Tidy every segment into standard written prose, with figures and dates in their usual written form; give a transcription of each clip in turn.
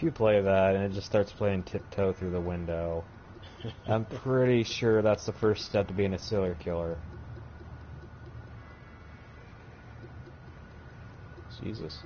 If you play that and it just starts playing Tiptoe Through the Window, I'm pretty sure that's the first step to being a serial killer. Jesus.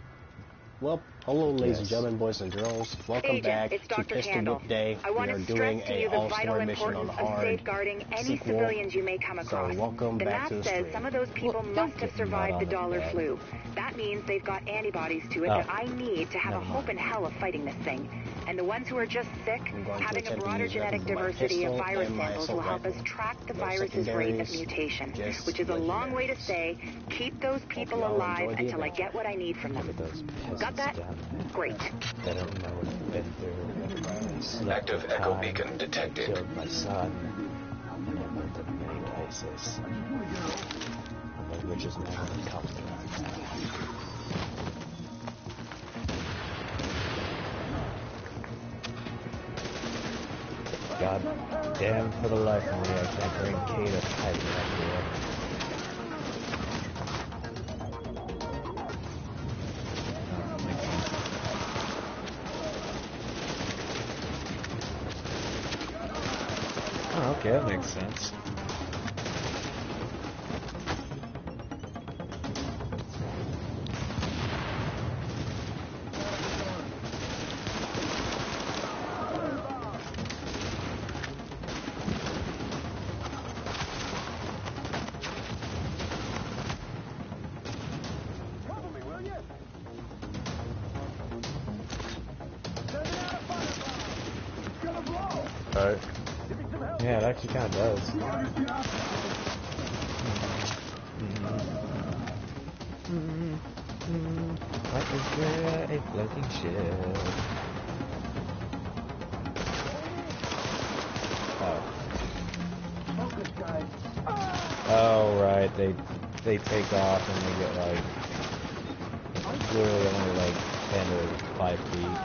Well, hello, ladies and gentlemen, boys and girls. Welcome back to Pistol Whip Day. We are doing an all-story mission on hard safeguarding any civilians you may come across. So welcome back to the stream. Some of those people must have survived the dollar flu. That means they've got antibodies to it that I need to have a hope in hell of fighting this thing. And the ones who are just sick, having a broader genetic diversity of virus samples will help us track the virus's rate of mutation, which is a long way to say, keep those people alive until I get what I need from them. Got that? Great. They don't know if they're active echo beacon detected. Killed my son. And it went in many places. And the witches never come to God damn, for the life of me, I can't bring Kate a pipe back here. Oh, okay, that makes sense. Alright. Yeah, it actually kind of does. What is there? A floating ship. Oh. Oh, right. They take off and they get like literally only like 10 or 5 feet.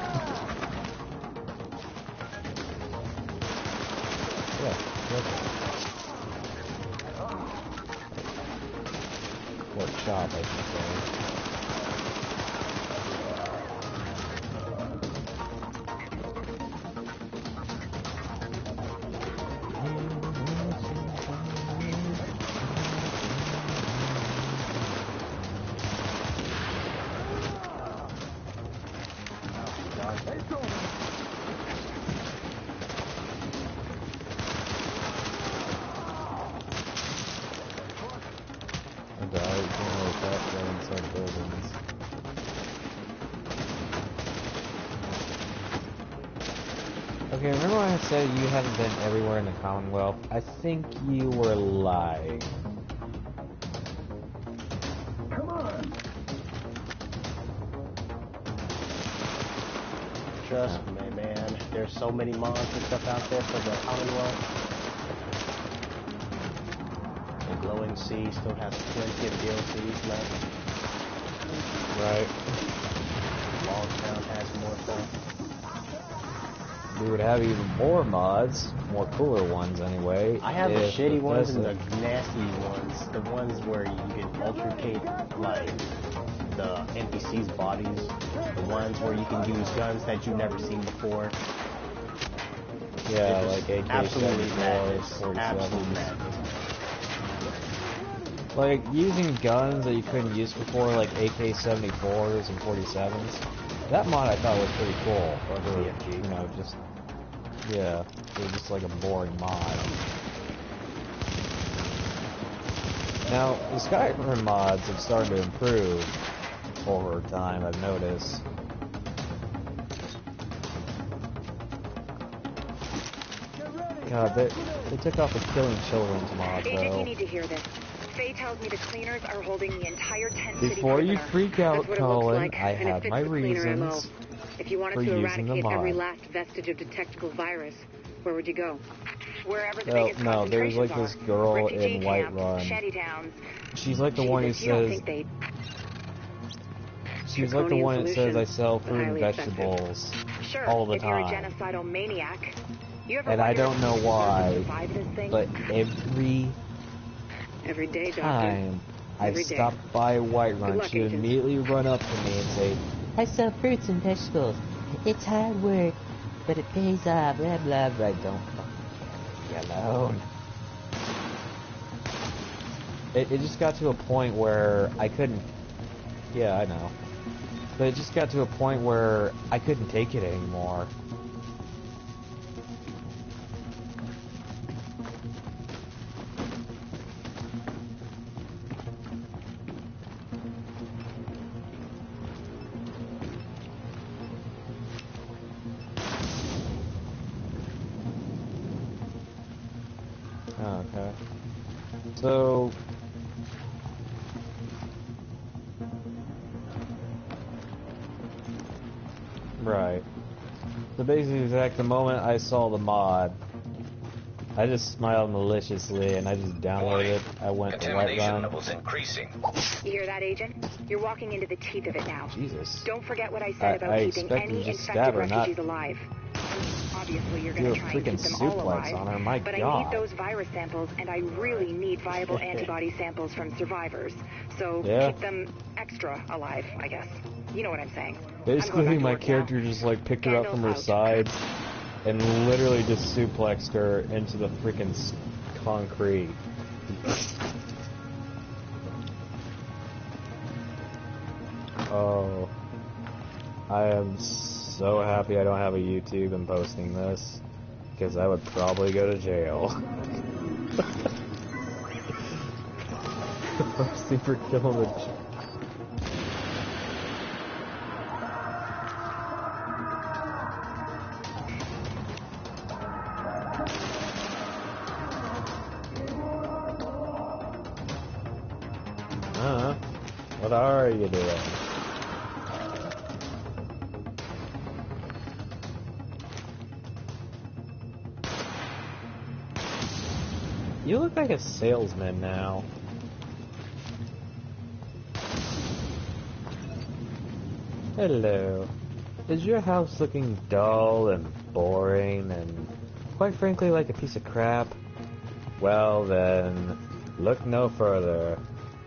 Yeah, workshop, I should say. Okay, remember when I said you haven't been everywhere in the Commonwealth? I think you were lying. Come on! Trust me, man. There's so many mods and stuff out there for the Commonwealth. The Glowing Sea still has plenty of DLCs left. Right. Logtown has more stuff. We would have even more mods, more cooler ones anyway. I have the shitty ones and the nasty ones. The ones where you can ultricate, like, the NPC's bodies. The ones where you can use guns that you've never seen before. Yeah, like AK-74s, absolutely madness. 47s. Absolute madness. Like, using guns that you couldn't use before, like AK-74s and 47s. That mod I thought was pretty cool. Or CFG. You know, just... Yeah, it was just like a boring mod. Now, the Skyrim mods have started to improve over time, I've noticed. God, they took off the killing children's mod, though. Agent, you need to hear this. Faye tells me the cleaners are holding the entire 10-city Before you perimeter. freak out, Colin, like, I have my reasons if you wanted for to using the eradicate mod. every last vestige of detectable virus, where would you go? Wherever the Well, biggest no, there's like this girl in Whiterun. She's like the one who says... She's like the one that says I sell fruit and vegetables all the time. If you're a genocidal maniac, and I don't know why, but every day, time I stop by Whiterun, she would immediately run up to me and say, I sell fruits and vegetables. It's hard work, but it pays off, blah blah blah. Don't fucking leave me alone. It just got to a point where I couldn't... Yeah, I know. But it just got to a point where I couldn't take it anymore. Oh, okay. So... Right. So basically, Zach, the moment I saw the mod, I just smiled maliciously and I just downloaded it. I went to White Run. Levels increasing. You hear that, Agent? You're walking into the teeth of it now. Jesus. Don't forget what I said about keeping any infected refugees alive. Obviously, you're going to try and keep them all alive, on her. My but God. I need those virus samples, and I really need viable antibody samples from survivors. So keep them extra alive, I guess. You know what I'm saying. Basically, my character just like picked her up from her sides and literally just suplexed her into the freaking concrete. Oh, I am so happy I don't have a YouTube and posting this, because I would probably go to jail. Super killing the... What are you doing? You look like a salesman now. Hello. Is your house looking dull and boring and, quite frankly, like a piece of crap? Well then, look no further.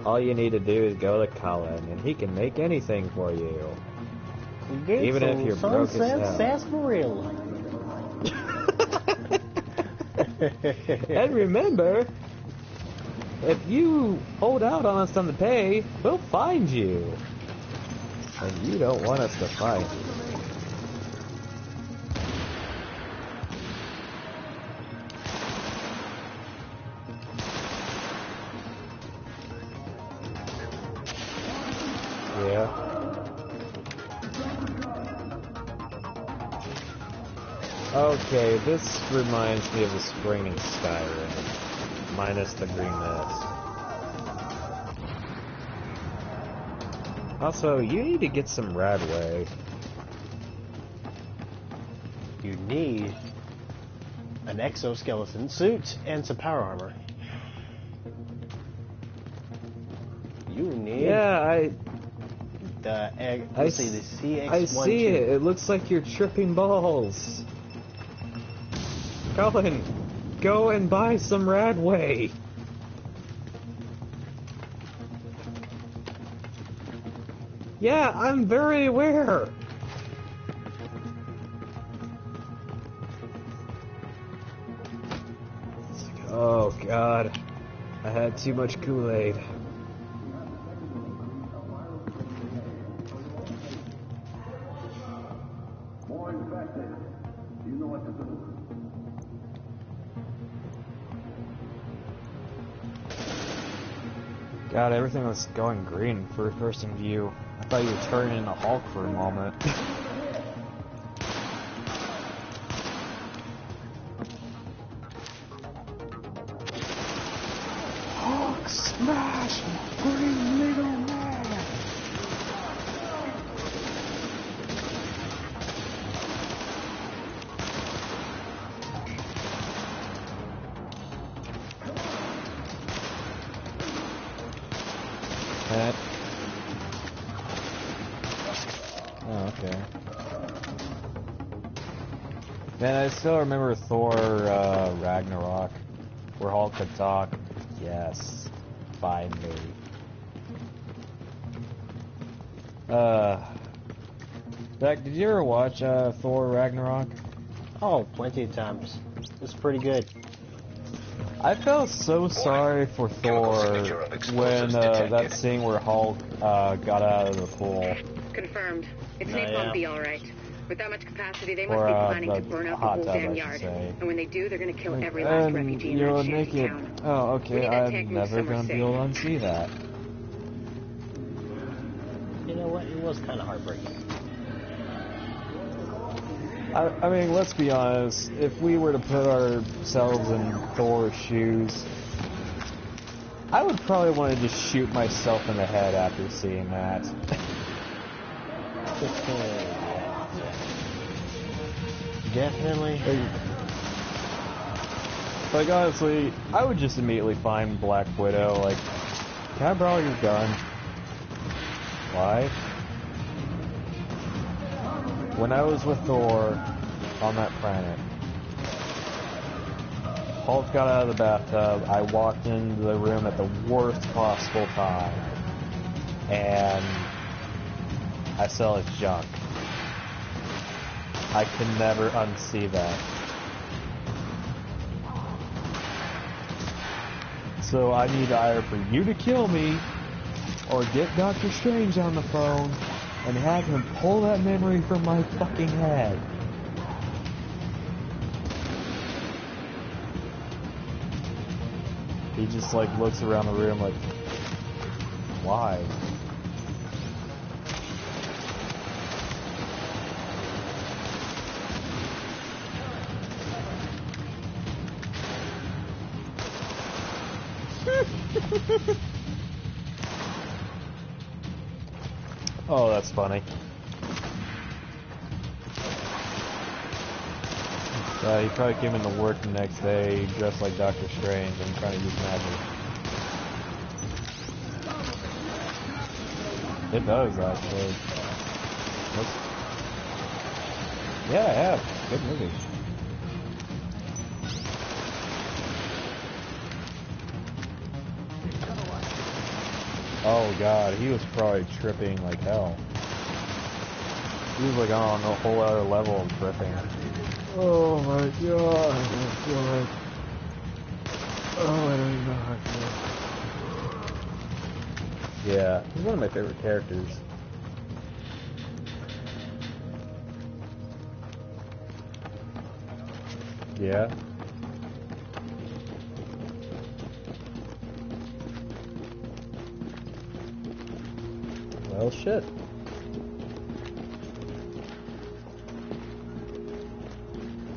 All you need to do is go to Colin, and he can make anything for you. Even if you're broke as hell. Sarsaparilla. And remember, if you hold out on us on the pay, we'll find you. And you don't want us to find you. Yeah. Okay, this reminds me of the spring in Skyrim, minus the green mist. Also, you need to get some Radway. You need an exoskeleton suit and some power armor. You need... Yeah, let's see, the CX-12. I see it. It looks like you're tripping balls. Colin, go and buy some Radway. Yeah, I'm very aware. Oh, God. I had too much Kool-Aid. God, everything was going green first person view. I thought you were turning into Hulk for a moment. Hulk smash! Green little man! Oh, okay. Man, I still remember Thor Ragnarok, where Hulk could talk. Yes, finally. Zach, did you ever watch Thor Ragnarok? Oh, plenty of times. It's pretty good. I felt so sorry for Thor when that scene where Hulk got out of the pool. Confirmed. It's Oh, napalm yeah. be all right. With that much capacity, they must Or, be planning to the burn out the hot whole tub, damn I yard. should say. And when they do, they're gonna kill every last refugee in you'll that shanty make it. town. Oh, We okay. need that tank I'm moved never somewhere gonna be safe. able to unsee that. You know what? It was kind of heartbreaking. I mean, let's be honest. If we were to put ourselves in Thor's shoes, I would probably want to just shoot myself in the head after seeing that. Definitely. Like, honestly, I would just immediately find Black Widow, like, can I borrow your gun? Why? When I was with Thor on that planet, Hulk got out of the bathtub, I walked into the room at the worst possible time, and I saw his junk. I can never unsee that. So I need either for you to kill me, or get Doctor Strange on the phone, and have him pull that memory from my fucking head. He just like looks around the room like, why? Oh, that's funny. He probably came into work the next day dressed like Doctor Strange and trying to use magic. It does, actually. Yeah, I have. Good movie. Oh god, he was probably tripping like hell. He was like on a whole other level of tripping. Oh my god, I feel like... Oh, I don't even know how I feel. Yeah, he's one of my favorite characters. Yeah. Well, shit.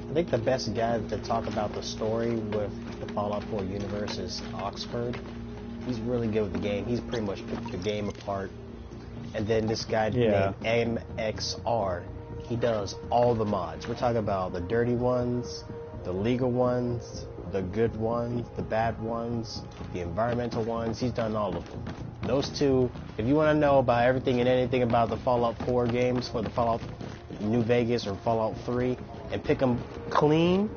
I think the best guy to talk about the story with the Fallout 4 universe is Oxford. He's really good with the game. He's pretty much picked the game apart. And then this guy named MXR, he does all the mods. We're talking about the dirty ones, the legal ones, the good ones, the bad ones, the environmental ones. He's done all of them. Those two, if you want to know about everything and anything about the Fallout 4 games, for the Fallout New Vegas or Fallout 3, and pick them clean,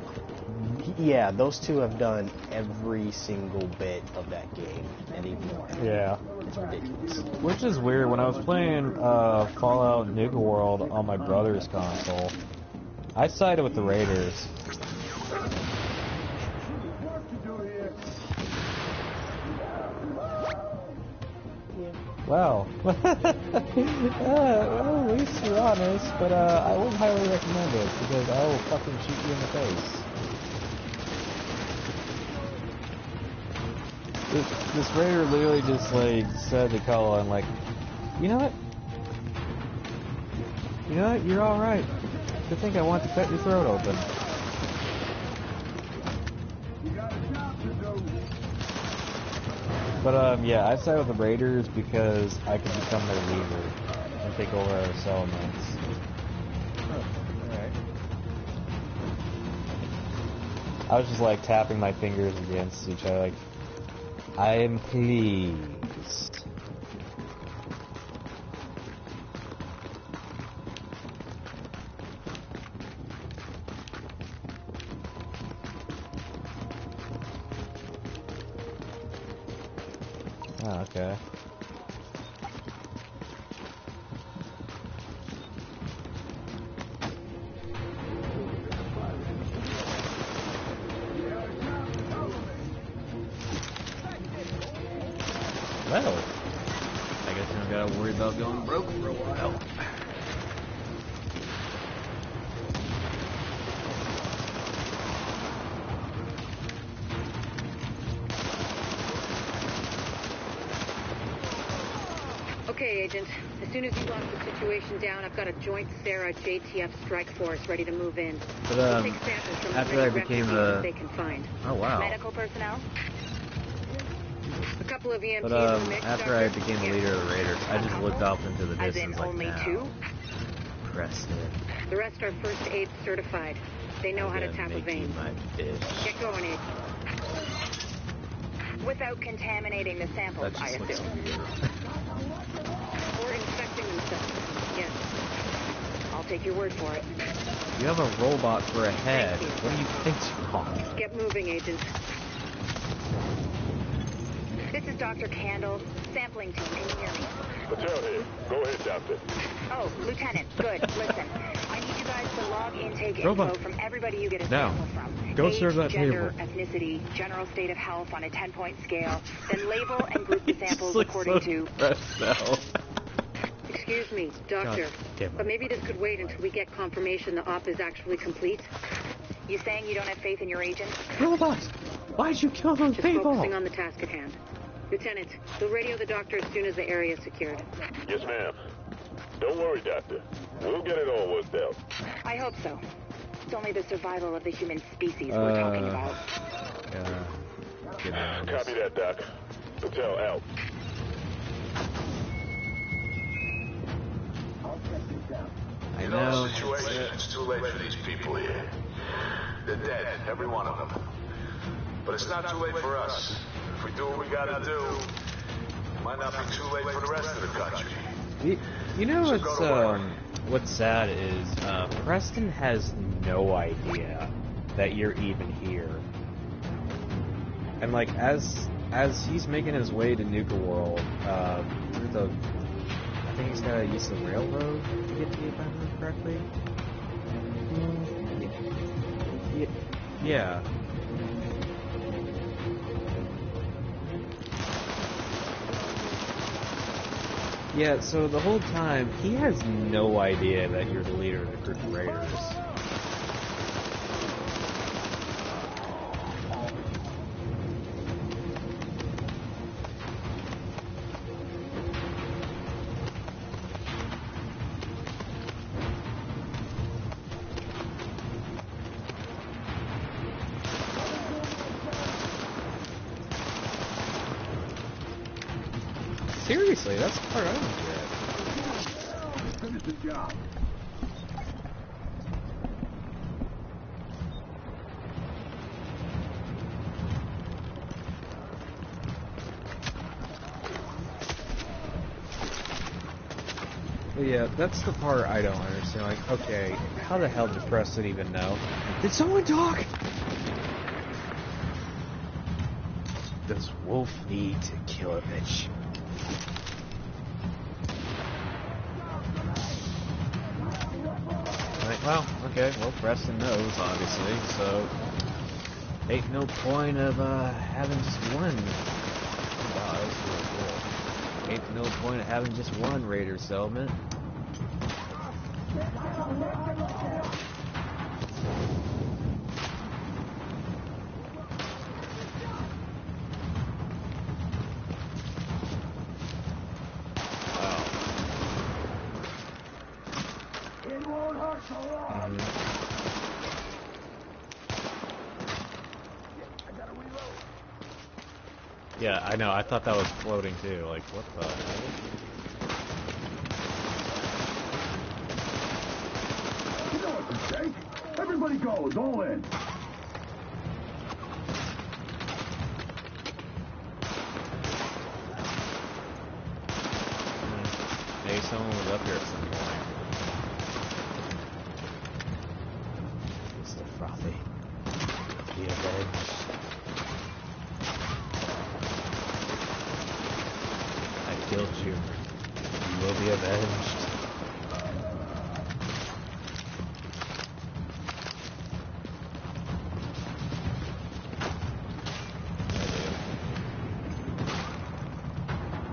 yeah, those two have done every single bit of that game, and even more. Yeah. It's ridiculous. Which is weird, when I was playing Fallout New World on my brother's console, I sided with the Raiders. Wow. Well, at least you're honest, but I wouldn't highly recommend it, because I will fucking shoot you in the face. This raider literally just, like, said to Cullen, like, you know what? You know what? You're alright. I think I want to cut your throat open. But, yeah, I side with the Raiders because I can become their leader and take over our settlements. Oh, alright. I was just, like, tapping my fingers against each other, like, I am pleased. Oh, okay. Well, I guess I don't gotta worry about going broke for a while. Okay, Agent. As soon as you lock the situation down, I've got a joint Sarah JTF strike force ready to move in. But, Take samples from after I became a... they can find. Oh, wow. Medical personnel? A couple of EMTs But, in the mix, after I became the leader of the Raiders, I just looked off into the distance like, only now. 2? Preston. The rest are first aid certified. They know how to tap a vein. My bitch. Get going, Agent. Without contaminating the samples, That I just looks assume. weird. Or infecting themselves. Yes. I'll take your word for it. You have a robot for a head. What do you think's wrong? Get moving, Agent. This is Dr. Candle, sampling team. Can you hear me? Patel here. Go ahead, Doctor. Oh, Lieutenant. Good. Listen, I need you guys to log intake Robot. info from everybody you get a Now. sample from. Go Age, serve that gender, table. ethnicity, general state of health on a 10-point scale. Then label and group the samples Looks according so to... stressed out. Excuse me, Doctor, God damn it. but maybe this could wait until we get confirmation the op is actually complete. You saying you don't have faith in your agent? Robot! Why'd you kill those Just people? focusing on the task at hand. Lieutenant, we'll radio the doctor as soon as the area is secured. Yes, ma'am. Don't worry, Doctor. We'll get it all worked out. I hope so. It's only the survival of the human species we're talking about. Copy that, Doc. Patel out. I You know the situation. It's too late for these people here. They're dead, every one of them. But it's not too late for us. If we do what we gotta do, it might not be too late for the rest of the country. You know So what's go to work. what's sad is Preston has no idea that you're even here. And like as he's making his way to Nuka World, through the I think he's gotta use the railroad to get to you, if I remember correctly. Yeah. Yeah, so the whole time, he has no idea that you're the leader of the group of Raiders. Seriously, that's the part I don't get. Finish the job. But yeah, that's the part I don't understand. Like, okay, how the hell did Preston even know? Did someone talk? Does Wolf need to kill a bitch? Like, well, okay, well, Preston knows, obviously, so ain't no point of having just one. Wow, that was really cool. Ain't no point of having just one Raider settlement. Yeah, I know. I thought that was floating too. Like, what the hell? You know what to say. Everybody goes, all in. Maybe someone was up here at some point. Mr. Frothy. Be avenged. I killed you. You will be avenged.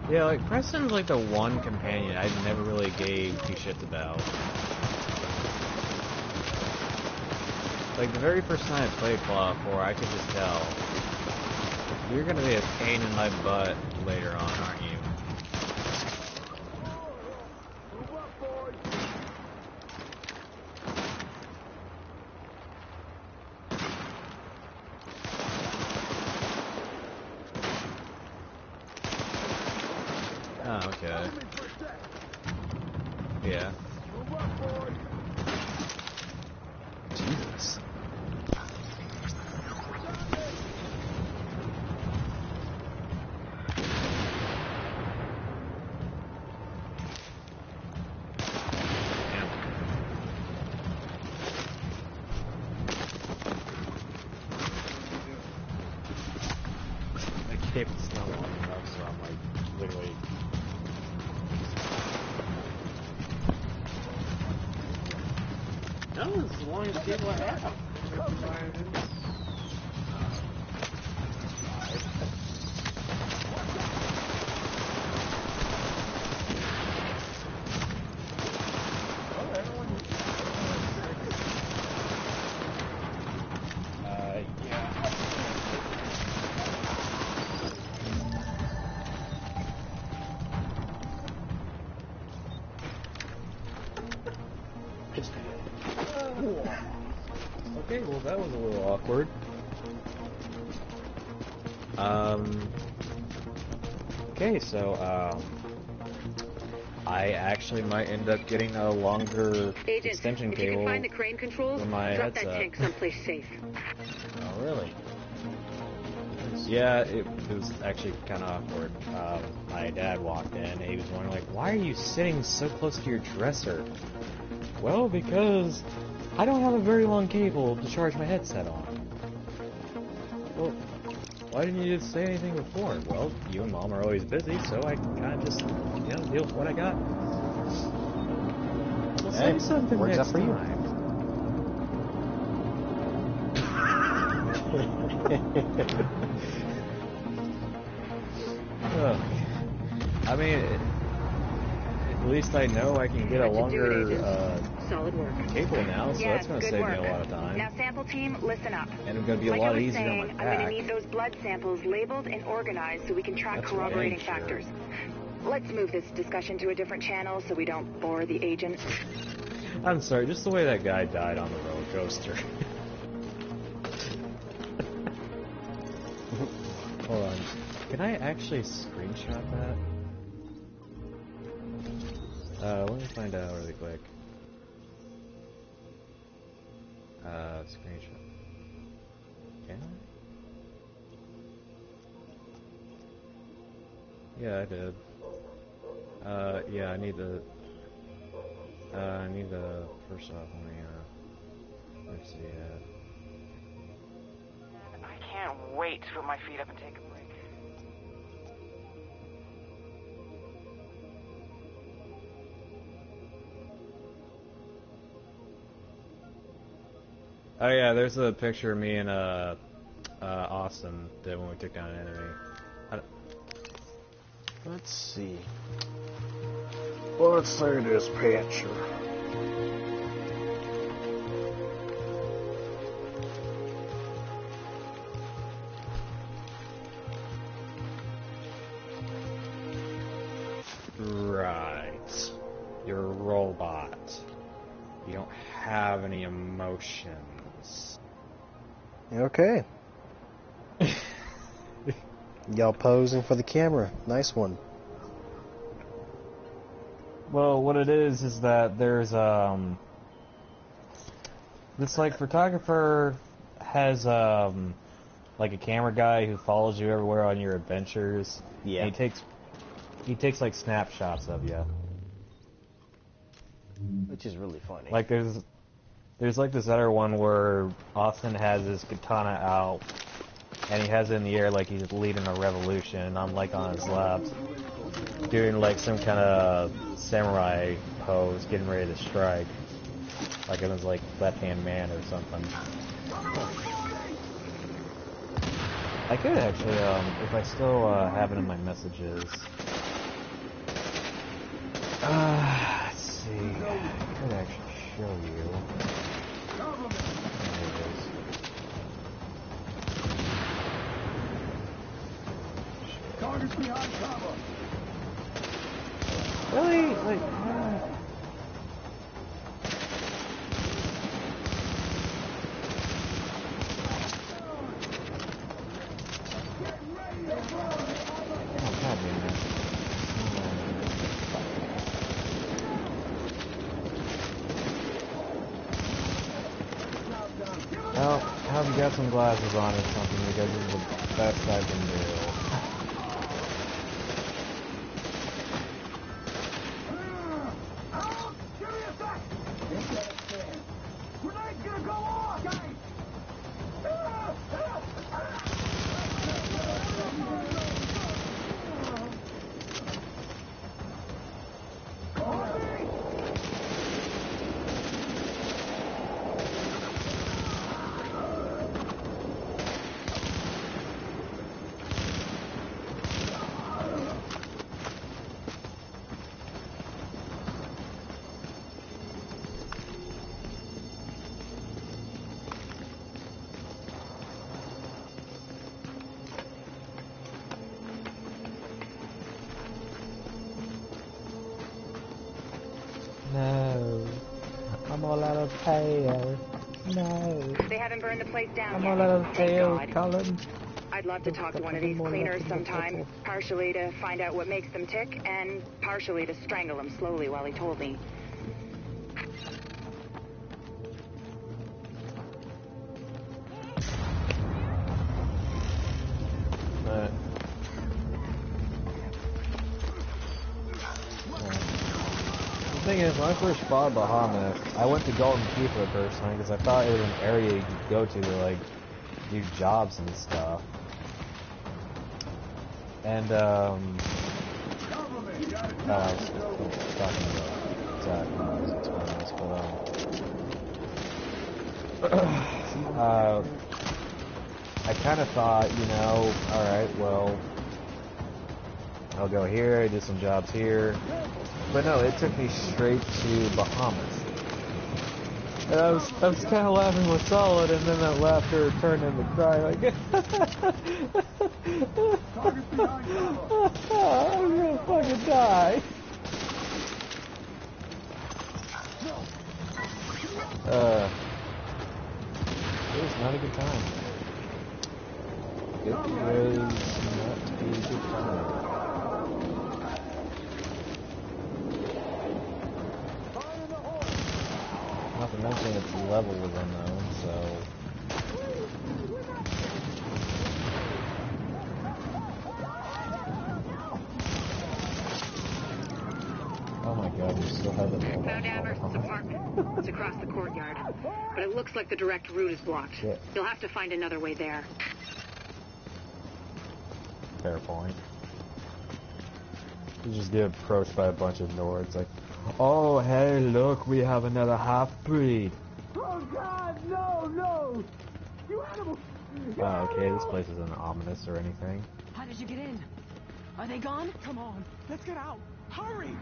Yeah, like, Preston's like the one companion I never really gave two shits about. Like, the very first time I played Fallout 4, I could just tell, you're gonna be a pain in my butt later on, aren't you? Oh, okay. Yeah. Jesus. I kept snow long enough, so I'm like, literally. That was the longest cable I had. Okay, well that was a little awkward. Okay, so, I actually might end up getting a longer extension if cable. you can find the crane controls, for my drop headset. that tank someplace safe. Oh, really? Yeah, it was actually kind of awkward. My dad walked in and he was wondering, like, why are you sitting so close to your dresser? Well, because I don't have a very long cable to charge my headset on. Well, why didn't you just say anything before? Well, you and Mom are always busy, so I kind of just, you know, deal with what I got. Well, say something works next out for you. time. Ugh. I mean, at least I know I can get a longer Solid work. cable now, so Yes, that's going to good save work. me a lot of time. Now, sample team, listen up. And it's going to be a Like lot I was easier on my saying, I'm going back. to need those blood samples labeled and organized so we can track That's for corroborating dang sure. factors. Let's move this discussion to a different channel so we don't bore the agent. I'm sorry, just the way that guy died on the roller coaster. Hold on. Can I actually screenshot that? Let me find out really quick. Screenshot. Can I? Yeah, I did. Yeah, I need the... first off, let me, let's see, I can't wait to put my feet up and take a break. Oh yeah, there's a picture of me and Austin that when we took down an enemy. Let's see. Let's see this picture. Right. You're a robot. You don't have any emotions. Okay. Y'all posing for the camera. Nice one. Well, what it is that there's this like photographer has like a camera guy who follows you everywhere on your adventures. Yeah. And he takes like snapshots of you. Which is really funny. Like there's like this other one where Austin has his katana out and he has it in the air like he's leading a revolution, and I'm like on his laps doing like some kind of samurai pose, getting ready to strike. Like it was like Left Hand Man or something. I could actually, if I still have it in my messages, Let's see. I could actually show you. There it is. Target's behind cover. Really? Like, oh, God damn it. Well, I hope you got some glasses on or something because this is the best I can do. No. I'm all out of tail. No. They haven't burned the place down I'm yet. all out of Thank tail, God. Colin. I'd love to talk to one of these cleaners sometime, partially to find out what makes them tick, and partially to strangle him slowly while he told me. The thing is, when I first fought Bahamut, I went to Golden Keeper personally because I thought it was an area you could go to like do jobs and stuff. And I was talking about Zach when I was explaining this, but I kind of thought, you know, all right, well, I'll go here, do some jobs here. But no, it took me straight to Bahamas. And I was kind of laughing with Solid, and then that laughter turned into cry, like, I'm gonna fucking die. It was not a good time. It was not a good time. Not to mention its level was unknown, so... Oh my god, we still have the robot. Found Amherst's apartment. It's across the courtyard. But it looks like the direct route is blocked. Shit. You'll have to find another way there. Fair point. You just get approached by a bunch of Nords, like, oh, hey, look, we have another half-breed. Oh God, no, no! You animals! Oh, okay, this place isn't ominous or anything. How did you get in? Are they gone? Come on, let's get out! Hurry!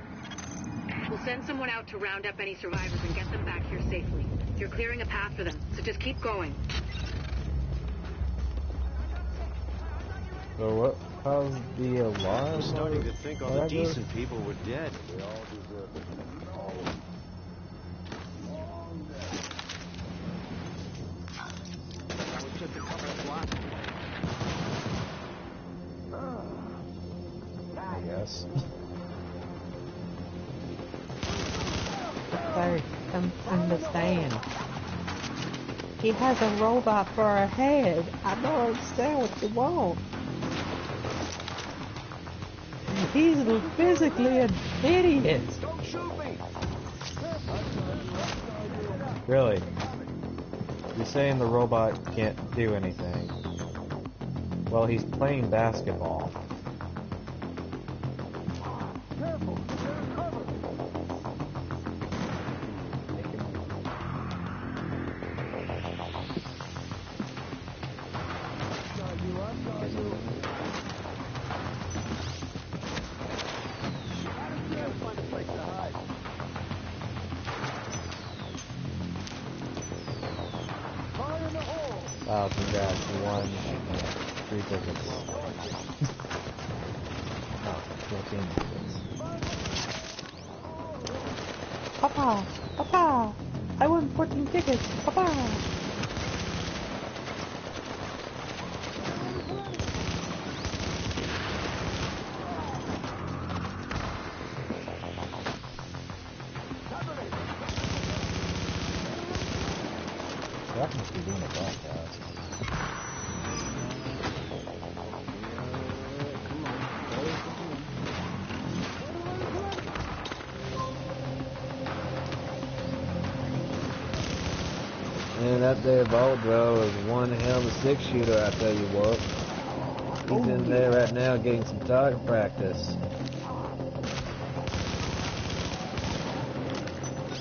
We'll send someone out to round up any survivors and get them back here safely. You're clearing a path for them, so just keep going. So what caused the alarm? I'm starting to think all the decent people were dead. They all deserve it. All of them. That was just a couple of blocks. I guess. Sir, understand. He has a robot for a head. I don't understand what you want. He's physically an idiot. Don't shoot me! Really? You're saying the robot can't do anything? Well, he's playing basketball. Careful, they're in cover! Find a place to hide. Wow, congrats, you won 3 tickets. Oh, 14 tickets. Papa! Papa! I won 14 tickets! Papa! That must be doing a broadcast. Man, that there vault, bro, is one hell of a 6-shooter, I tell you what. He's in there right now getting some target practice.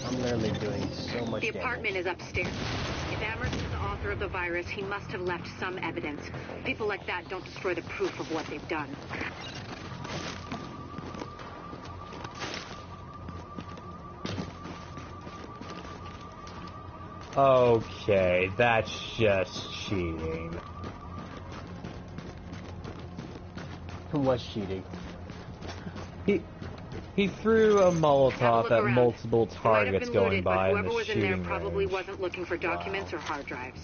I'm literally doing so much damage. The apartment is upstairs. If Amherst is the author of the virus, he must have left some evidence. People like that don't destroy the proof of what they've done. Okay, that's just cheating. Who was cheating? He threw a Molotov at multiple targets going by in the whoever was in there shooting probably range. wasn't looking for documents or hard drives.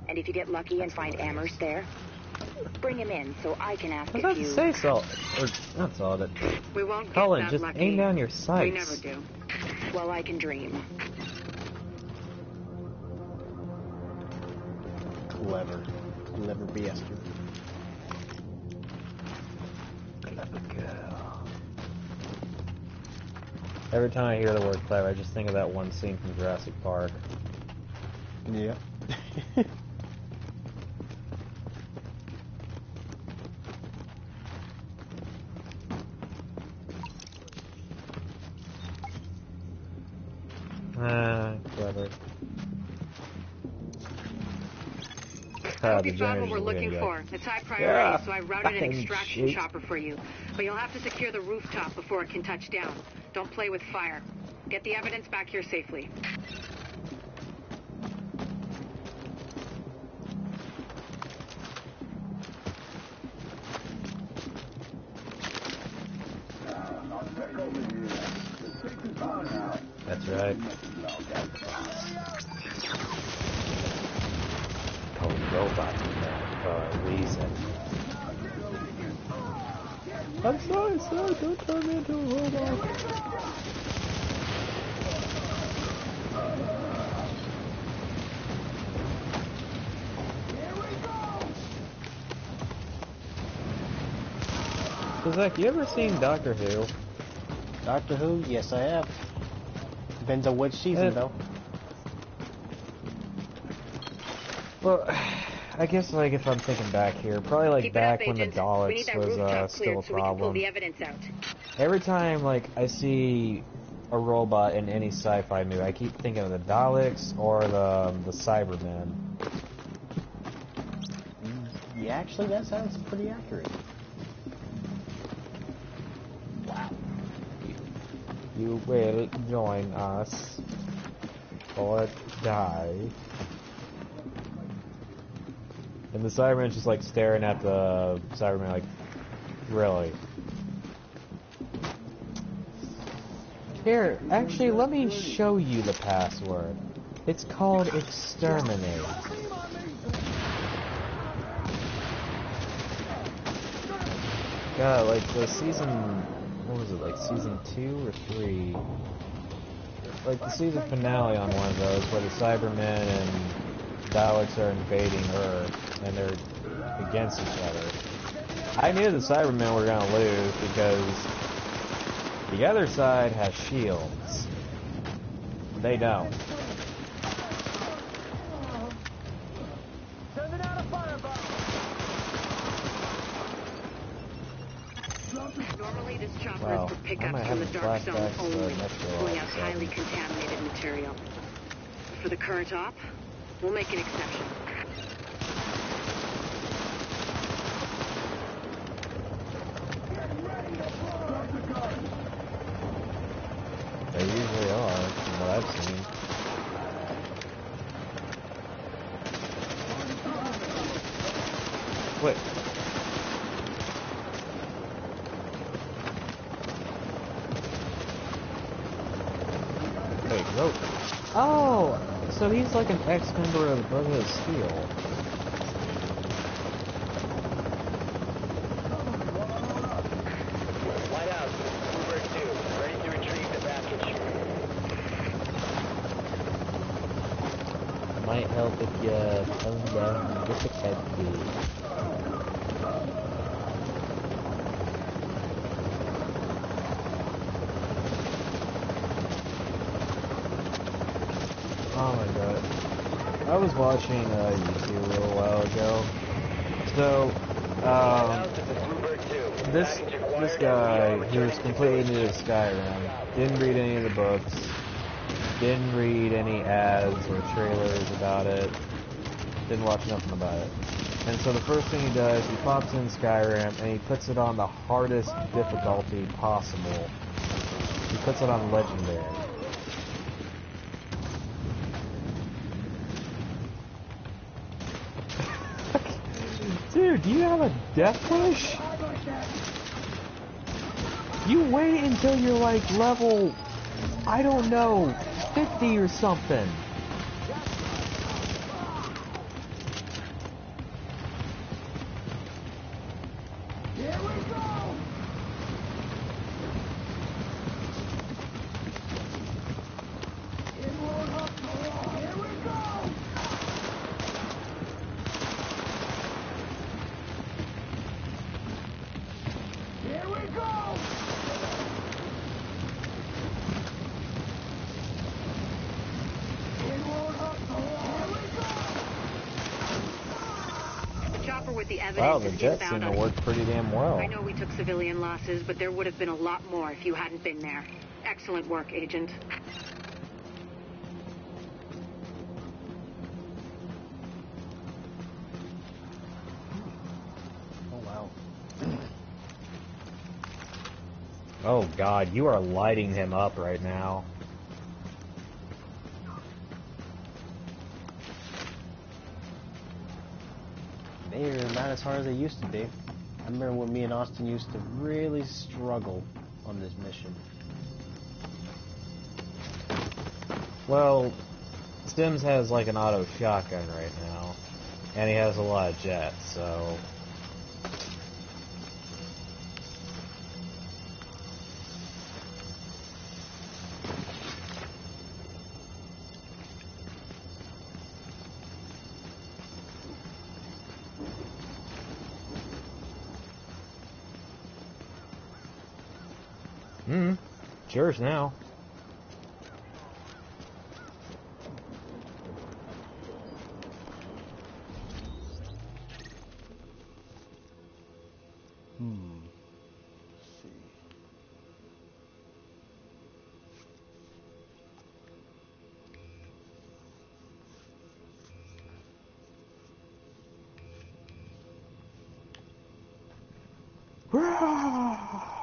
And if you get lucky and find Amherst there, bring him in so I can ask I was about if to you... say so, or not so, that... We won't get Colin, that just lucky. aim down your sights. We never do. Well, I can dream. Clever. Clever BS. Clever girl. Every time I hear the word clever, I just think of that one scene from Jurassic Park. Yeah. Clever. I hope you found what we're looking for. It's high priority, so I routed an extraction chopper for you. But you'll have to secure the rooftop before it can touch down. Don't play with fire. Get the evidence back here safely. That's right. Called robot for a reason. I'm sorry, sir. Don't turn me into a robot. So Zach, you ever seen Doctor Who? Doctor Who? Yes, I have. Depends on which season, though. Well, I guess like if I'm thinking back here, probably like back when the Daleks was still a problem. Every time like I see a robot in any sci-fi movie, I keep thinking of the Daleks or the Cybermen. Yeah, actually, that sounds pretty accurate. Wow. You will join us or die. And the Cyberman's just like staring at the Cyberman like, really? Here, actually, let me show you the password. It's called exterminate. God, like the season, what was it, like season 2 or 3? Like the season finale on one of those where the Cybermen and Daleks are invading Earth and they're against each other. I knew the Cybermen were gonna lose because the other side has shields. They don't. Normally this chopper is for pickups from the dark zone only, pulling out highly contaminated material. For the current op, we'll make an exception. They usually are, from what I've seen. Wait. Wait, rope. Oh, so he's like an ex-member of the Brotherhood of Steel. Light out. Bluebird 2, ready to retrieve the package. Might help if you tone down the difficulty. Oh my god. I was watching YouTube a little while ago. So, this guy who's completely new to Skyrim, didn't read any of the books, didn't read any ads or trailers about it, didn't watch nothing about it. And so the first thing he does, he pops in Skyrim and he puts it on the hardest difficulty possible. He puts it on Legendary. Dude, do you have a death wish? You wait until you're like level, I don't know, 50 or something. Here we go! Here we go! Here we go! The chopper with the evidence Wow, the is jets inbound seem to work pretty damn well. I know we took civilian losses, but there would have been a lot more if you hadn't been there. Excellent work, Agent. Oh, wow. Oh god, you are lighting him up right now. They're not as hard as they used to be. I remember when me and Austin used to really struggle on this mission. Well, Sims has like an auto shotgun right now, and he has a lot of jets, so... It's yours now. Let's see.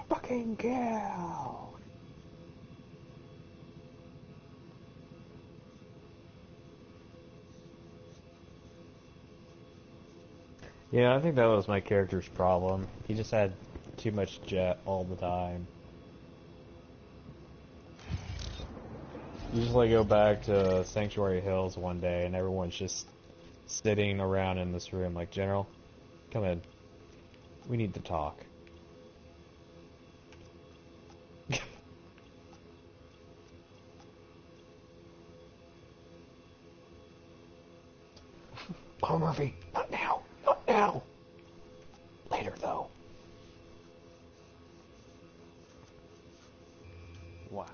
Fucking kill! Yeah, I think that was my character's problem. He just had too much jet all the time. You just like go back to Sanctuary Hills one day and everyone's just sitting around in this room like, General, come in. We need to talk. Paul Murphy, not now, not now. Later, though. Wow.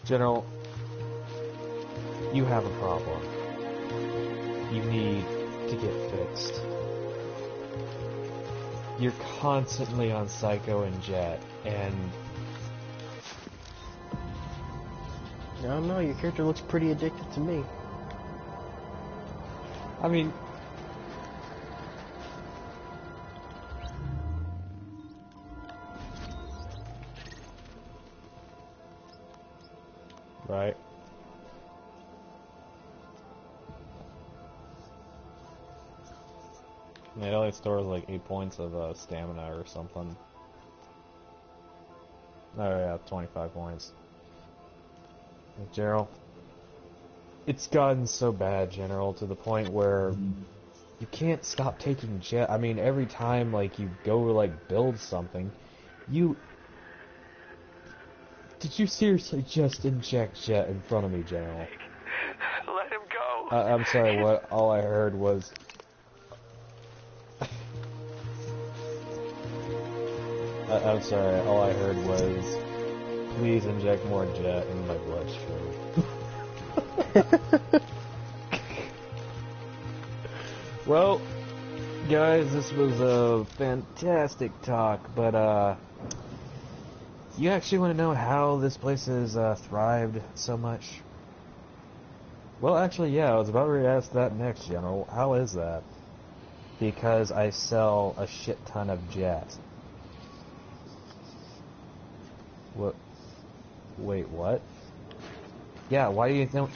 General, you have a problem. You need to get fixed. You're constantly on Psycho and Jet, and... I don't know, your character looks pretty addicted to me. I mean... Right. It only stores like 8 points of stamina or something. Oh yeah, 25 points. Gerald, it's gotten so bad, General, to the point where you can't stop taking jet. I mean, every time like you go to like build something, did you seriously just inject jet in front of me, General? Let him go. I'm sorry. What? All I heard was. I'm sorry. All I heard was, please inject more jet in my bloodstream. Well, guys, this was a fantastic talk, but you actually want to know how this place has thrived so much? Well, actually, yeah, I was about to ask that next, General. How is that? Because I sell a shit ton of jet. What? Wait, what? Yeah, why do you think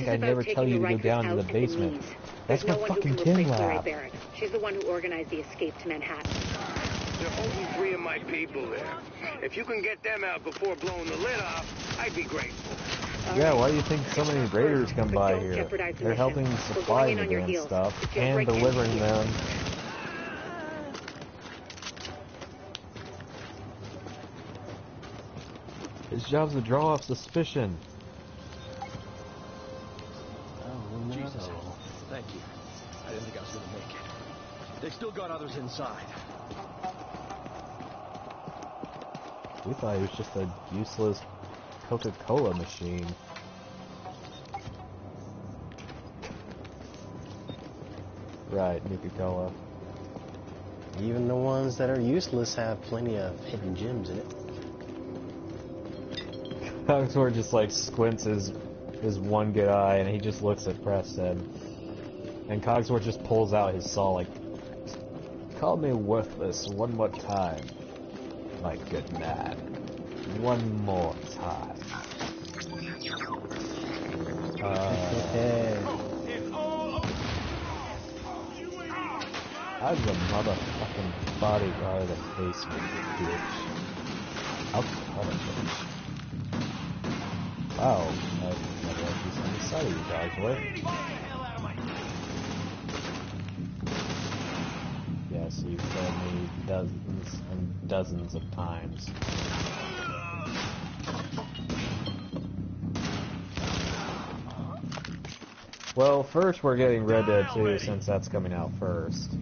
I never tell you to go down to the basement? That's my fucking Kim lab. She's the one who organized the escape to Manhattan. There are only 3 of my people there. If you can get them out before blowing the lid off, I'd be grateful. Yeah, why do you think so many raiders come by here? They're helping supply the damn stuff and delivering them. His job's to draw off suspicion. Oh, no. Jesus. Thank you. I didn't think I was going to make it. They still got others inside. We thought he was just a useless Coca-Cola machine. Right, Nuka-Cola. Even the ones that are useless have plenty of hidden gems in it. Cogsworth just like squints his one good eye and he just looks at Preston. And Cogsworth just pulls out his saw like, call me worthless one more time, my good man. One more time. I'm the motherfucking bodyguard of the basement, bitch. I'll cut it, bitch. Wow, I've never actually seen the side of you guys, what? Yes, you've told me dozens and dozens of times. Well, first we're getting Red Dead 2 since that's coming out first.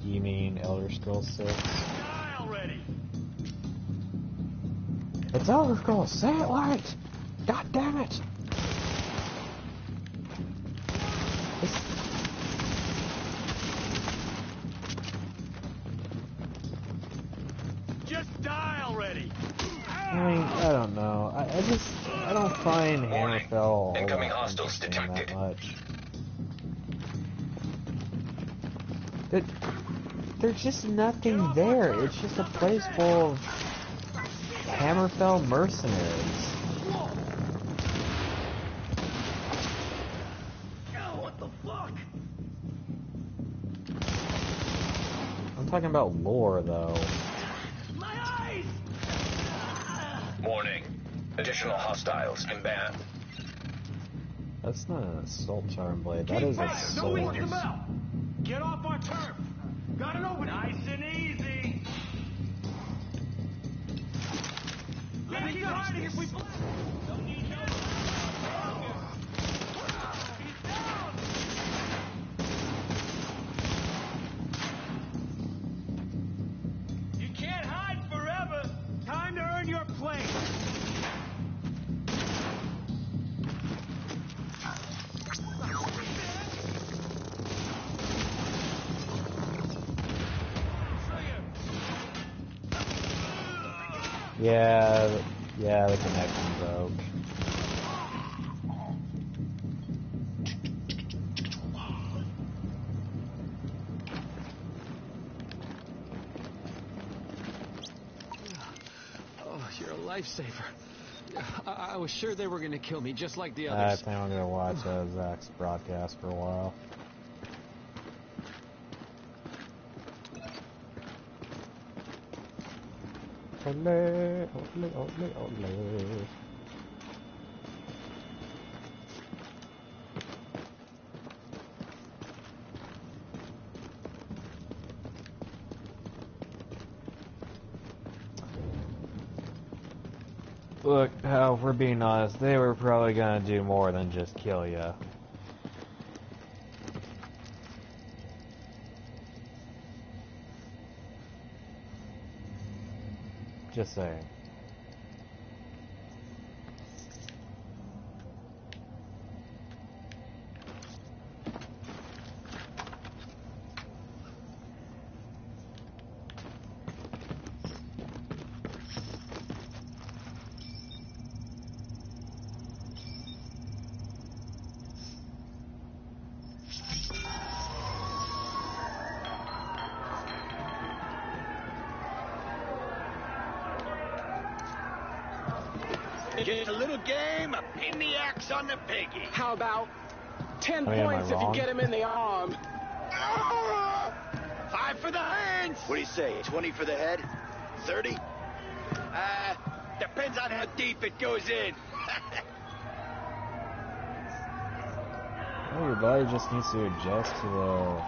You mean Elder Scrolls 6? It's Elder Scrolls, say it right! God damn it! Just die already! I mean, I don't know. I don't find Hammerfell all that interesting that much. There's just nothing there. It's just a place full of Hammerfell mercenaries. What the fuck? I'm talking about lore, though. My eyes! Warning. Additional hostiles inbound. That's not an assault charm blade. That is a sword. Get off our turf! Got it over. Nice and easy. Let me keep hiding if we blast. Don't need no. He's down. You can't hide forever. Time to earn your place. Yeah, the connection broke. lifesaver. I was sure they were gonna kill me, just like the I others. think I'm gonna watch Zach's broadcast for a while. Ole, ole, ole, ole. Look, if we're being honest, they were probably gonna do more than just kill ya. Just saying. Get a little game, a pin the axe on the piggy. How about 10 I mean, points if you get him in the arm? 5 for the hands. What do you say, 20 for the head? 30? Depends on how deep it goes in. Well, your body just needs to adjust to the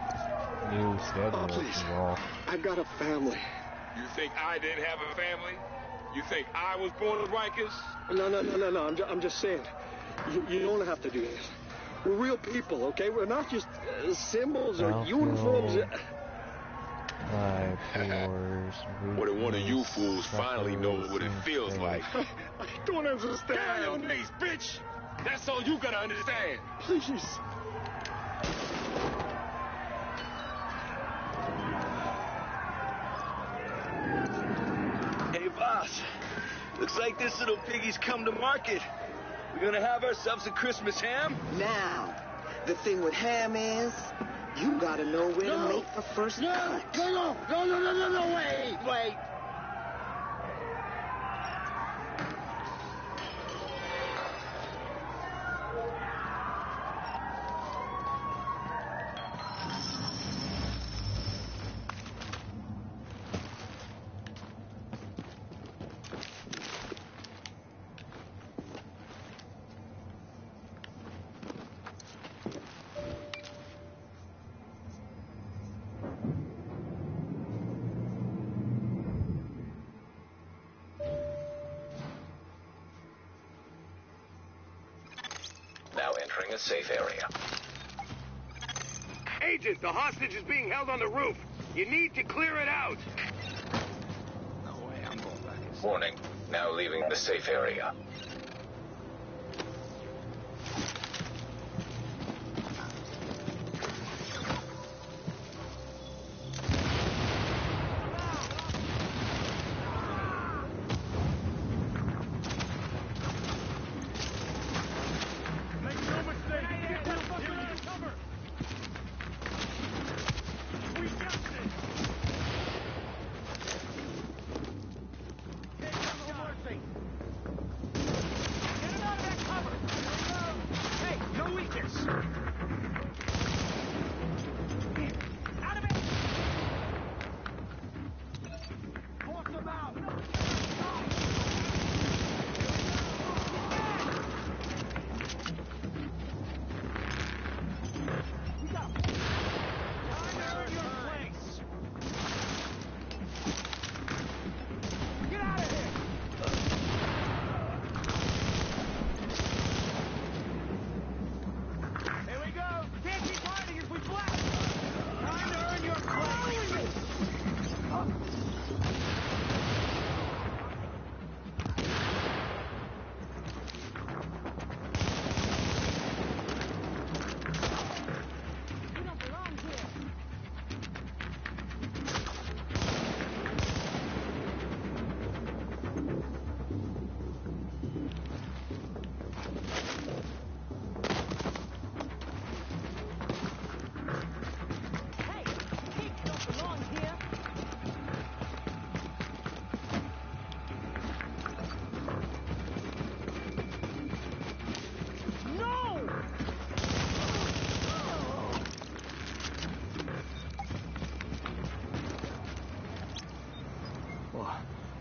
new schedule. Please. Well, I've got a family. You think I didn't have a family? You think I was born in Rikers? No. I'm just saying. You don't have to do this. We're real people, okay? We're not just symbols or uniforms. What if one of you fools finally knows what it feels like? I don't understand. Get on your knees, bitch! That's all you gotta understand. Please. Hey, boss. Looks like this little piggy's come to market. We're gonna have ourselves a Christmas ham? Now, the thing with ham is, you gotta know where to make the first cut. No, wait. Now entering a safe area. Agent, the hostage is being held on the roof. You need to clear it out. No way, I'm going back. Warning. Now leaving the safe area.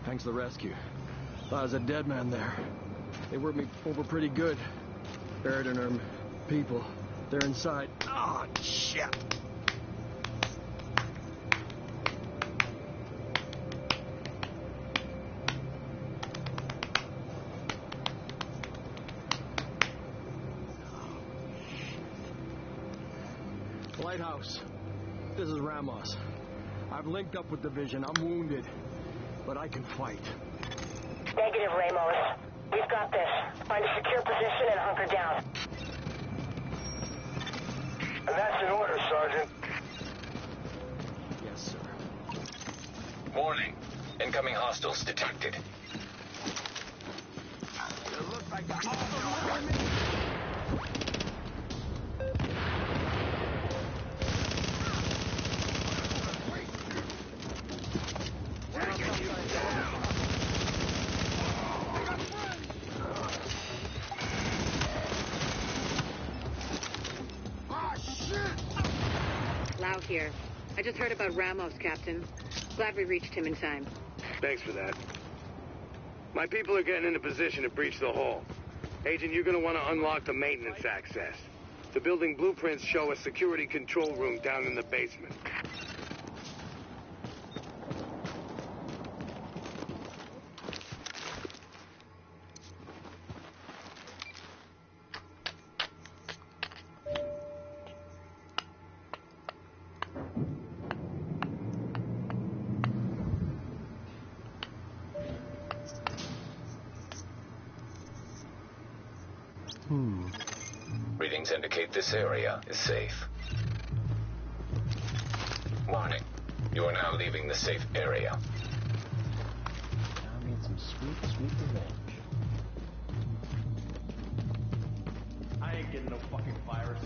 Thanks to the rescue. I was a dead man there. They worked me over pretty good. Buried in them people. They're inside. Oh, shit! Lighthouse. This is Ramos. I've linked up with Division. I'm wounded, but I can fight. Negative, Ramos. We've got this. Find a secure position and hunker down. That's an order, Sergeant. Yes, sir. Warning. Incoming hostiles detected. It looks like the Here. I just heard about Ramos, Captain. Glad we reached him in time. Thanks for that. My people are getting into position to breach the hull. Agent, you're going to want to unlock the maintenance access. The building blueprints show a security control room down in the basement. Readings indicate this area is safe. Warning. You are now leaving the safe area. I need some sweet, sweet revenge. I ain't getting no fucking virus.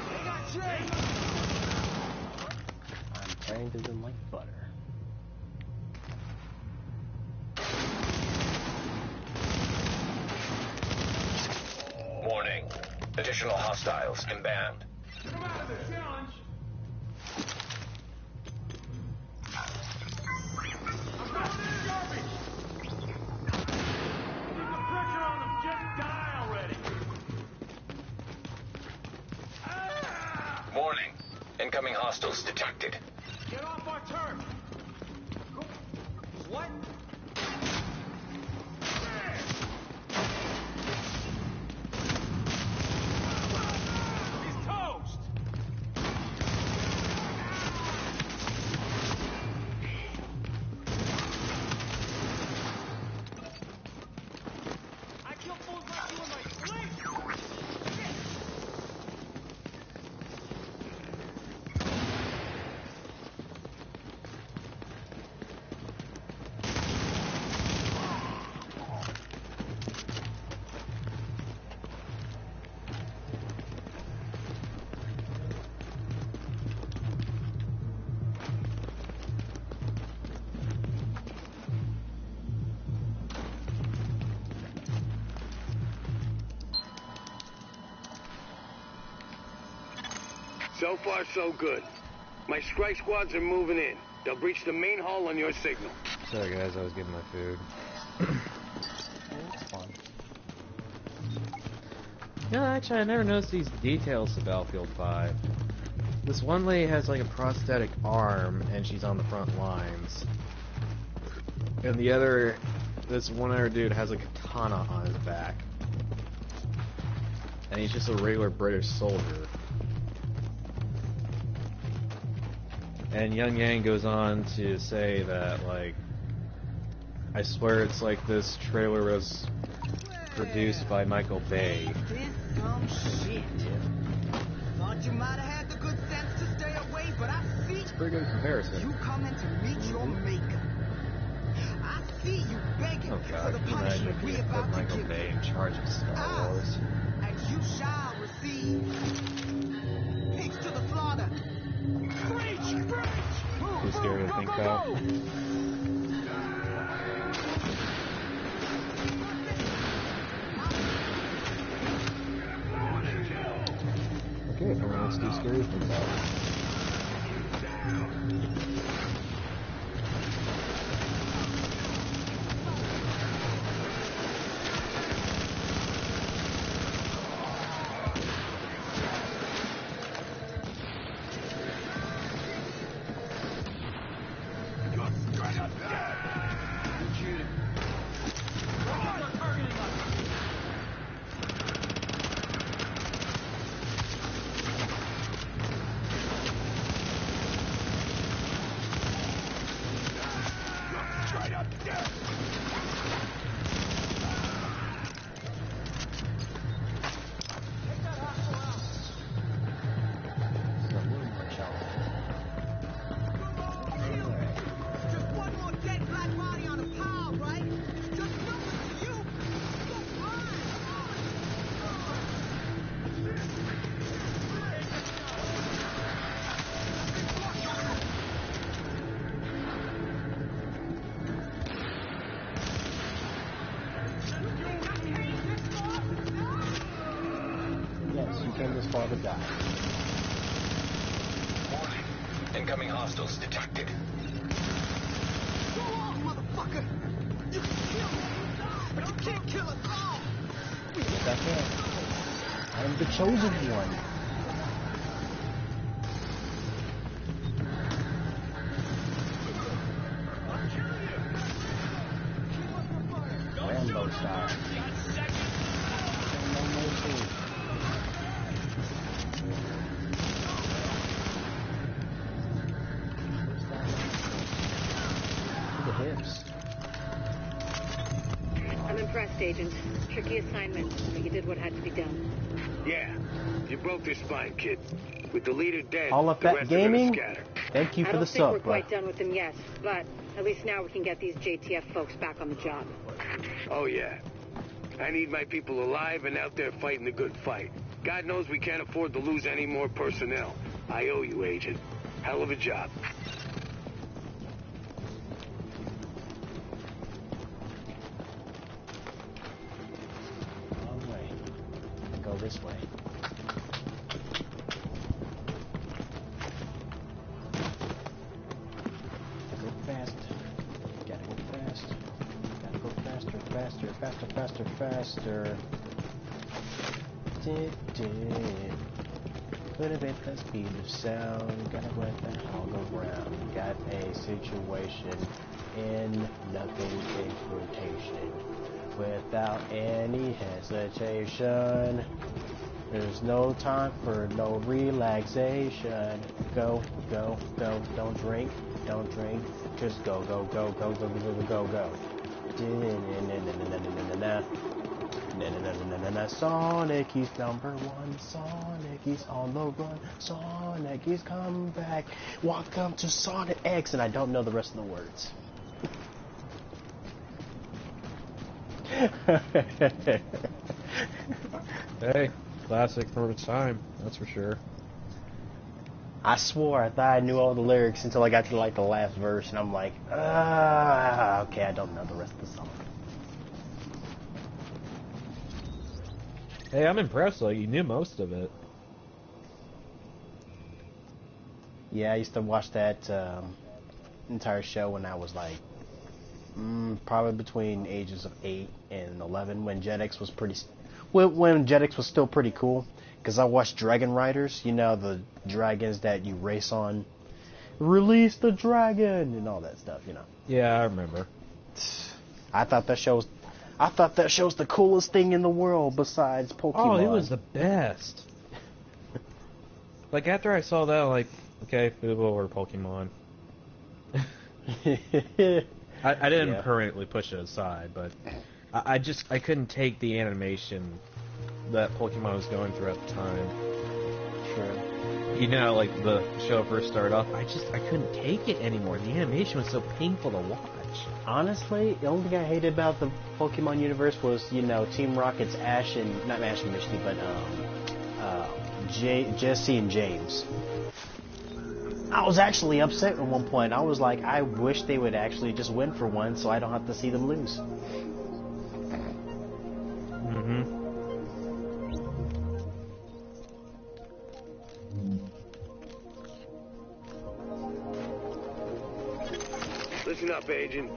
They got chased! I'm praying to them like butter. Warning. Additional hostiles inbound. Come out of the challenge! I'm going in the garbage! Keep the pressure on them, just die already! Warning. Incoming hostiles detected. Get off our turf! What? He's toast! I killed fools like you in my sleep! So far, so good. My strike squads are moving in. They'll breach the main hull on your signal. Sorry guys, I was getting my food. That's fun. No, actually I never noticed these details to Battlefield 5. This one lady has like a prosthetic arm and she's on the front lines. And this one other dude has a katana on his back. And he's just a regular British soldier. And Young Yang goes on to say that, like, I swear it's like this trailer was produced by Michael Bay. This some shit. Thought you might have had the good sense to stay away, but I see Pretty good comparison. you coming to meet your maker. I see you begging Oh for god, the can you imagine punishment if we we put about to Michael give Bay you. in charge of Star Wars? And you shall receive pigs to the slaughter. Preach! Preach! Too scary to think about. Okay, apparently it's too scary to think about. Incoming hostiles detected. Go on, motherfucker! You can kill me, but you can't kill us all! Yes, I can. I'm the chosen one. Rambo style. No mercy. Hips. I'm impressed, Agent. Tricky assignment, but you did what had to be done. Yeah, you broke their spine, kid. With the leader dead, All of the that rest gaming? are gonna scatter. Thank you for the I don't think we're sub, quite done with them yet, but at least now we can get these JTF folks back on the job. Oh, yeah. I need my people alive and out there fighting the good fight. God knows we can't afford to lose any more personnel. I owe you, Agent. Hell of a job. Wrong way. Go this way. Go fast. Gotta go fast. Gotta go faster, faster, faster, faster, faster. Put a bit the speed of sound. Gotta let the hog around. Got a situation in nothing takes rotation. Without any hesitation. There's no time for no relaxation. Go, go, go. Don't drink, just go, go, go, go, go, go, go, go, go. Sonic, he's number one. Sonic, he's on the run. Sonic, he's come back. Welcome to Sonic X, and I don't know the rest of the words. Hey, classic for its time, that's for sure. I swore I thought I knew all the lyrics until I got to like the last verse, and I'm like, okay, I don't know the rest of the song. Hey, I'm impressed, like, you knew most of it. Yeah, I used to watch that entire show when I was like, probably between ages of 8 and 11, when Jetix was when Jetix was still pretty cool, because I watched Dragon Riders, you know, the dragons that you race on. Release the dragon! And all that stuff, you know. Yeah, I remember. I thought that show's the coolest thing in the world besides Pokemon. Oh, it was the best. Like, after I saw that, I'm like, okay, Fubo or Pokemon. I didn't permanently push it aside, but I couldn't take the animation that Pokemon was going through at the time. Sure. You know, like, the show first started off, I couldn't take it anymore. The animation was so painful to watch. Honestly, the only thing I hated about the Pokemon universe was, you know, Team Rocket's not Ash and Misty, but Jesse and James. I was actually upset at one point. I was like, I wish they would actually just win for once so I don't have to see them lose. Listen up, Agent.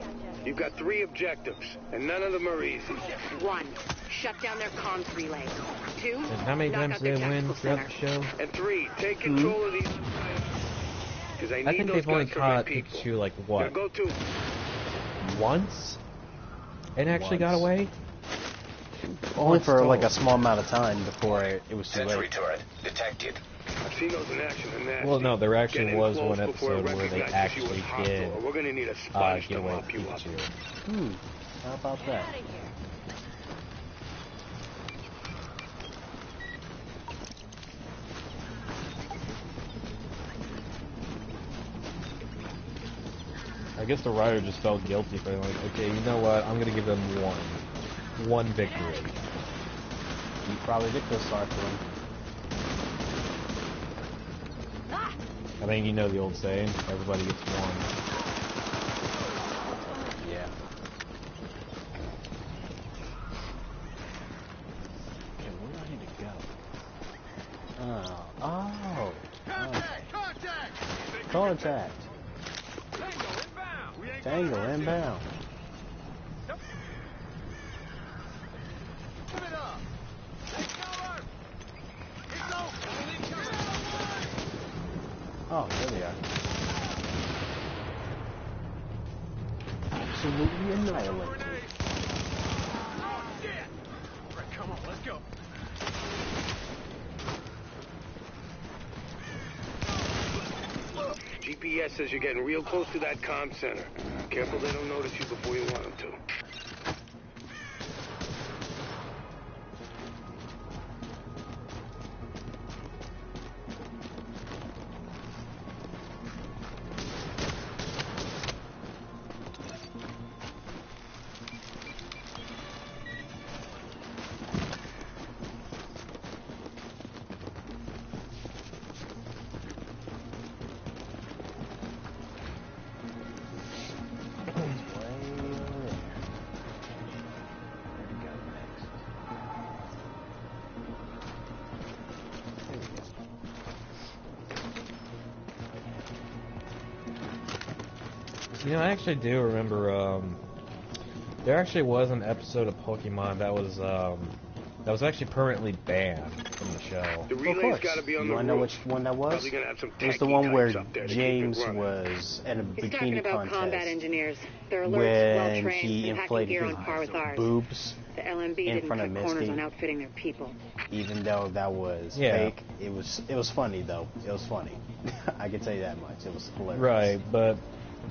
You've got 3 objectives, and none of them are easy. 1, shut down their comms relay. 2, and how many times did they win throughout the show? And 3, take control of these. I think they've only caught Pikachu, like, what? Go to once? And actually got away? Only for like a small amount of time before it was too late. Sentry turret detected. I've seen those in action, and that's well, no, there actually Get in was close one before it episode where they recognizes you as actually hostile, did or we're gonna need a sponge get to away mop with you up. Pikachu. How about that? I guess the writer just felt guilty for like, okay, you know what? I'm gonna give them one victory. You probably did feel sorry for him. I think you know the old saying, everybody gets one. Yeah. Okay, where do I need to go? Oh. Contact! Tango inbound. Oh, there they are. Absolutely annihilated. Right, come on, let's go. GPS says you're getting real close to that comm center. Careful they don't notice you before you want them to. You know, I actually do remember, there actually was an episode of Pokemon that was actually permanently banned from the show. The relay's got to be on the roof. You wanna know which one that was? It was the one where James was at a He's talking bikini about combat contest engineers. They're alert, when well-trained, he and hacking inflated gear his on par with ours. boobs The LMB in didn't front of cut corners Misty. on outfitting their people. Even though that was fake, it was funny though. It was funny. I can tell you that much. It was hilarious. Right, but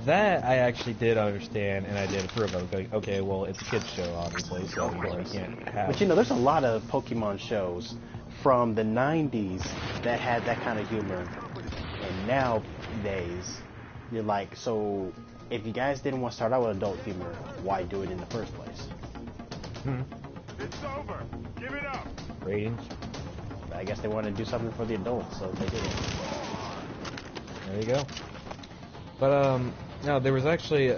that I actually did understand, and I did approve of. Okay, well, it's a kids show, obviously, so Of course. you can't have. But you know, there's a lot of Pokemon shows from the 90s that had that kind of humor, and nowadays you're like, so if you guys didn't want to start out with adult humor, why do it in the first place? It's over. Give it up. Ratings. I guess they wanted to do something for the adults, so they did it. There you go. But no, there was actually,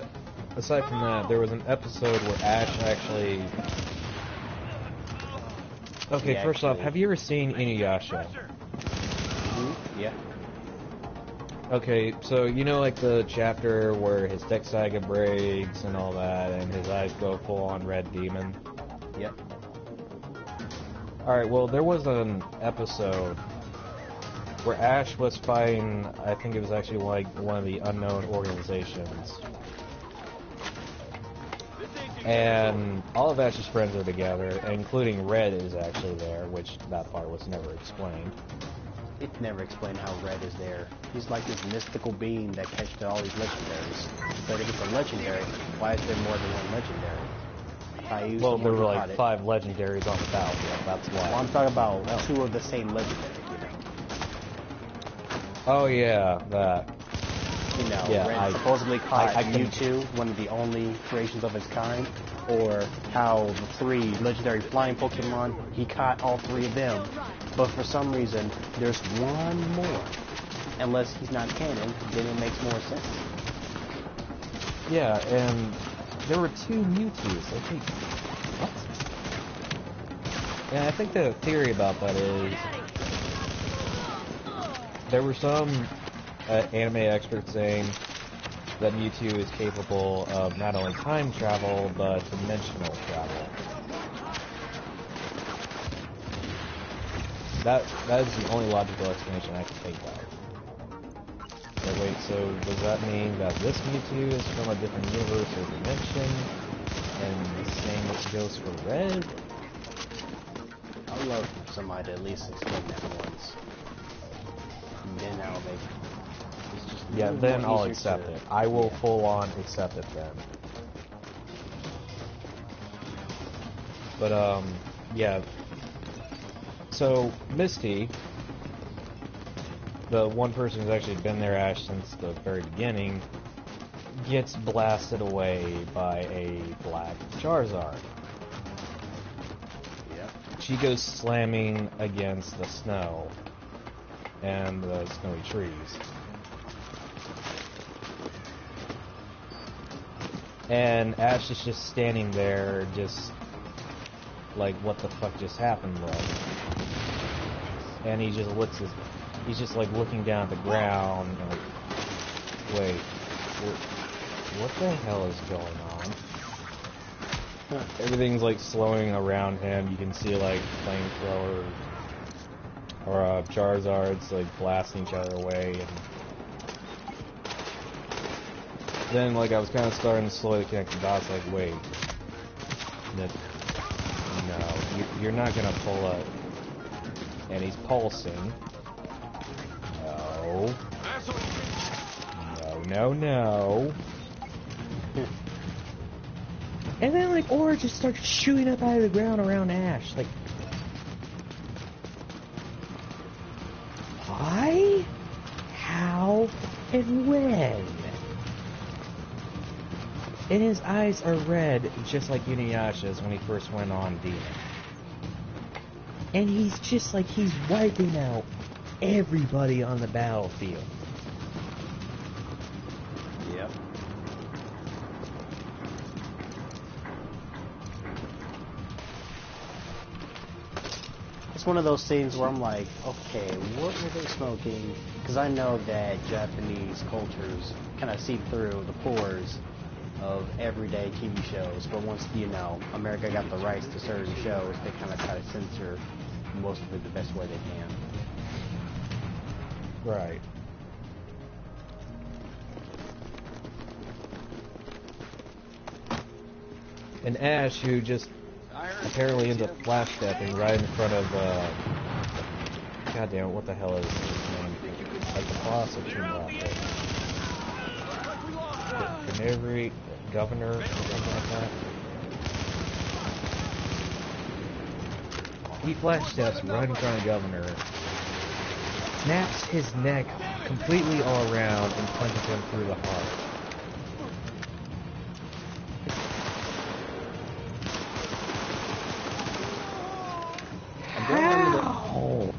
aside from that, there was an episode where Ash actually. Okay, first off, have you ever seen Inuyasha? Yeah. Okay, so you know, like the chapter where his deck saga breaks and all that, and his eyes go full on red demon. Yep. All right, well, there was an episode where Ash was fighting, I think it was actually like one of the unknown organizations. And all of Ash's friends are together, including Red is actually there, which that part was never explained. It's never explained how Red is there. He's like this mystical being that catches all these legendaries. But if it's a legendary, why is there more than one legendary? Well, there were like 5 legendaries on the battlefield, that's why. Well, I'm talking about 2 of the same legendary, you know. Oh yeah, that. You know, yeah, Red supposedly caught Mewtwo, one of the only creations of its kind, or how the 3 legendary flying Pokemon, he caught all 3 of them, but for some reason, there's one more. Unless he's not canon, then it makes more sense. Yeah, and there were 2 Mewtwo's, I think. What? And I think the theory about that is there were some anime experts saying that Mewtwo is capable of not only time travel, but dimensional travel. That is the only logical explanation I can think of. So wait, so does that mean that this Mewtwo is from a different universe or dimension? And the same goes for Red? I'd love somebody to at least explain that once. then I'll make. It's just yeah, then I'll accept it. I will full on accept it then. But yeah. So Misty, the one person who's actually been there, Ash, since the very beginning, gets blasted away by a black Charizard. Yep. She goes slamming against the snow and the snowy trees. And Ash is just standing there, just like, what the fuck just happened, like? And he just looks his, he's just like looking down at the ground, like, wait, what the hell is going on? Everything's like slowing around him. You can see like flamethrowers or Charizards like blasting each other away, and then like I was kind of starting to slowly connect the dots. Like, wait, no, you're not gonna pull up. And he's pulsing. No. And then, like, Aura just starts shooting up out of the ground around Ash. Like, why? How? And when? And his eyes are red, just like Inuyasha's when he first went on Demon. And he's just like, he's wiping out everybody on the battlefield. Yep. It's one of those things where I'm like, okay, what were they smoking? Because I know that Japanese cultures kind of seep through the pores of everyday TV shows, but once, you know, America got the rights to certain shows, they kind of try to censor most of it the best way they can. Right. And Ash, who just apparently ends up flash stepping right in front of, God damn it, what the hell is his name? Like the boss of Team Rocket. Canary Governor, or something like that. He flash steps right in front of Governor, snaps his neck completely all around, and punches him through the heart.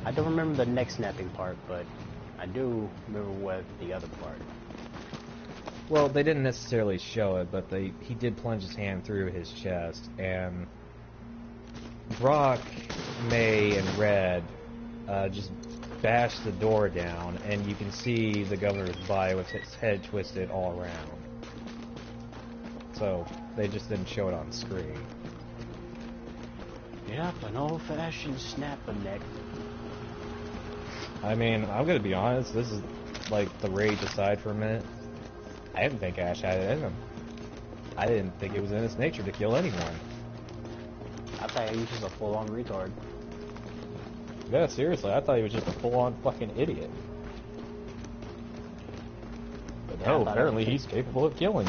I don't remember the neck snapping part, but I do remember what the other part. Well, they didn't necessarily show it, but he did plunge his hand through his chest, and Brock, May, and Red just bashed the door down, and you can see the governor's body with his head twisted all around. So, they just didn't show it on screen. Yep, an old-fashioned snap-a-neck. I mean, I'm gonna be honest, this is, like, the rage aside for a minute. I didn't think Ash had it in him. I didn't think it was in his nature to kill anyone. I thought he was just a full-on retard. Yeah, seriously, I thought he was just a full-on fucking idiot. But no, apparently he's capable of killing.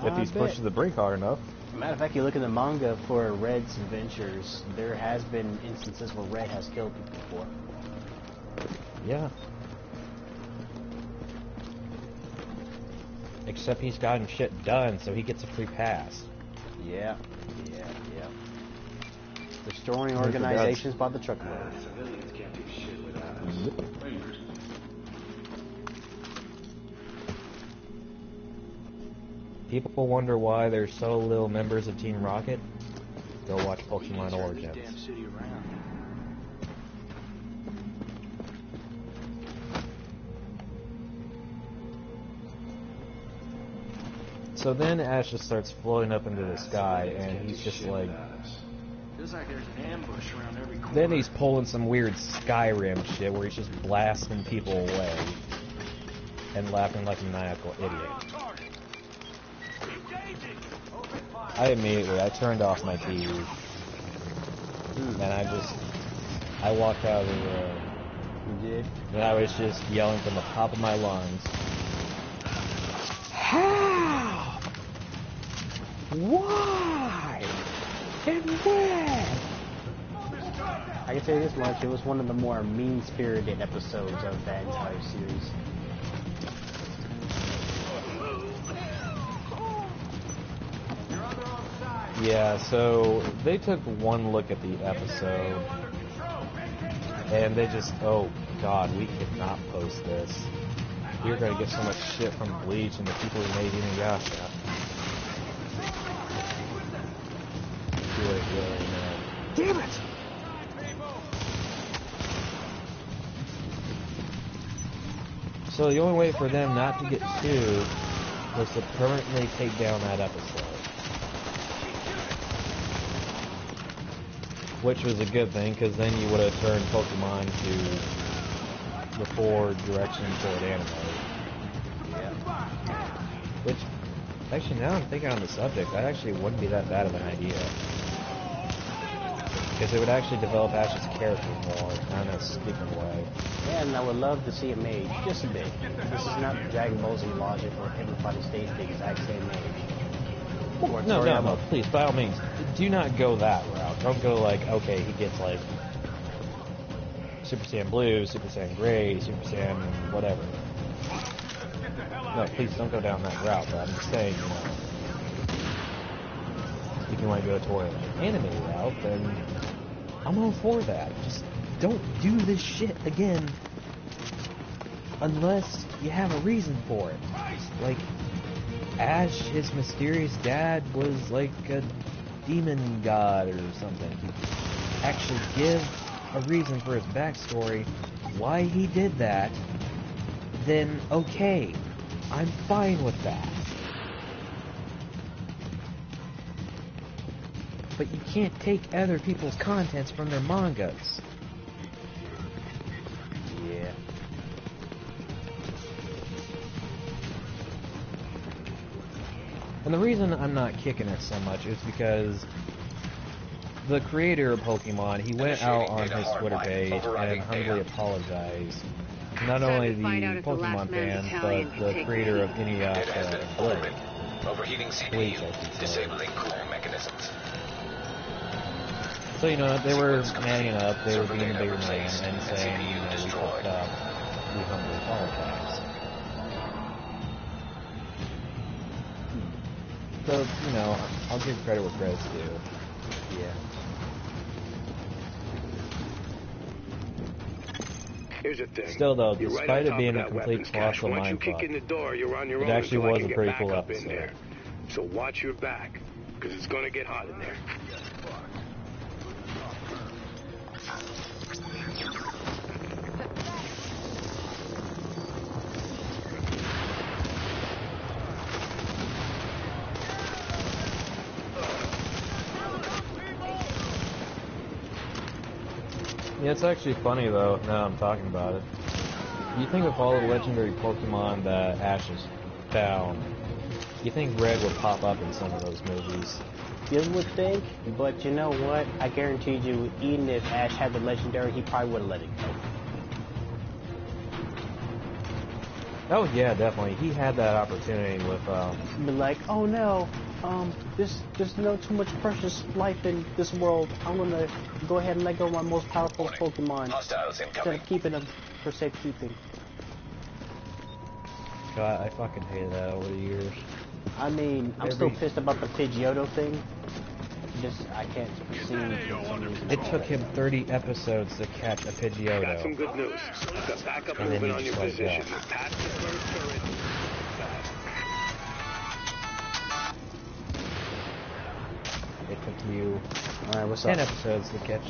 If he's pushed to the brink hard enough. Matter of fact, you look in the manga for Red's adventures, there has been instances where Red has killed people before. Yeah. Except he's gotten shit done, so he gets a free pass. Yeah. Destroying organizations by the truckload. Civilians can't do shit without us. People wonder why there's so little members of Team Rocket. Go watch Pokemon Origins. So then Ash just starts floating up into the sky, and he's just like... Feels like there's an ambush around every corner. Then he's pulling some weird Skyrim shit where he's just blasting people away and laughing like a maniacal idiot. I turned off my TV, and I walked out of the You did? And I was just yelling from the top of my lungs. How? Why? And when? I can tell you this much, it was one of the more mean-spirited episodes of that entire series. Yeah, so they took one look at the episode, and they just, oh god, we could not post this. We were going to get so much shit from Bleach and the people who made Inuyasha. Damn it! So the only way for them not to get sued was to permanently take down that episode. Which was a good thing, because then you would have turned Pokemon to the forward direction toward anime. Yeah. Which, actually, now I'm thinking on the subject, that actually wouldn't be that bad of an idea. Because it would actually develop Ash's character more, not in a stupid way. Yeah, and I would love to see him age just a bit. This is not Dragon Ball Z logic where everybody stays the exact same age. Well, no, please, by all means, do not go that route. Don't go like, okay, he gets like Super Saiyan Blue, Super Saiyan Gray, Super Saiyan whatever. No, please don't go down that route, but I'm just saying, you know, if you want to go toward an anime route, then I'm all for that. Just don't do this shit again unless you have a reason for it. Like, Ash, his mysterious dad, was like a demon god or something. Actually give a reason for his backstory, why he did that, then okay, I'm fine with that. But you can't take other people's contents from their mangas. Yeah. And the reason I'm not kicking it so much is because the creator of Pokemon, he went out on his Twitter page and humbly apologized. Not only the Pokemon fans, but the creator of Inuyasha and Blade. Overheating CPU, disabling cooling mechanisms. So, you know, they were manning up, they were being a bigger man and saying, you know, we fucked up, we humbly apologize. So, you know, I'll give credit where credit's due. Yeah. Here's the thing. Still, though, despite it being a complete colossal mindfuck, it actually was a pretty cool episode. So watch your back, because it's going to get hot in there. Yeah, it's actually funny, though, now I'm talking about it. You think of all the legendary Pokemon that Ash has found, you think Red would pop up in some of those movies. You would think, but you know what? I guarantee you, even if Ash had the legendary, he probably would have let it go. Oh, yeah, definitely. He had that opportunity with, Be like, oh no, there's no too much precious life in this world. I'm gonna go ahead and let go of my most powerful Pokemon instead of keeping them for safekeeping. God, I fucking hated that over the years. I mean, I'm still pissed about the Pidgeotto thing. Just, I can't see it took him 30 episodes to catch a Pidgeotto. Got some good news. Got backup movement on your position. Past the first turret. It took you 10 episodes to catch.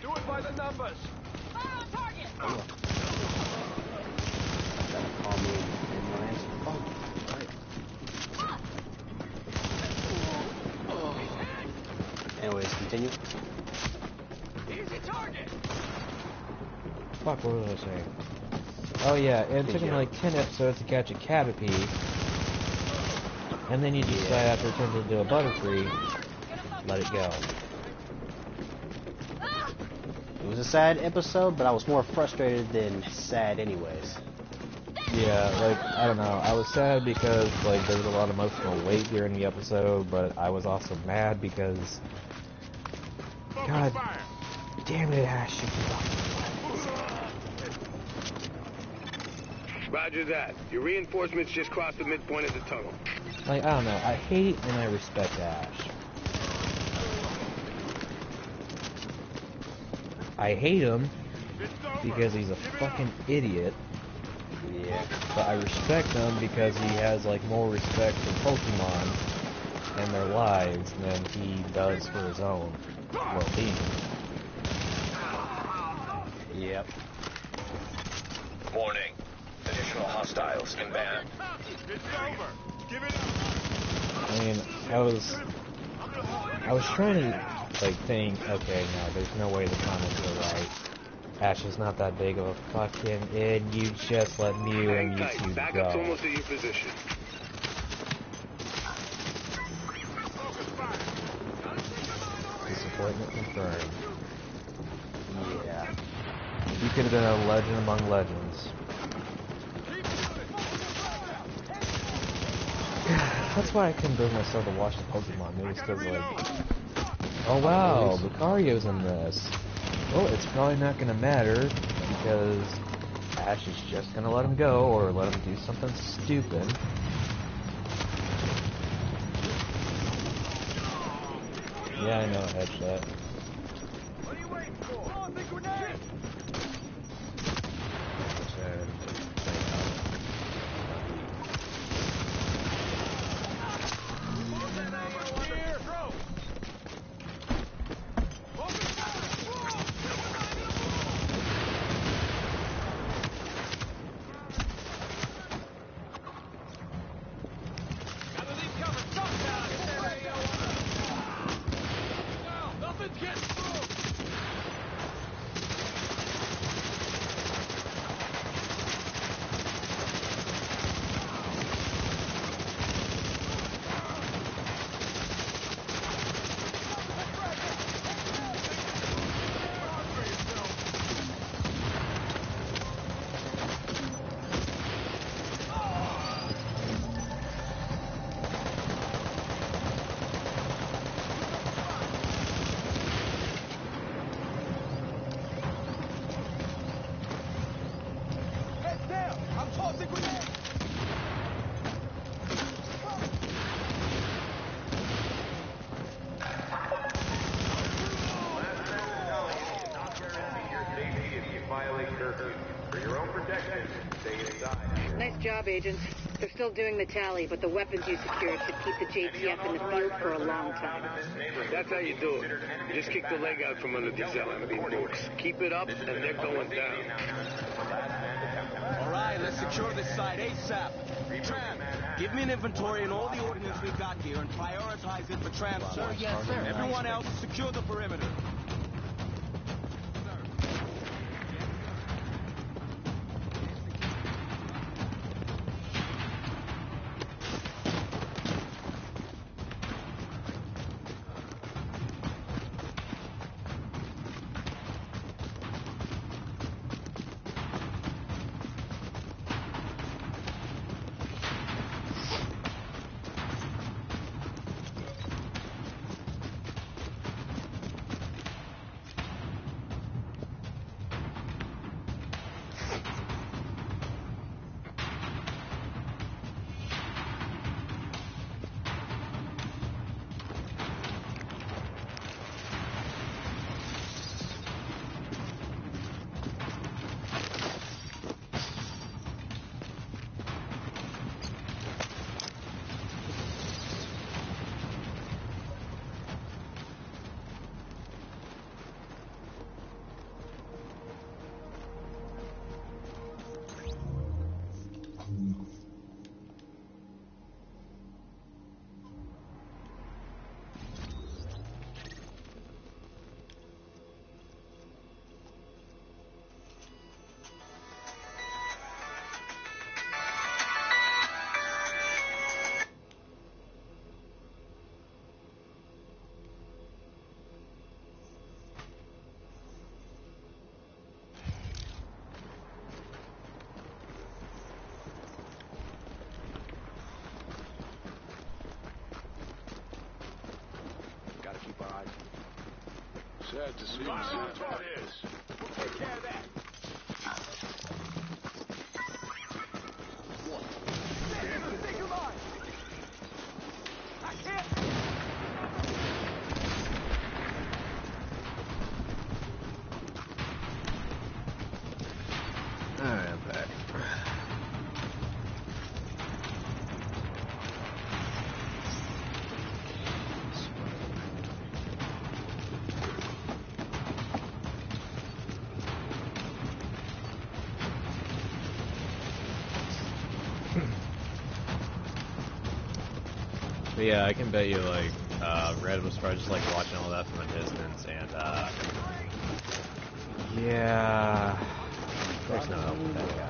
Do it by the numbers. Fire on target. Gotta call me and no answer the phone. Right. Anyways, continue. Easy target. Fuck, what was I saying? Oh yeah, it took him like 10 episodes to catch a Caterpie. And then you decide after it turns into a Butterfree, let it go. It was a sad episode, but I was more frustrated than sad anyways. Yeah, like, I don't know, I was sad because, like, there was a lot of emotional weight during the episode, but I was also mad because, God damn it, Ash, you Roger that. Your reinforcements just crossed the midpoint of the tunnel. Like, I don't know, I hate and I respect Ash. I hate him because he's a fucking idiot. Yeah. But I respect him because he has, like, more respect for Pokemon and their lives than he does for his own well-being. Yep. Warning. Additional hostiles inbound. It's over. Give it up. I mean, I was trying to, like, think, okay, no, there's no way the comments are right. Ash is not that big of a fucking id, you just let Mew and Mewtwo go. Backup's almost at your position. Disappointment confirmed. Yeah. You could have been a legend among legends. That's why I couldn't bring myself to watch the Pokemon news, because, like, oh wow, Lucario's in this. Well, it's probably not going to matter, because Ash is just going to let him go, or let him do something stupid. Yeah, I know, headshot. What are you waiting for? Throw the grenade! Nice job, Agent. They're still doing the tally, but the weapons you secured should keep the JTF in the field for a long time. That's how you do it. You just kick the leg out from under these LMB mooks. Keep it up, and they're going down. All right, let's secure this site ASAP. Tran, give me an inventory and all the ordnance we've got here and prioritize it for transport. Yes, sir. Everyone else, secure the perimeter. Sad to see. What is? We'll take care of that. Zakooma! I can't. Alright, I'm back. But yeah, I can bet you, like, Red was probably just, like, watching all that from a distance, and, yeah, there's no help with that guy.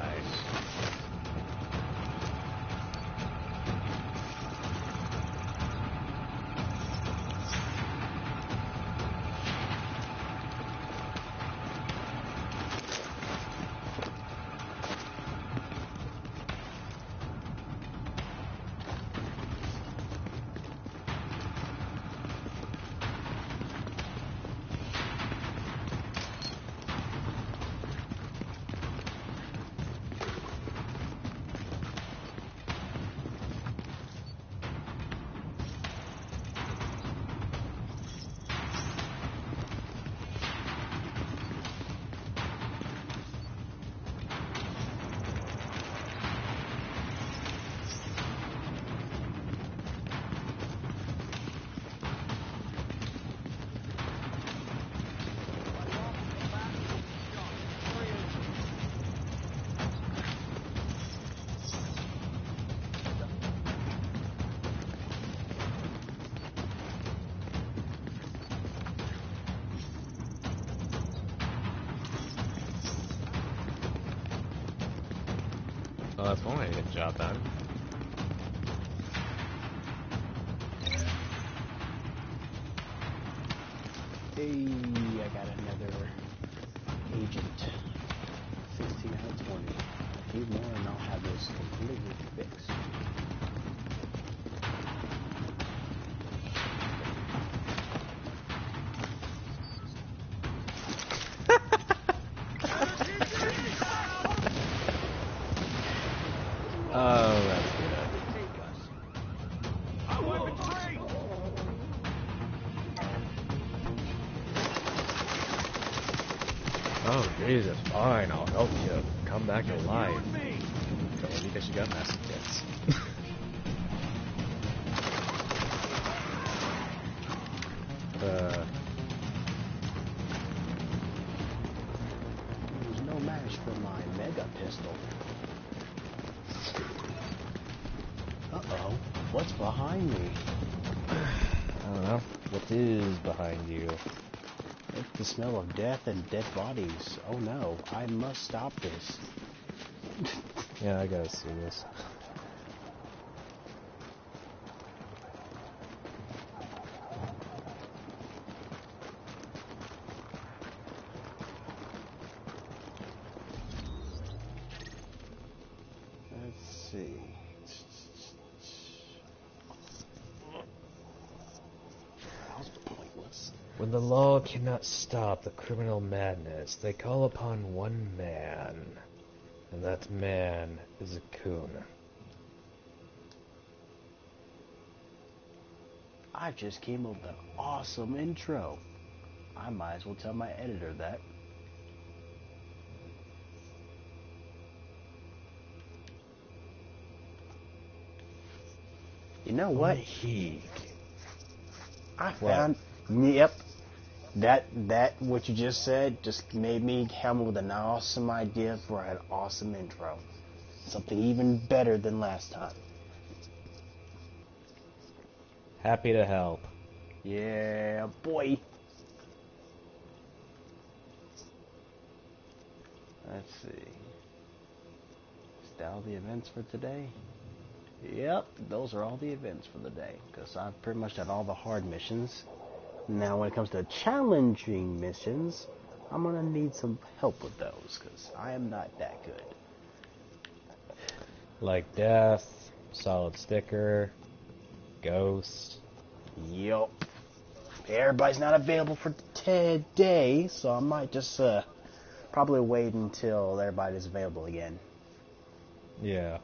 Well, that's one way to get the job done. Hey, I got another agent. 16 out of 20. A few more and I'll have this completely fixed. Oh, that's good. Oh, Jesus, fine, I'll help you. Come back alive. Only because you got messy kids. There's no match for my mega pistol. Uh-oh. What's behind me? I don't know. What is behind you? It's the smell of death and dead bodies. Oh no, I must stop this. Yeah, I gotta see this. Let's see. That was pointless. When the law cannot stop the criminal madness, they call upon one man. And that man is a coon. I just came up with an awesome intro. I might as well tell my editor that. You know what? I found. Yep. That what you just said just made me come with an awesome idea for an awesome intro. Something even better than last time. Happy to help. Yeah, boy. Let's see. Is that all the events for today? Yep, those are all the events for the day. Because I've pretty much done all the hard missions. Now when it comes to challenging missions, I'm going to need some help with those. Because I am not that good. Like Death, Solid Sticker, Ghost. Yup. Everybody's not available for today, so I might just probably wait until everybody's available again. Yeah.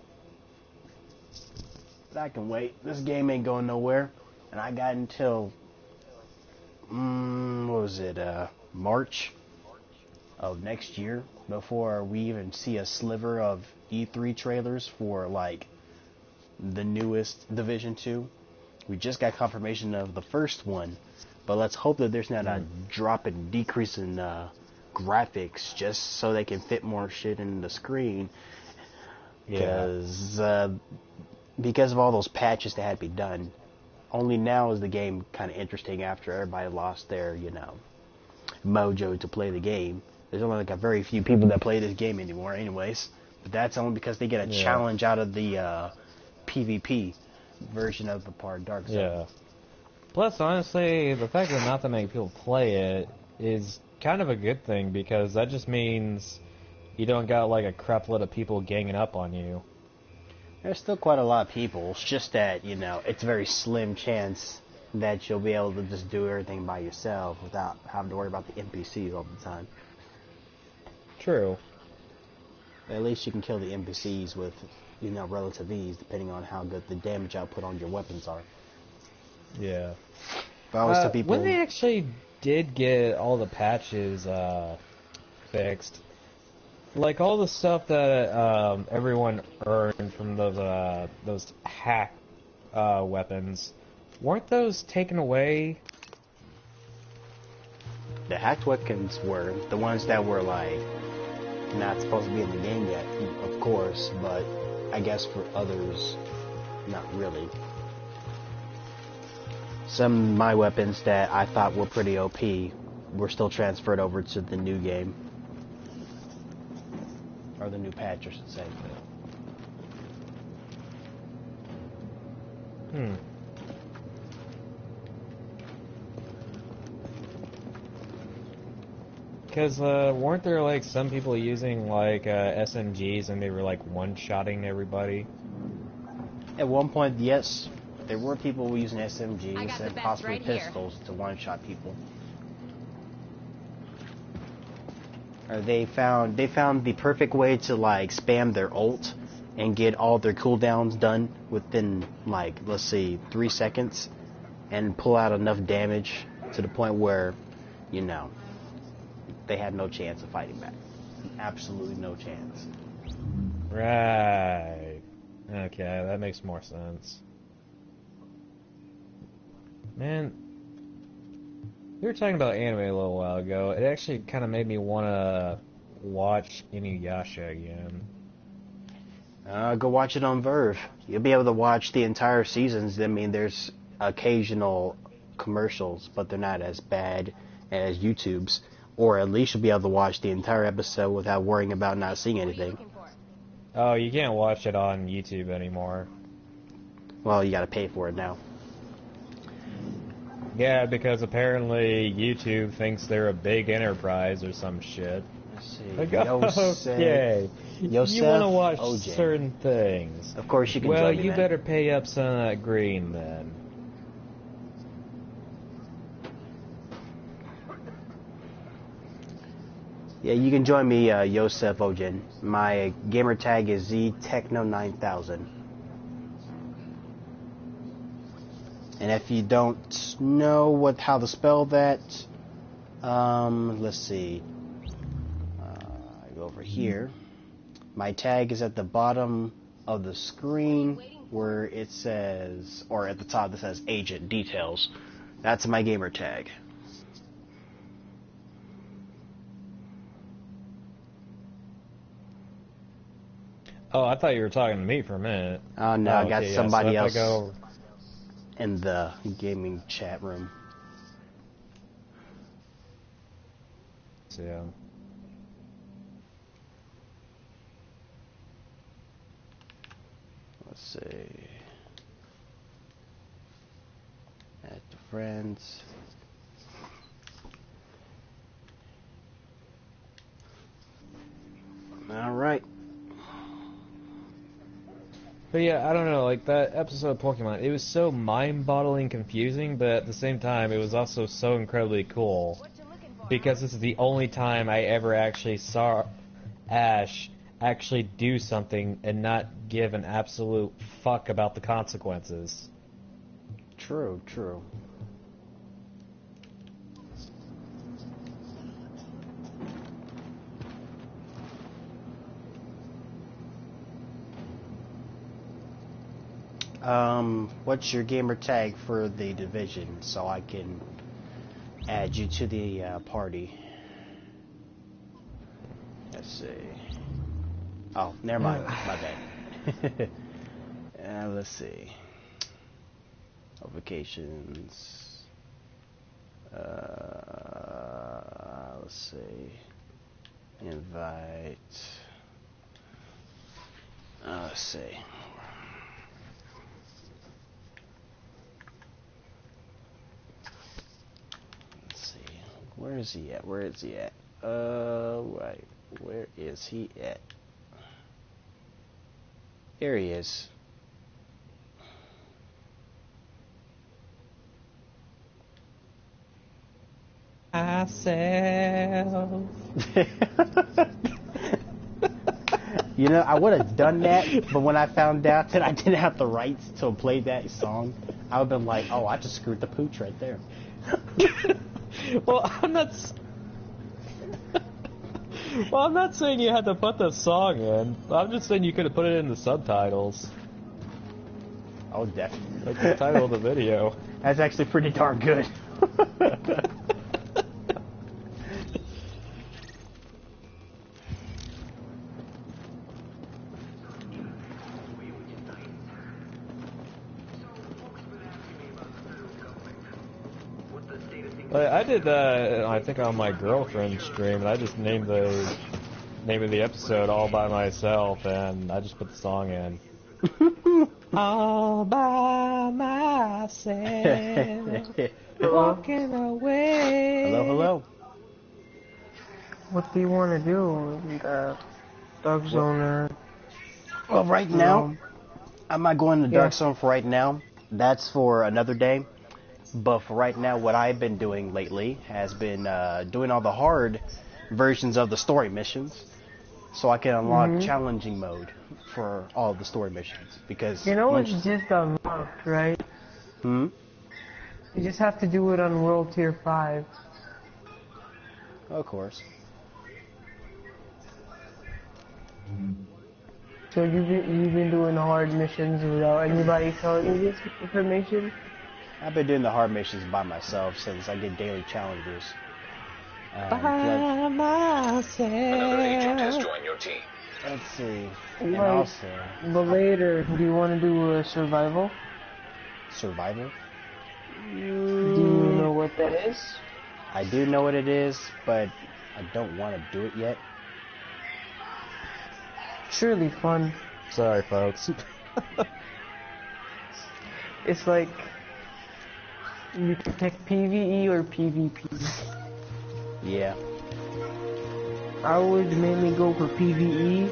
But I can wait. This game ain't going nowhere, and I got until what was it? March of next year before we even see a sliver of E3 trailers for like the newest Division 2. We just got confirmation of the first one, but let's hope that there's not a drop and decrease in graphics just so they can fit more shit in the screen. Because of all those patches that had to be done, only now is the game kind of interesting after everybody lost their, mojo to play the game. There's only like a very few people that play this game anymore anyways. But that's only because they get a challenge out of the PvP version of the part Dark Zone. Yeah. Plus, honestly, the fact that not that many people play it is kind of a good thing, because that just means you don't got like a crapload of people ganging up on you. There's still quite a lot of people. It's just that, it's a very slim chance that you'll be able to just do everything by yourself without having to worry about the NPCs all the time. True. At least you can kill the NPCs with, relative ease, depending on how good the damage output on your weapons are. Yeah. But I always tell people, when they actually did get all the patches fixed, like all the stuff that everyone earned from those hack weapons, weren't those taken away? The hacked weapons were the ones that were like not supposed to be in the game yet, of course, but I guess for others, not really. Some of my weapons that I thought were pretty OP were still transferred over to the new game. Or the new patch, I should say. Because weren't there like some people using like SMGs and they were like one-shotting everybody? At one point, yes, there were people using SMGs and possibly pistols to one-shot people. They found the perfect way to like spam their ult and get all their cooldowns done within like, let's see, 3 seconds, and pull out enough damage to the point where, they had no chance of fighting back. Absolutely no chance. Right. Okay, that makes more sense. Man, we were talking about anime a little while ago. It actually kind of made me want to watch Inuyasha again. Go watch it on Verve. You'll be able to watch the entire seasons. I mean, there's occasional commercials, but they're not as bad as YouTube's. Or at least you'll be able to watch the entire episode without worrying about not seeing anything. Oh, you can't watch it on YouTube anymore. Well, you gotta pay for it now. Yeah, because apparently YouTube thinks they're a big enterprise or some shit. Let's see. Like, okay. You want to watch certain things. Of course you can Well, join me you then. better pay up some of that green then. Yeah, you can join me, Yosef Ojin. My gamer tag is ZTechno9000. And if you don't know how to spell that, let's see. I go over here. My tag is at the bottom of the screen where it says, or at the top it says Agent Details. That's my gamer tag. Oh, I thought you were talking to me for a minute. Oh, no, I got somebody so else in the gaming chat room. Yeah. Let's see. Add to friends. All right. But yeah, I don't know, like that episode of Pokemon, it was so mind-boggling confusing, but at the same time, it was also so incredibly cool. because this is the only time I ever actually saw Ash actually do something and not give an absolute fuck about the consequences. True, true. What's your gamer tag for the Division so I can add you to the party? Let's see. Oh, never mind. My bad. Let's see. Notifications. Let's see. Invite. Let's see. Where is he at? Where is he at? Right. Where is he at? There he is. Myself. You know, I would have done that, but when I found out that I didn't have the rights to play that song, I would have been like, oh, I just screwed the pooch right there. Well, I'm not saying you had to put the song in. I'm just saying you could have put it in the subtitles. Oh, definitely. Like the title of the video. That's actually pretty darn good. I did that, I think, on my girlfriend's stream, and I just named the name of the episode all by myself, and I just put the song in. All by myself, walking away. Hello, hello. What do you want to do in the Dark Zone? Well, right now, I'm not going to Dark Zone for right now. That's for another day. But for right now, what I've been doing lately has been doing all the hard versions of the story missions, so I can unlock challenging mode for all of the story missions. Because you know it's just unlocked, right? You just have to do it on World Tier 5. Of course. So you've been doing hard missions without anybody telling you this information? I've been doing the hard missions by myself since I get daily challenges. By myself. Another agent has joined your team. Let's see. And also, but later, do you want to do a survival? Survival? Do you know what that is? I do know what it is, but I don't want to do it yet. Surely fun. Sorry, folks. It's like you can pick PvE or PvP. Yeah. I would mainly go for PvE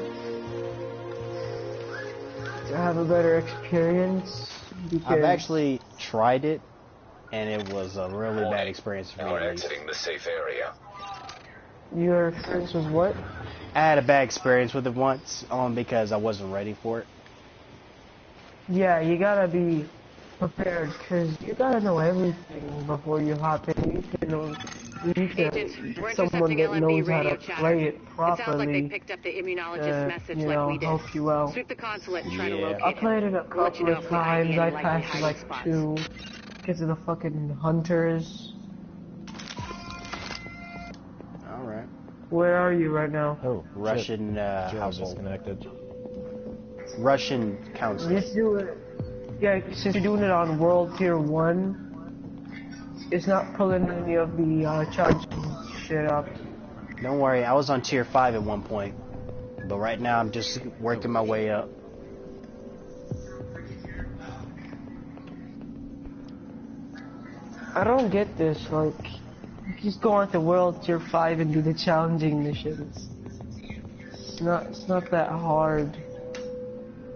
to have a better experience. I've actually tried it, and it was a really bad experience for me. Now exiting the safe area. Your experience was what? I had a bad experience with it once, because I wasn't ready for it. Yeah, you gotta be prepared, because you gotta know everything before you hop in. You can Agent, we're someone intercepting that LMB knows how radio to chatter. play it It sounds like they properly. picked up the immunologist message You like know, we did. help you out. Sweep the consulate and try to Yeah. locate I played it a him. We'll let you couple know of if we find times. any I likely passed hiding like spots. 2 because of the fucking hunters. Alright. Where are you right now? Oh, Russian household. Disconnected. Russian council. Just do it. Yeah, since you're doing it on World Tier 1, it's not pulling any of the charging shit up. Don't worry, I was on Tier 5 at one point. But right now I'm just working my way up. I don't get this, like, just go on to World Tier 5 and do the challenging missions. It's not that hard.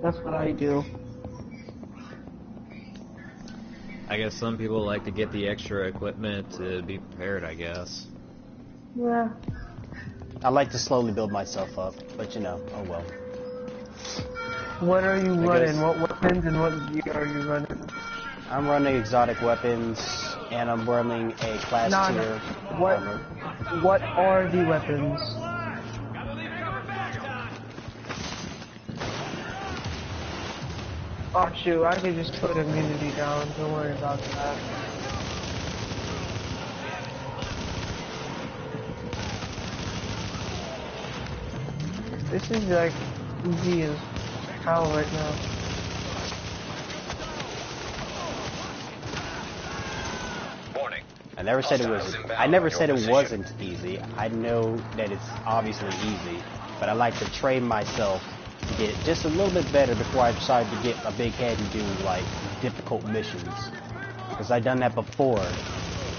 That's what I do. I guess some people like to get the extra equipment to be prepared, I guess. Yeah. I like to slowly build myself up, but you know, oh well. What are you running? What weapons and what gear are you running? I'm running exotic weapons, and I'm running a class tier armor. What are the weapons? Oh shoot, I could just put immunity down, don't worry about that. This is like easy as hell right now. Warning. I never said it was. I never said it wasn't easy. I know that it's obviously easy, but I like to train myself to get just a little bit better before I decide to get a big head and do like difficult missions. Because I've done that before,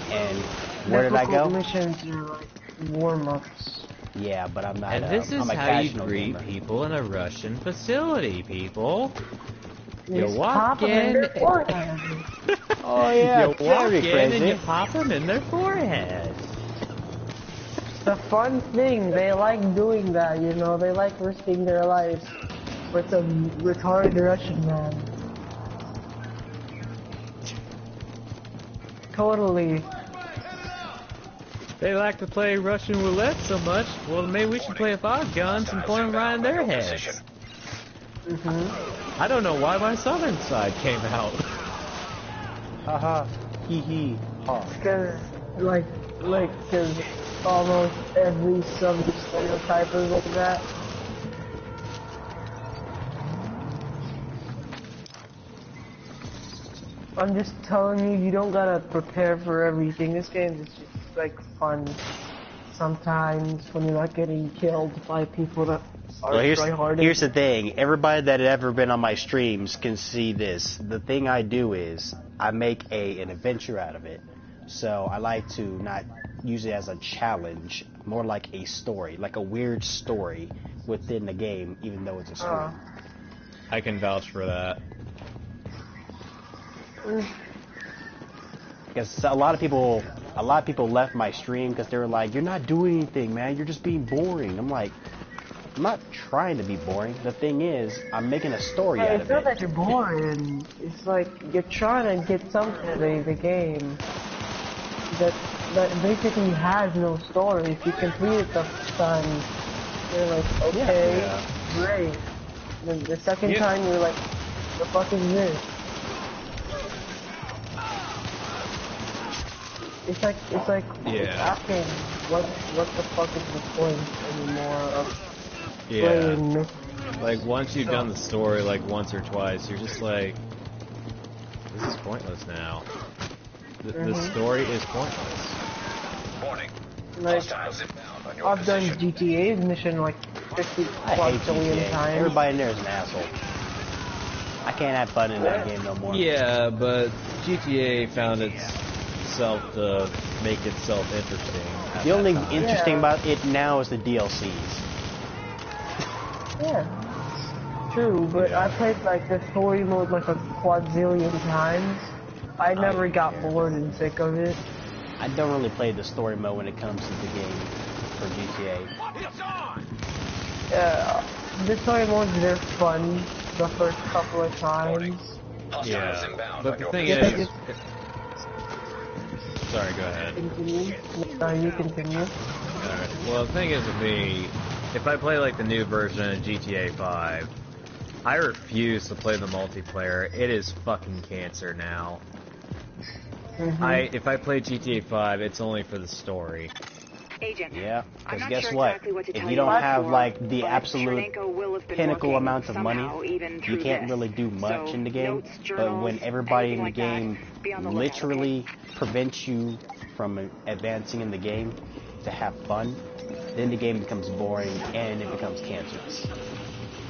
and where did I go? Difficult missions are like warm-ups. Yeah, but I'm not. And this is I'm a how you casual greet gamer. people in a Russian facility, people. You Just walk pop 'em in. their forehead. Oh yeah, You walk very in crazy. and you pop them in their forehead. It's a fun thing. They like doing that, you know. They like risking their lives with a retarded Russian man. Totally. They like to play Russian roulette so much. Well, maybe we should play 5 guns and point them right in their heads. I don't know why my southern side came out. Haha, hee hee, ha. Because, cause almost every subject stereotype is like that. I'm just telling you, you don't gotta prepare for everything. This game is just like fun. Sometimes when you're not getting killed by people that are tryharding. Here's the thing. Everybody that had ever been on my streams can see this. The thing I do is I make an adventure out of it. So I like to not use it as a challenge, more like a story, like a weird story within the game, even though it's a stream. I can vouch for that. Because a lot of people left my stream because they were like, "You're not doing anything, man. You're just being boring." I'm like, I'm not trying to be boring. The thing is, I'm making a story out of it. It's not that you're boring. It's like you're trying to get something out of the game that basically has no story. If you complete it the first time, you're like, okay, great. Then the second time, you're like, the fuck is this? It's like asking what the fuck is the point anymore of playing. Like once you've done the story like once or twice, you're just like, this is pointless now. The story is pointless. Warning. Like, I've done GTA's mission like 50 plus billion times. Everybody in there is an asshole. I can't have fun in that game no more. Yeah, but GTA found itself to make itself interesting. The only interesting about it now is the DLCs. Yeah, true, but I played like the story mode like a quadrillion times. I never got bored and sick of it. I don't really play the story mode when it comes to the game for GTA. Yeah, the story modes, they're fun the first couple of times. Yeah, but the thing is... Sorry, go ahead. Continue. You continue. Alright, well the thing is with me, if I play like the new version of GTA 5, I refuse to play the multiplayer. It is fucking cancer now. If I play GTA 5, it's only for the story. Agent, yeah, because guess sure what? Exactly what if you don't have like the absolute pinnacle amount of money, you can't really do much in the game. But when everybody in the game literally prevents you from advancing in the game to have fun, then the game becomes boring and it becomes cancerous.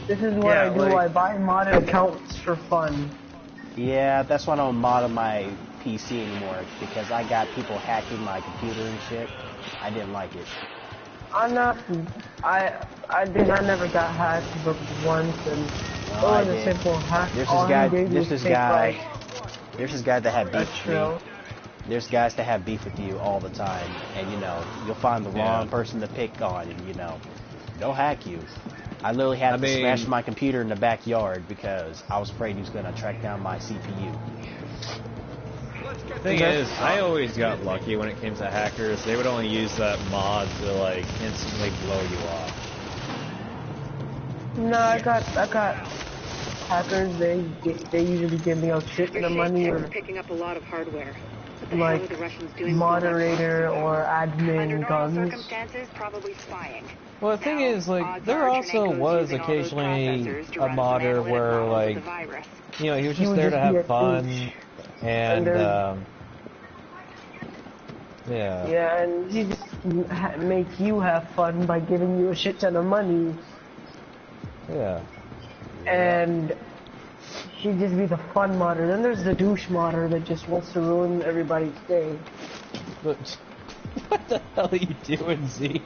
This is what I do. I buy modded accounts for fun. Yeah, that's why I don't mod on my PC anymore, because I got people hacking my computer and shit. I didn't like it. I never got hacked but once, and it was a simple hack. There's this guy that had beef with me. There's guys that have beef with you all the time, and you know, you'll find the wrong person to pick on, and you know, they'll hack you. I literally had to smash my computer in the backyard because I was afraid he was going to track down my CPU. The thing is, I always got lucky when it came to hackers. They would only use that mod to like instantly blow you off. No, I got hackers. They usually give me a shit ton of money or picking up a lot of hardware. Like moderator or admin guns. Circumstances, probably spying. Well, the thing is, like, there also was occasionally a modder where, like, you know, he was just there to have fun, and, yeah. Yeah, and he just make you have fun by giving you a shit ton of money. Yeah. And she'd just be the fun modder. Then there's the douche modder that just wants to ruin everybody's day. But what the hell are you doing, Z?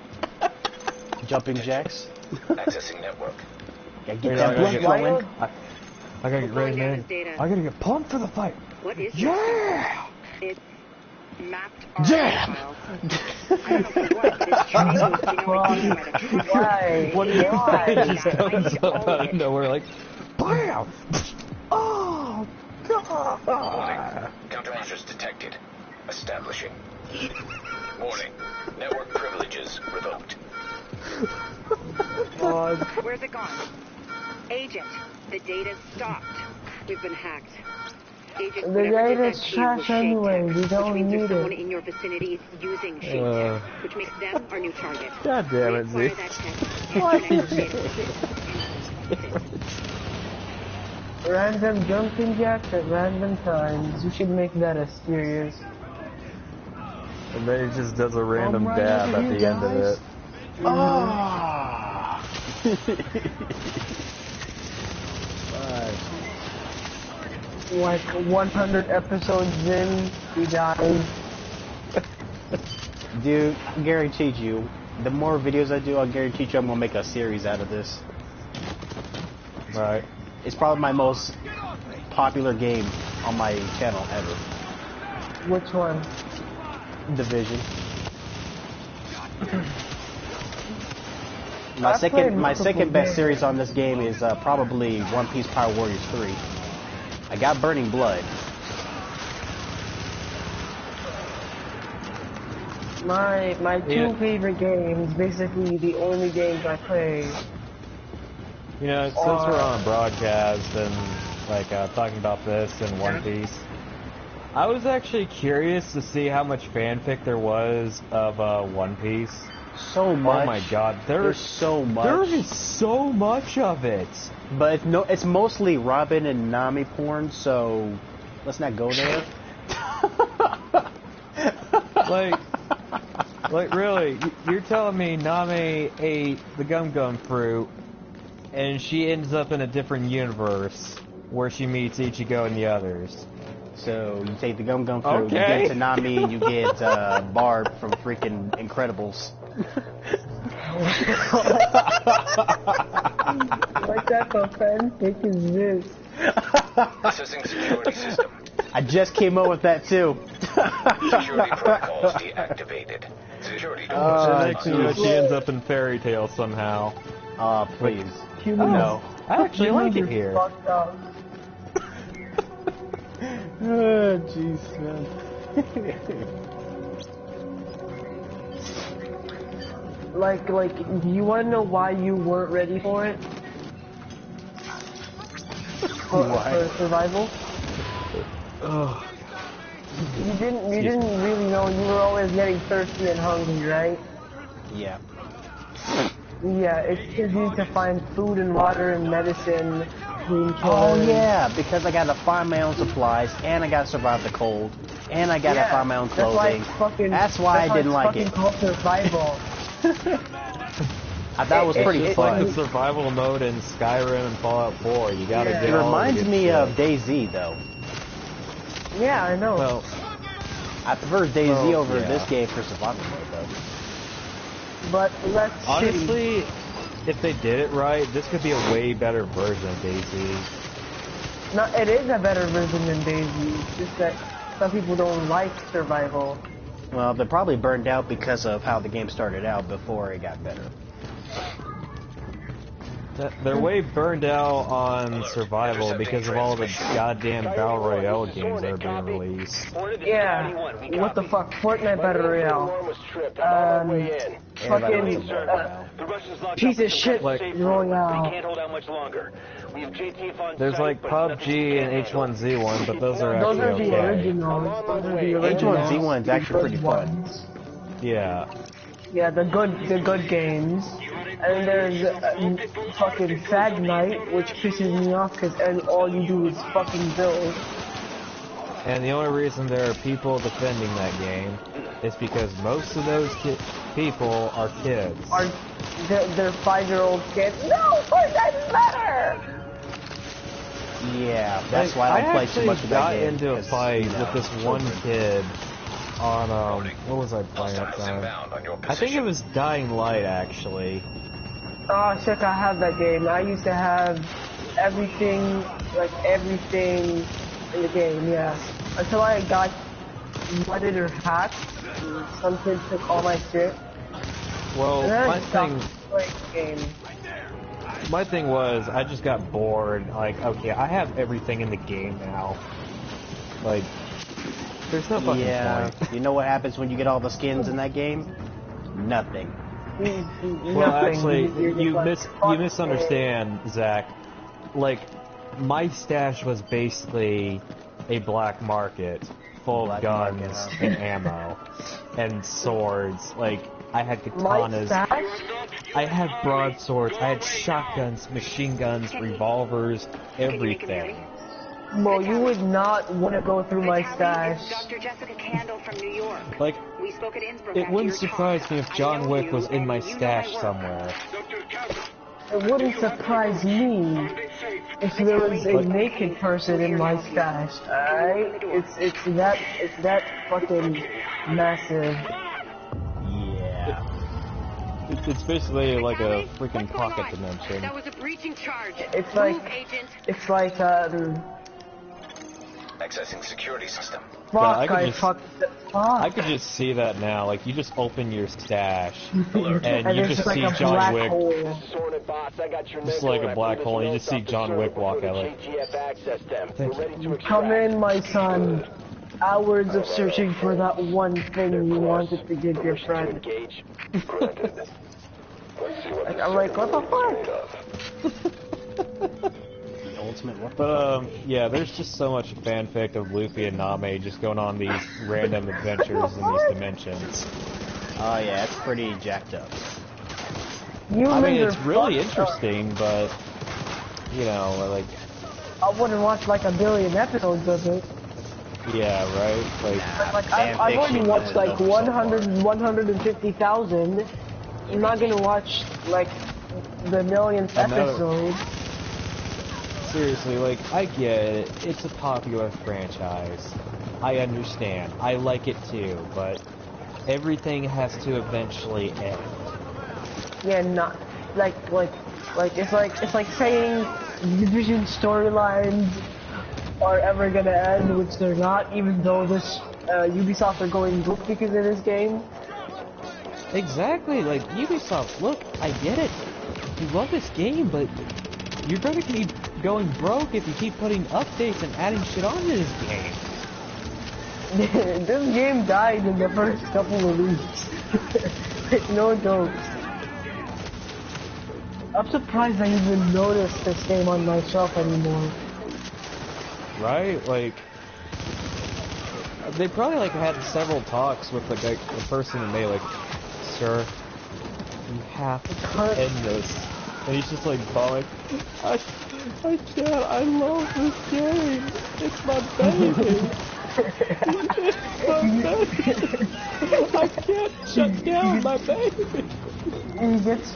Jumping jacks. Accessing network. Yeah, get that blood flowing. I gotta get ready, man. I gotta get pumped for the fight. What is yeah! It's mapped yeah! Why? What do you just comes up out of nowhere like, BAM! Oh, God! Warning. Countermeasures detected. Establishing. Warning. Network privileges revoked. Where's it gone? Agent, the data's stopped. We've been hacked. Agent, the data's trash anyway. We don't need it. Someone in your vicinity is using shape, which makes them our new target. God damn it, Z. Random jumping jacks at random times. You should make that a series. And then he just does a random dab at the end of it. Ah! Like 100 episodes in, he dies. Dude, I guarantee you, the more videos I do, I guarantee you I'm gonna make a series out of this. Right. It's probably my most popular game on my channel ever. Which one? Division. My second best series on this game is probably One Piece Power Warriors 3. I got Burning Blood. My two favorite games, basically the only games I play. You know, since we're on a broadcast and like talking about this and One Piece, I was actually curious to see how much fanfic there was of One Piece. So much. Oh my God, there's so much. There is so much of it. But it's mostly Robin and Nami porn, so let's not go there. like really, you're telling me Nami ate the Gum Gum fruit, and she ends up in a different universe where she meets Ichigo and the others. So you take the Gum Gum fruit, you get Tanami, and you get Barb from freaking Incredibles. What type of fanfic is this? Assessing security system. I just came up with that too. Security protocols deactivated. Security doors. So next you know, she ends up in Fairy Tale somehow. Please. No. I actually like it here. Oh, jeez, man. Like, do you want to know why you weren't ready for it? For survival? Oh. You didn't really know. You were always getting thirsty and hungry, right? Yeah. Yeah, it's because you need to find food and water and medicine, painkillers. Oh yeah, because I gotta find my own supplies, and I gotta survive the cold, and I gotta find my own clothing. That's why I didn't like it. Called survival. I thought it was pretty fun. Like the survival mode in Skyrim and Fallout 4. You gotta get. It reminds me of DayZ though. Yeah, I know. Well, I prefer DayZ over this game for survival mode though. But honestly, if they did it right, this could be a way better version of DayZ. No, it is a better version than DayZ. It's just that some people don't like survival. Well, they're probably burned out because of how the game started out before it got better. They're way burned out on survival because of all the goddamn Battle Royale games that are being released. Yeah, what the fuck, Fortnite Battle Royale. Fucking piece of shit Royale. There's like PUBG and H1Z1, but those are actually Those are the okay. originals. Those are the originals. H1Z1's actually pretty fun. Yeah. Yeah, the good games. And there's fucking Fag Night, which pisses me off because all you do is fucking build. And the only reason there are people defending that game is because most of those people are kids. They're 5-year-old kids. No, Fortnite's better! Yeah, that's why I don't play too much of that game. I into a fight with this one kid on, what was I playing at the time? I think it was Dying Light, actually. Oh shit, I have that game. I used to have everything in the game, yeah. Until I got mudded or hacked, some kid took all my shit. Well, my thing was, I just got bored. Like, okay, I have everything in the game now. Like, there's no fucking point. You know what happens when you get all the skins in that game? Nothing. Well, actually, you misunderstand, Zach. Like, my stash was basically a black market full of guns and ammo and swords. Like, I had katanas, I had broadswords, I had shotguns, machine guns, revolvers, everything. Well, you would not want to go through my stash. Dr. Jessica Candle from New York. Like, we spoke at Innsbruck it wouldn't surprise me if John Wick was in my stash somewhere. It wouldn't surprise me if there was a naked person in my stash. Alright? It's that fucking massive. Yeah. It's basically like a freaking pocket dimension. That was a breaching charge. It's like Accessing security system. Fuck, I could just see that now. Like, you just open your stash, and you just see John Wick. Just like a black hole, you just see John Wick walk out like... Come in, my son. Hours of searching for that one thing you wanted to give your friend. I'm like, what the fuck? But, yeah, there's just so much fanfic of Luffy and Nami just going on these random adventures in these dimensions. Oh, yeah, it's pretty jacked up. I mean, it's really interesting, but, you know, like... I wouldn't watch like a billion episodes of it. Yeah, right? Like I've already watched like 150,000. I'm not gonna watch like the millionth episode. Seriously, like, I get it. It's a popular franchise. I understand. I like it too, but everything has to eventually end. Yeah, not it's like saying Division storylines are ever gonna end, which they're not, even though this Ubisoft are going broke because of this game. Exactly, like, Ubisoft, look, I get it. You love this game, but you're gonna keep going broke if you keep putting updates and adding shit onto this game. This game died in the first couple of weeks. Like, no joke. I'm surprised I even noticed this game on my shelf anymore. Right? Like, they probably like had several talks with the person and they like, sir, you have to end this. And he's just like bawling, I can't, I love this game. It's my baby. It's my baby. I can't shut down my baby. He gets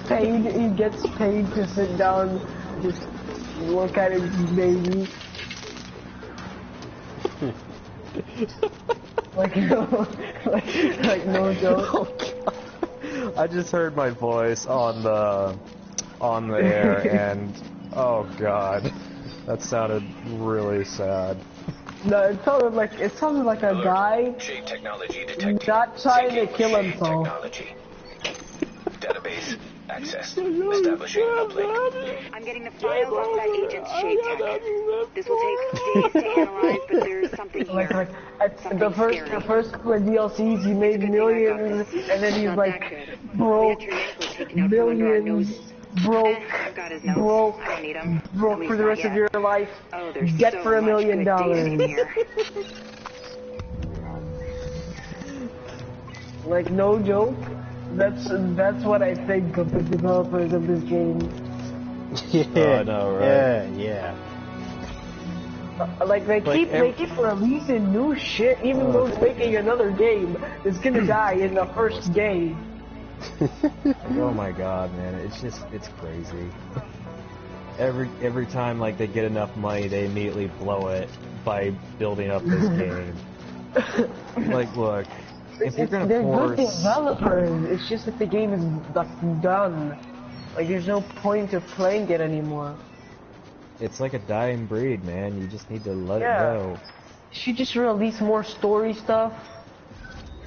paid to sit down, just look at his baby. like no joke. Oh, I just heard my voice on the air, and oh god, that sounded really sad. No, it sounded like a guy not trying to kill himself. Database accessed. Establishing uplink. I'm getting the files off that agent's shade tech. This will take days to analyze, but there's something here. The first couple of DLCs, he made millions, and then he's like broke, millions, broke for the rest of your life, debt for $1 million. Like, no joke. That's what I think of the developers of this game. Yeah, no, right? Yeah. Like they keep releasing new shit, even though they're making another game that's gonna die in the first game. Oh my god, man! It's crazy. Every time like they get enough money, they immediately blow it by building up this game. Like, look. If you're gonna they're force... good developers, it's just that the game is done. Like, there's no point of playing it anymore. It's like a dying breed, man. You just need to let it go. She just release more story stuff,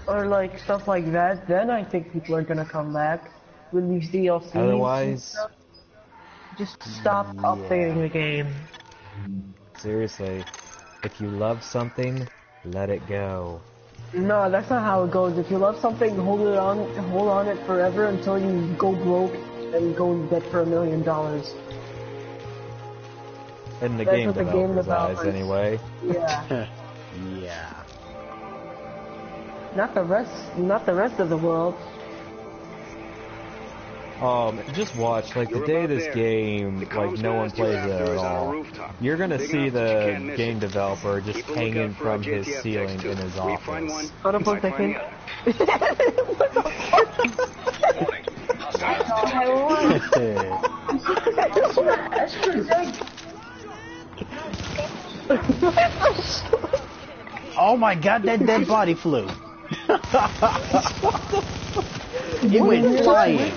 or like stuff like that, then I think people are gonna come back. Release DLCs. Otherwise... Just stop updating the game. Seriously. If you love something, let it go. No, that's not how it goes. If you love something, hold on it forever until you go broke and go in debt for $1 million. In the game developer's eyes, anyway. Yeah. Yeah. Not the rest of the world. Just watch, like, the day this game, like, no one plays it at all, you're gonna see the game developer just hanging from his ceiling in his office. Hold up 1 second. Oh my god, that dead body flew. It went flying.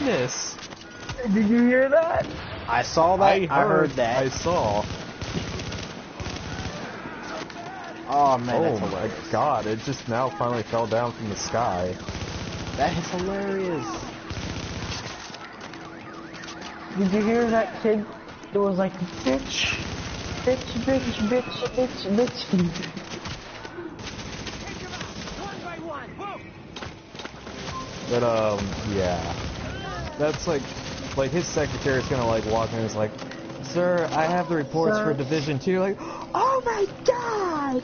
Did you hear that? I saw that. I heard that. I saw. Oh man, that's my hilarious. god, it just now finally fell down from the sky. That is hilarious. Did you hear that kid? It was like, bitch. But, yeah. That's like his secretary's gonna, like, walk in and is like, Sir, I have the reports for Division 2. Like, oh my god!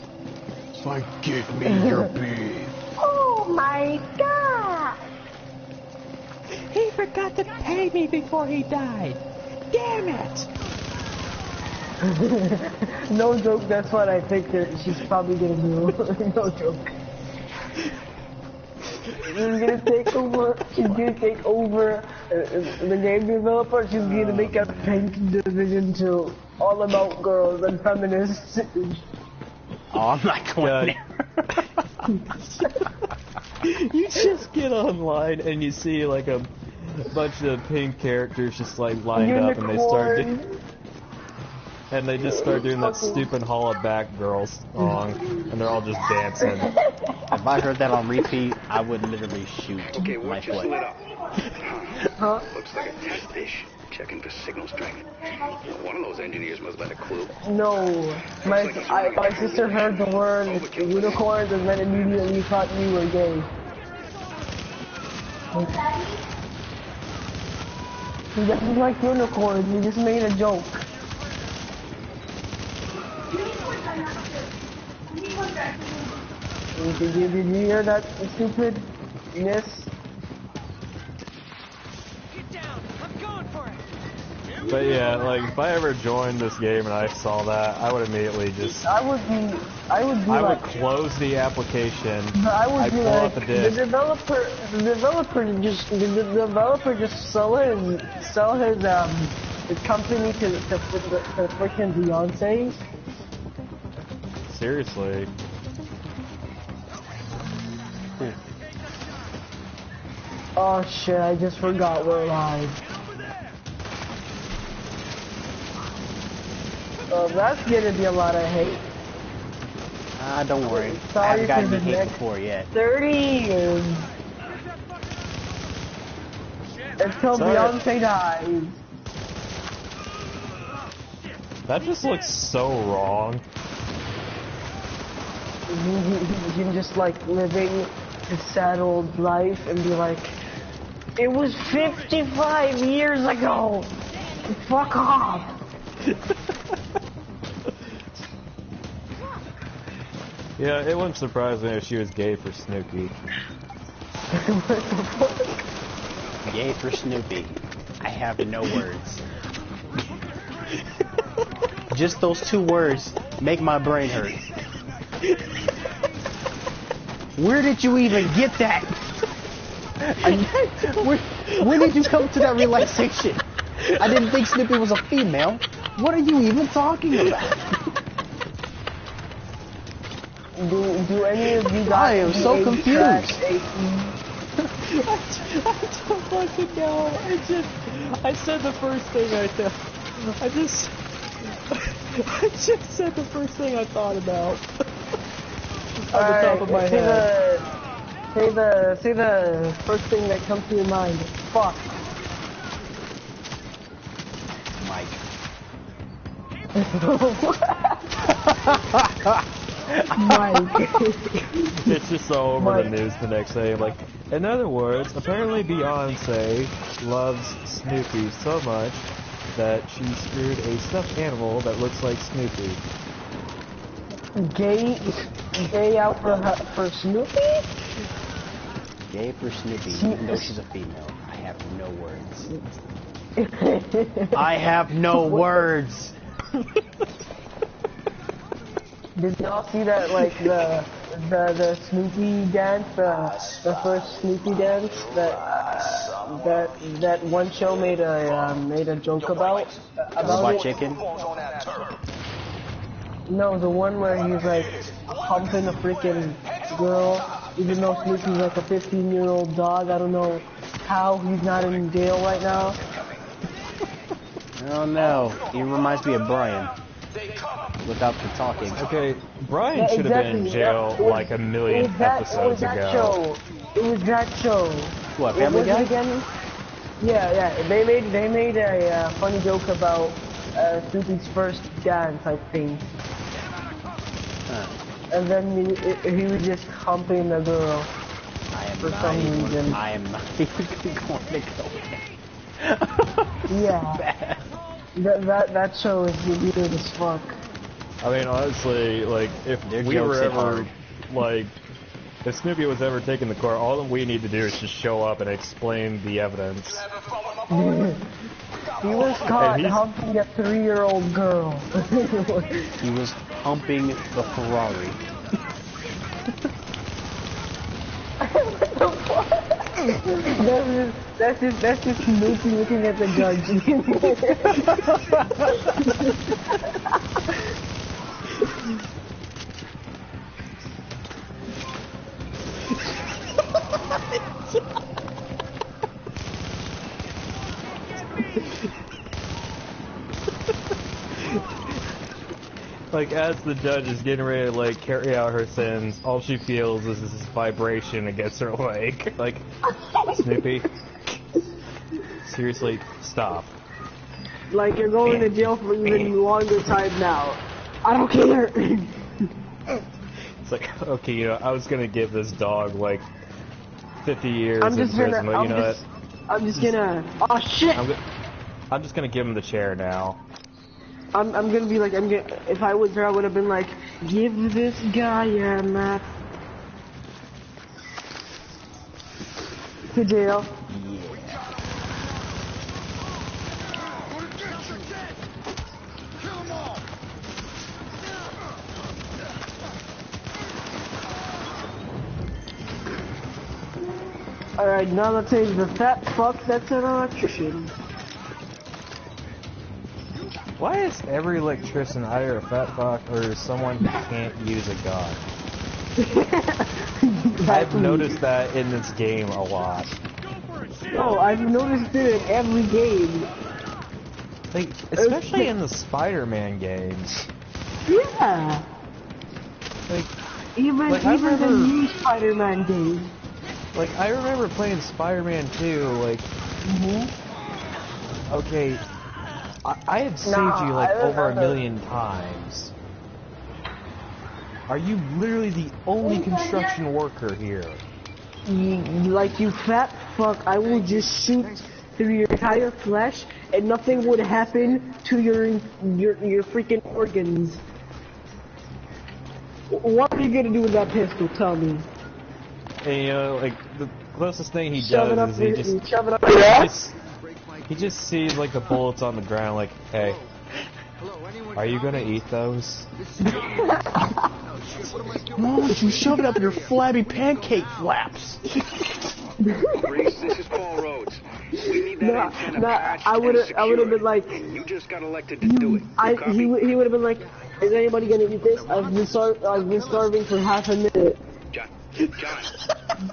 It's like, give me your beef. Oh my god! He forgot to pay me before he died. Damn it! No joke, that's what I think that she's probably gonna do. No joke. She's gonna take over the game developer. She's gonna make a pink Division 2 all about girls and feminists. Oh, I'm not going there. You just get online and you see like a bunch of pink characters just like lined up and they just start doing that stupid Holla Back Girls song and they're all just dancing. If I heard that on repeat, I would literally shoot my foot. Huh? Looks like a test dish. Checking for signal strength. One of those engineers must have had a clue. No. My sister heard the word unicorns and then immediately thought you were gay. He doesn't like unicorns, he just made a joke. Did you hear that stupidness? But yeah, like if I ever joined this game and I saw that, I would immediately just I would close the application. I'd pull out the disc. The developer just sell his company to freaking Beyonce. Seriously. Oh shit, I just forgot we're live. Oh, that's gonna be a lot of hate. Don't worry. I Sorry haven't gotten for any the hate next before yet. 30 years. Until Sorry. Beyonce dies. That just looks so wrong. Him just like living his sad old life and be like, it was 55 years ago. Fuck off. Yeah, it wouldn't surprise me if she was gay for Snoopy. What the fuck? Yay for Snoopy. I have no words. Just those 2 words make my brain hurt. Where did you even get that? Where did you come to that realization? I didn't think Snoopy was a female. What are you even talking about? Do any of you guys... I am so confused. I don't fucking know. I said the first thing I thought. I just said the first thing I thought about. On the top of my head. Say the first thing that comes to your mind. Fuck. Mike. Mike. It's just so over the news the next day. Like, in other words, apparently Beyonce loves Snoopy so much that she screwed a stuffed animal that looks like Snoopy. Gay out for Snoopy? Gay for Snoopy, even though she's a female. I have no words. I have no words. Did y'all see that, like, the Snoopy dance, the first Snoopy dance that one show made a joke about Robot it? Chicken? No, the one where he's like humping a freaking girl, even though Snoopy's like a 15-year-old dog. I don't know how he's not in jail right now. Oh no, he reminds me of Brian. Without the talking. Okay, Brian should have been in jail like a million episodes ago. It was that show. What, Family Guy? Again? Yeah. They made a funny joke about Snoopy's first dance, I think. And then he was just humping the girl. For some reason. I am not even going to go Yeah. That show is weird as fuck. I mean, honestly, like, if we were ever, like, if Snoopy was ever taken to court, all that we need to do is just show up and explain the evidence. He was caught humping a 3-year-old girl. He was humping the Ferrari. That's just Snoopy looking at the judge. Like, as the judge is getting ready to, like, carry out her sentence, all she feels is this vibration against her leg. Like, Snoopy, seriously, stop. Like, you're going to jail for even longer time now. I don't care. It's like, okay, you know, I was gonna give this dog, like, 50 years in prison, but you know what? I'm just gonna... Oh, shit! I'm just gonna give him the chair now. I'm gonna be like, if I was her, I would have been like, give this guy a map. To jail. Alright, now let's say the fat fuck that's an electrician. Why is every electrician either a fat fuck or someone who can't use a gun? I've noticed that in this game a lot. Oh, I've noticed it in every game. Like, especially in the Spider-Man games. Yeah. Like, even the new Spider-Man days. Like, I remember playing Spider-Man 2, like... Okay, I have saved you, like, over 1 million times. Are you literally the only construction worker here? Like, you fat fuck, I will just shoot through your entire flesh, and nothing would happen to your freaking organs. What are you gonna do with that pistol? Tell me. And, you know, like, the closest thing he Shove does is he just sees, like, the bullets on the ground, like, hey, are you gonna eat those? Why don't you shove it up your flabby pancake flaps? Reese, this is Paul Rhodes. We need that antenna patched I would have been like, you just got elected to do it. He would have been like, is anybody gonna eat this? I've been starving for half a minute. John,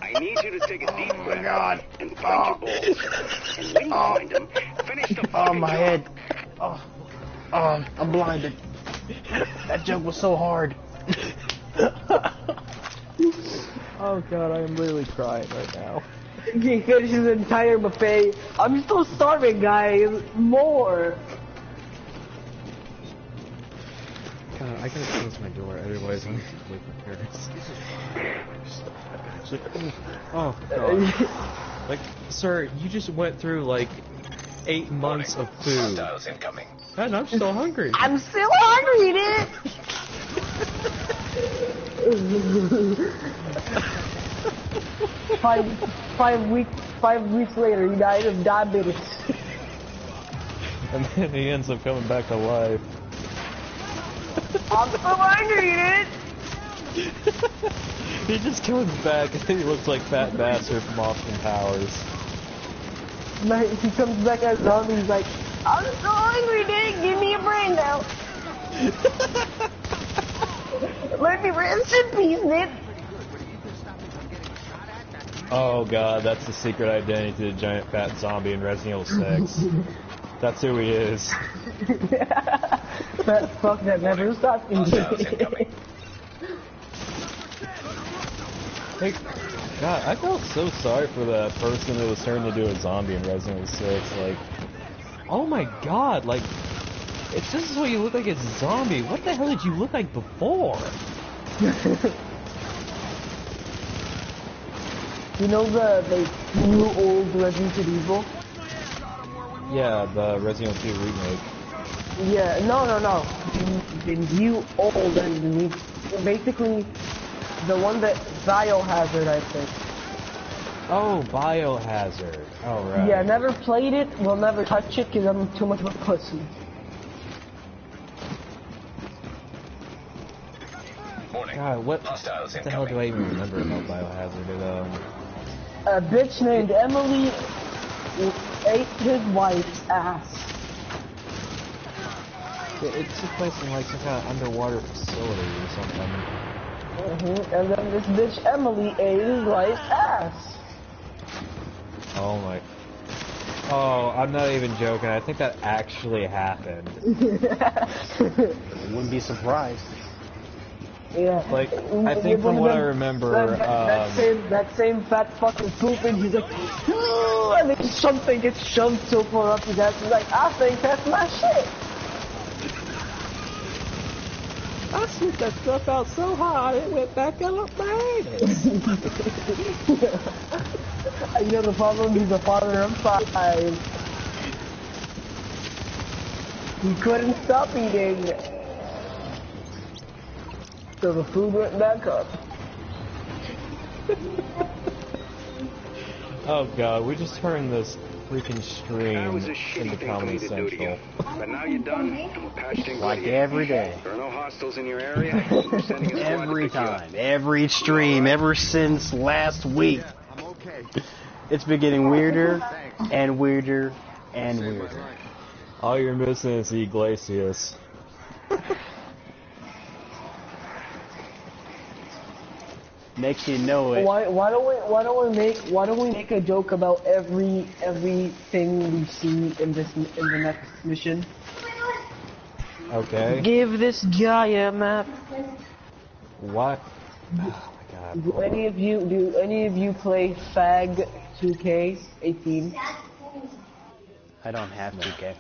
I need you to take a deep breath and find your balls. And when you find them, finish the fucking my job. head. Oh, I'm blinded. That joke was so hard. Oh god, I am literally crying right now. He finished his entire buffet. I'm still starving, guys. More. God, I gotta close my door, otherwise I'm with my parents. Oh god. Like, sir, you just went through like 8 months of food. Hostiles incoming. And I'm still hungry. I'm still hungry, dude. 5 weeks later, he died of diabetes. And then he ends up coming back to life. I'm still hungry, dude. He just comes back and he looks like Fat Bastard from Austin Powers. He comes back as a zombie, he's like, I'm so hungry, dude. Give me a brain now. Let me rest in peace, dude. Oh god, that's the secret identity to the giant fat zombie in Resident Evil 6. That's who he is. That fuck that never stops incoming. Hey, God, I felt so sorry for that person that was turned into a zombie in Resident Evil 6. Like, oh my god, like, if this is what you look like as a zombie, what the hell did you look like before? You know the new old Resident Evil? Yeah, the Resident Evil 2 remake. Yeah, no. The new old and the new, basically the one that Biohazard, I think. Oh, Biohazard. Oh, right. Yeah, never played it, will never touch it because I'm too much of a pussy. God, what the hell do I even remember about Biohazard at all? A bitch named Emily ate his wife's ass. It took place in like some kind of underwater facility or something. And then this bitch Emily ate his wife's ass. Oh my. Oh, I'm not even joking. I think that actually happened. Wouldn't be surprised. Yeah. Like, I think from what I remember, that same fat fucking pooping, he's like, and then something gets shoved so far up his ass, he's like, I think that's my shit. I shoot that stuff out so hard it went back up my anus. You know the problem, he's a father of 5. He couldn't stop eating. So the food went back up. Oh god, we just turned this freaking stream into Comedy Central. But now you're done, and we're patched in like every day. There are no hostiles in your area. We're sending a squad Every to pick you up. time, every stream, ever since last week. It's been getting weirder and weirder and weirder. All you're missing is the Iglesias. Makes you know it. Why don't we make a joke about everything we see in the next mission? Okay. Give this guy a map. What? Oh my god. Do any of you play Fag 2K18? I don't have 2K.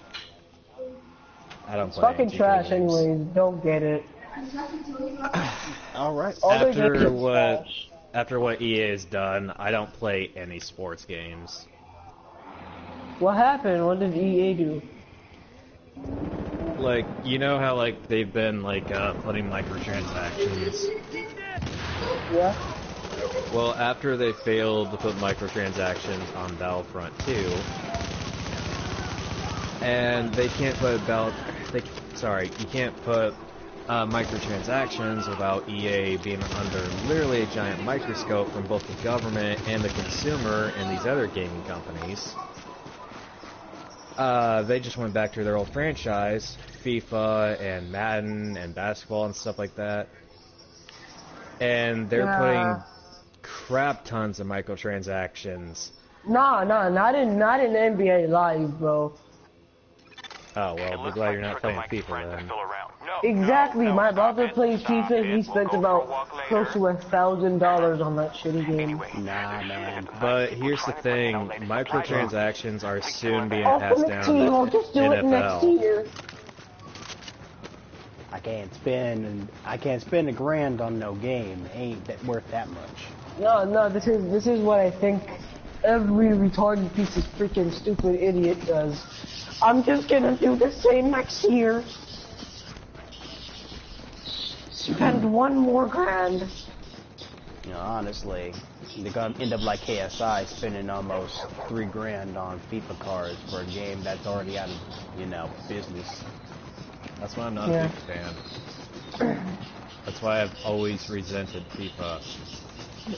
I don't It's play fucking 2K trash games. anyways, don't get it. Alright. After what EA has done, I don't play any sports games. What happened? What did EA do? Like, you know how, like, they've been, like, putting microtransactions? Yeah? Well, after they failed to put microtransactions on Battlefront 2, and they can't put you can't put microtransactions without EA being under literally a giant microscope from both the government and the consumer and these other gaming companies. They just went back to their old franchise, FIFA and Madden and basketball and stuff like that. And they're putting crap tons of microtransactions. Nah, not in NBA Live, bro. Oh, well, we're glad you're not playing FIFA then. Exactly, my brother plays FIFA and he spent about close to $1,000 on that shitty game. Nah, man. But here's the thing, microtransactions are soon being passed Ultimate down Team, to I'll just do it next NFL. year. I can't spend $1,000 on no game. It ain't that worth that much. No, this is what I think every retarded piece of freaking stupid idiot does. I'm just gonna do the same next year. Spend one more grand. You know, honestly, they're gonna end up like KSI spending almost $3,000 on FIFA cards for a game that's already out of, business. That's why I'm not a big fan. That's why I've always resented FIFA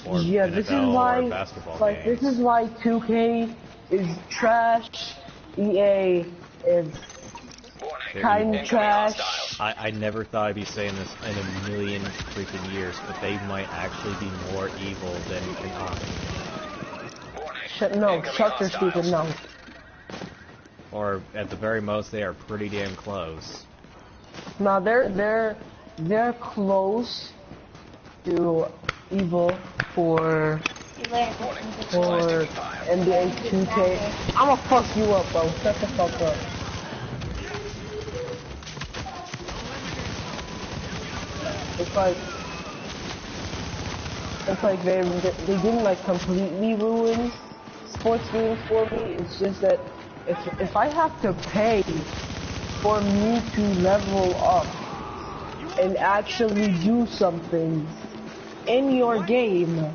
or NFL or basketball games. This is why 2K is trash. EA is kind of trash. I never thought I'd be saying this in a million freaking years, but they might actually be more evil than Konami. Shut your stupid mouth. Or at the very most, they are pretty damn close. Now they're close to evil for NBA 2K. I'ma fuck you up, bro. Shut the fuck up. It's like they didn't like completely ruin sports games for me. It's just that if I have to pay for me to level up and actually do something in your game,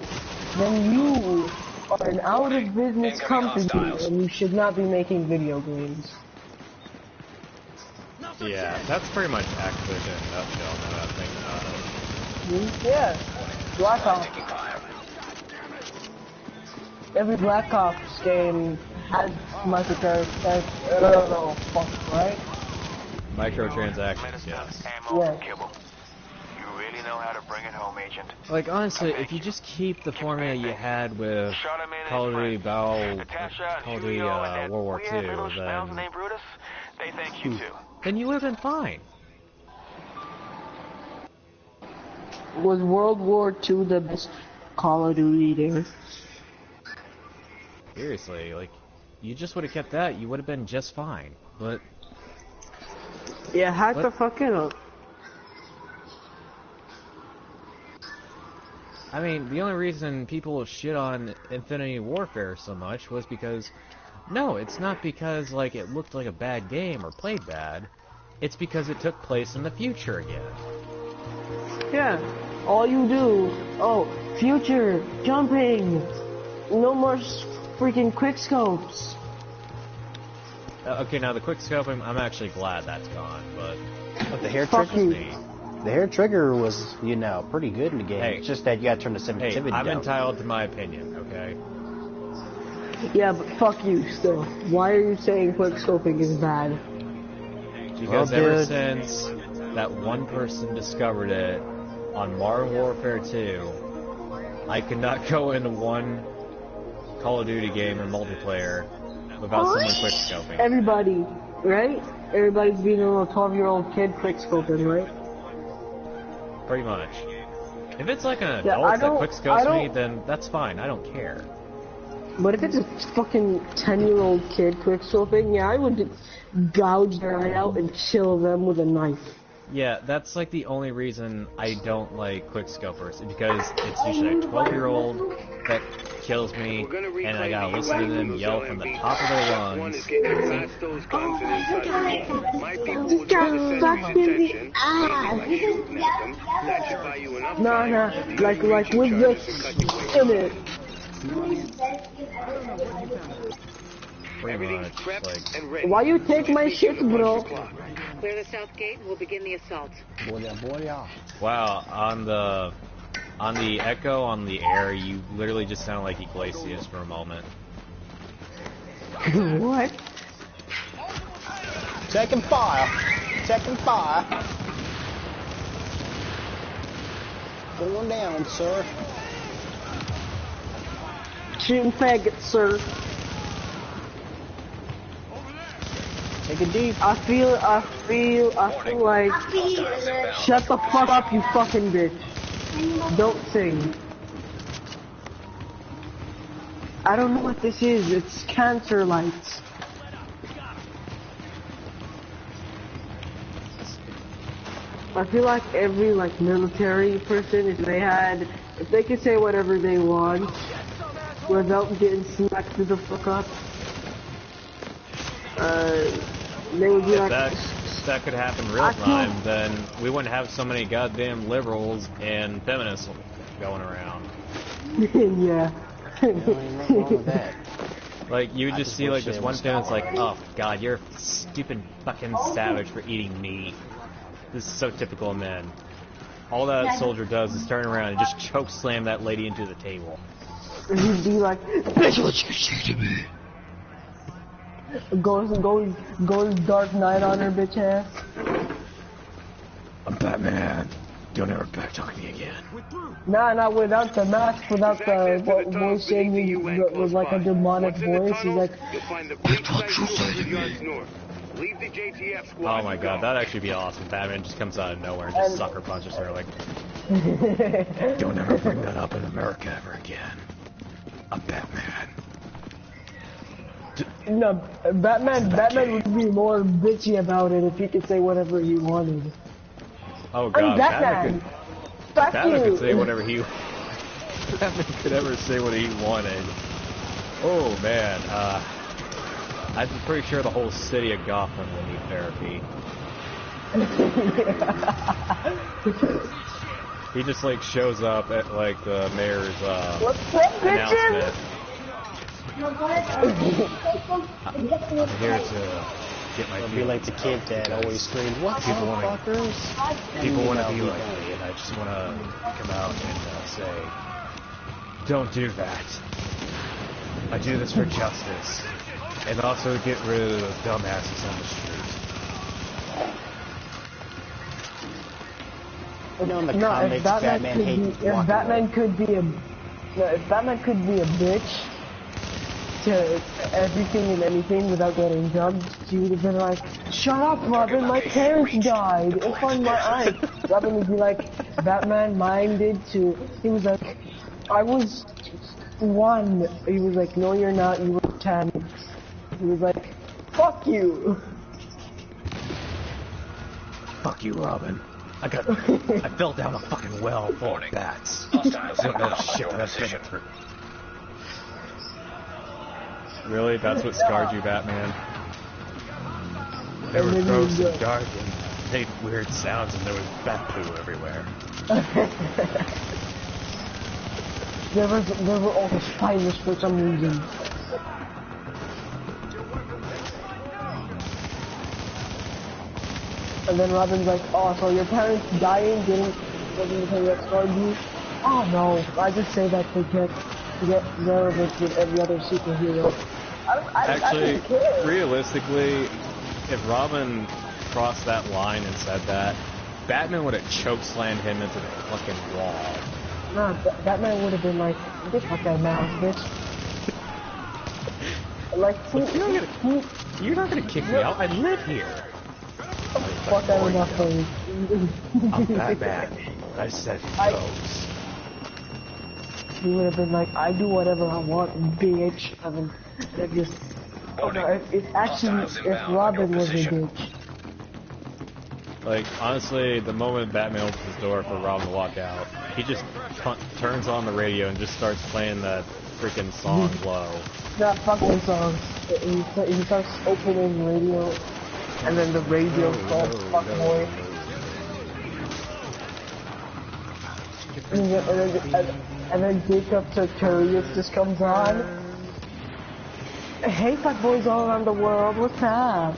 then you are an out-of-business company and you should not be making video games. Yeah, that's pretty much Activision in a nutshell now that I think about it. Yeah, Black Ops. Every Black Ops game has microtransactions. Right? Microtransactions, yes. You really know how to bring it home, Agent. Like, honestly, if you just keep the format you had with Call of Duty World War II, then you would have been fine. Was World War II the best Call of Duty there? Seriously, like, you just would have kept that, you would have been just fine. But yeah, had to fuck it up. I mean, the only reason people shit on Infinity Warfare so much was because, no, it's not because, like, it looked like a bad game or played bad. It's because it took place in the future again. Yeah, all you do, future, jumping, no more freaking quickscopes. Okay, now the quickscoping, I'm actually glad that's gone, but the hair trigger, the hair trigger was, pretty good in the game. Hey, it's just that you gotta turn the sensitivity down. I'm entitled to my opinion, okay? Yeah, but fuck you still. Why are you saying quickscoping is bad? Because ever since that one person discovered it on Modern Warfare 2, I could not go into one Call of Duty game or multiplayer without someone quickscoping. Everybody, right? Everybody's being a little 12-year-old kid quickscoping, right? Pretty much. If it's like an adult that quickscopes me, then that's fine. I don't care. But if it's a fucking 10-year-old kid quickscoping, yeah, I would gouge their eye out and kill them with a knife. Yeah, that's like the only reason I don't like quickscopers, because it's usually a 12-year-old that kills me, and I gotta listen to them yell from the top of their lungs. This guy's sucked in the ass. Nah, like with the in it. Pretty much, like... Why you take my shit, bro? Clear the south gate and we'll begin the assault. Wow, on the echo on the air, you literally just sound like Iglesias for a moment. What? Taking fire. Taking fire. Going down, sir. Shooting faggots, sir. Take a deep. I feel like... Shut the fuck up, you fucking bitch. Don't sing. I don't know what this is. It's cancer lights. I feel like every military person, if they could say whatever they want without getting smacked the fuck up, they would be if like... that could happen real time, then we wouldn't have so many goddamn liberals and feminists going around. Yeah. Like, you would just see like this one feminist like, oh god, you're a stupid fucking savage for eating meat. This is so typical of men. All that soldier does is turn around and just choke slam that lady into the table. He'd be like, bitch, what you say to me? Goes Dark Knight on her bitch ass. I'm Batman. Don't ever back talk to me again. Nah, without the mask, without the voice changing, with like a demonic voice, he's like, oh my god, that'd actually be awesome. Batman just comes out of nowhere and just sucker punches her like, don't ever bring that up in America ever again. I'm Batman. No, Batman would be more bitchy about it if he could say whatever he wanted. Oh god, I'm Batman could say whatever he... Batman could ever say what he wanted. Oh man, I'm pretty sure the whole city of Gotham will need therapy. He just like shows up at like the mayor's announcement. I'm here to get my It'll be like the kid that always screamed, "What people fuckers?" People want to be like me, and I just want to come out and say, don't do that. I do this for justice, and also get rid of those dumbasses on the street. If Batman could be a bitch to everything and anything without getting judged, she would have been like, shut up, Robin, my parents died. It's on my eyes. Robin would be like, Batman, mine did too. He was like, I was 1. He was like, no you're not, you were 10. He was like, fuck you. Fuck you, Robin. I fell down a fucking well full of bats. I don't know shit that I've been through. Really? That's what scarred you, Batman? They were gross and dark and made weird sounds and there was bat poo everywhere. There were also spiders for some reason. And then Robin's like, oh, so your parents dying wasn't because that scarred you? Oh no, I just say that to get relevant with every other superhero. Actually, realistically, if Robin crossed that line and said that, Batman would have chokeslammed him into the fucking wall. Nah, Batman would have been like, get the fuck out of my house, bitch. Like, you're not gonna kick me out, I live here. Fuck out of my face. I'm Batman. I said he goes. he would have been like, I do whatever I want, bitch. I mean, it just... Oh no, if Robin was a bitch. Like, honestly, the moment Batman opens his door for Robin to walk out, he just turns on the radio and just starts playing that freaking song low. That fucking song. He starts opening the radio, and then the radio starts fucking boy. And then Jacob Sartorius just comes on. Hey, fuck boys all around the world, what's up?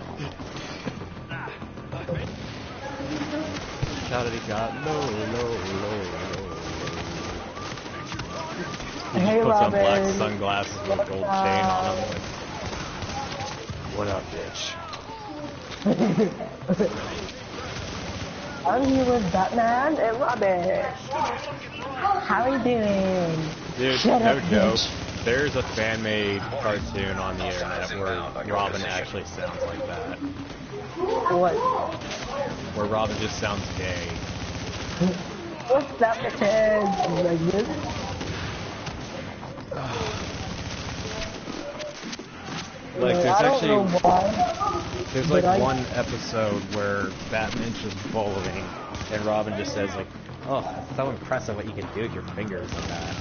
Got low. He Hey, puts on Robin. black sunglasses with a gold chain on them. Like, what up, bitch? I'm here with Batman and Robin. How are you doing? Dude, Shut no up, joke. bitch. There's a fan-made cartoon on the internet where Robin actually sounds like that. What? Where Robin just sounds gay. What's that pretend? Like this? Like, there's I don't actually... know why. There's like one episode where Batman's just bowling, and Robin just says like, "Oh, it's so impressive what you can do with your fingers like that."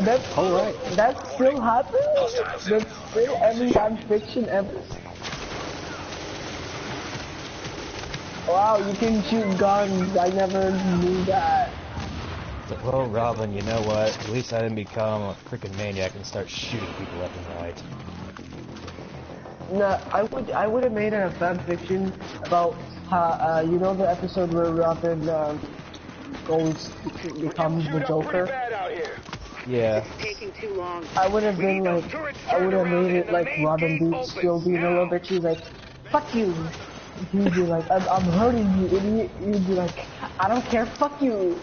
That's alright. That still happens? That's still every fan-fiction ever? Wow, you can shoot guns. I never knew that. Well, Robin, you know what? At least I didn't become a freaking maniac and start shooting people left and right. No, I would have made a fan fiction about how you know the episode where Robin becomes the Joker. Yeah. Taking too long. I would have been like, I would have made it like Robin beats still being a little bit. She's like, fuck you. He'd be like, I'm hurting you, idiot. You'd be like, I don't care, fuck you.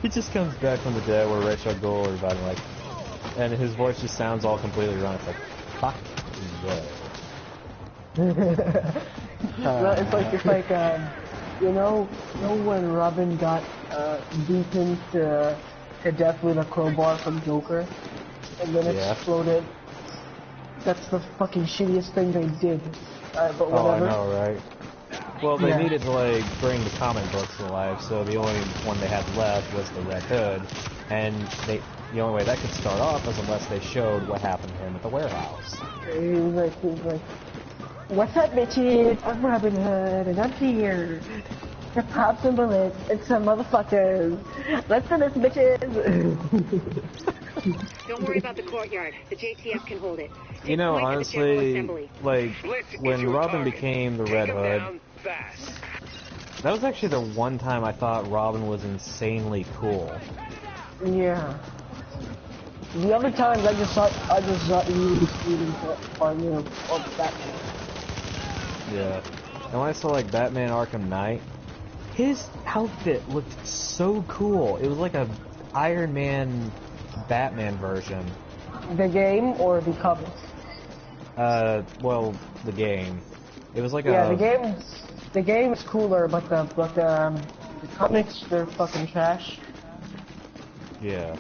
He just comes back from the dead where Rachel Gold or about like, and his voice just sounds all completely wrong. It's like, fuck yeah. It's like you know when Robin got beaten to death with a crowbar from Joker, and then it exploded. That's the fucking shittiest thing they did. But whatever. Oh, I know, right? Well, they needed to, like, bring the comic books to life, so the only one they had left was the Red Hood, and the only way that could start off was unless they showed what happened to him at the warehouse. He was like, what's up, bitches? I'm Robin Hood, and I'm here to pop some bullets and some motherfuckers. Let's do this, bitches! Don't worry about the courtyard. The JTF can hold it. You know, honestly, like, when Robin became the Red Hood, that was actually the one time I thought Robin was insanely cool. Yeah. The other times I just thought he was shooting on Batman. Yeah. And when I saw like Batman Arkham Knight, his outfit looked so cool. It was like a Iron Man Batman version. The game or the comics? Well, the game. It was like the game is cooler, but the comics, they're fucking trash. Yeah.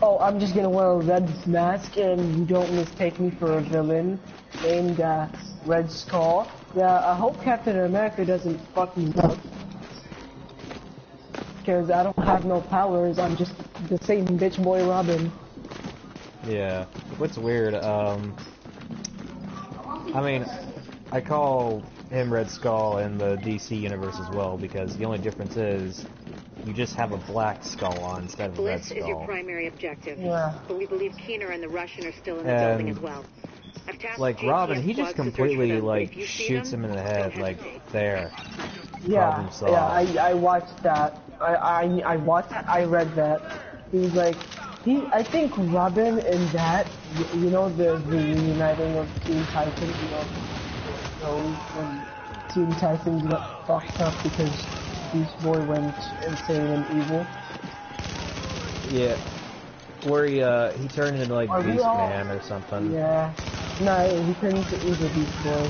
Oh, I'm just gonna wear a red mask and you don't mistake me for a villain named Red Skull. Yeah, I hope Captain America doesn't fuck me up. Because I don't have no powers, I'm just the same bitch boy Robin. Yeah. What's weird, I mean, I call him Red Skull in the DC universe as well, because the only difference is you just have a black skull on instead of a red skull. Bliss is your primary objective. Yeah. But we believe Keener and the Russian are still in the building as well. Like Robin, he just completely like shoots him in the head, like there. Yeah, I watched that. I watched that. I read that. He's like, I think Robin and that, you know, the reuniting of Teen Titans, you know, when Teen Titans got fucked up because Beast Boy went insane and evil. Yeah, where he turned into like Beast Man or something. Yeah, no, he turned into evil Beast Boy.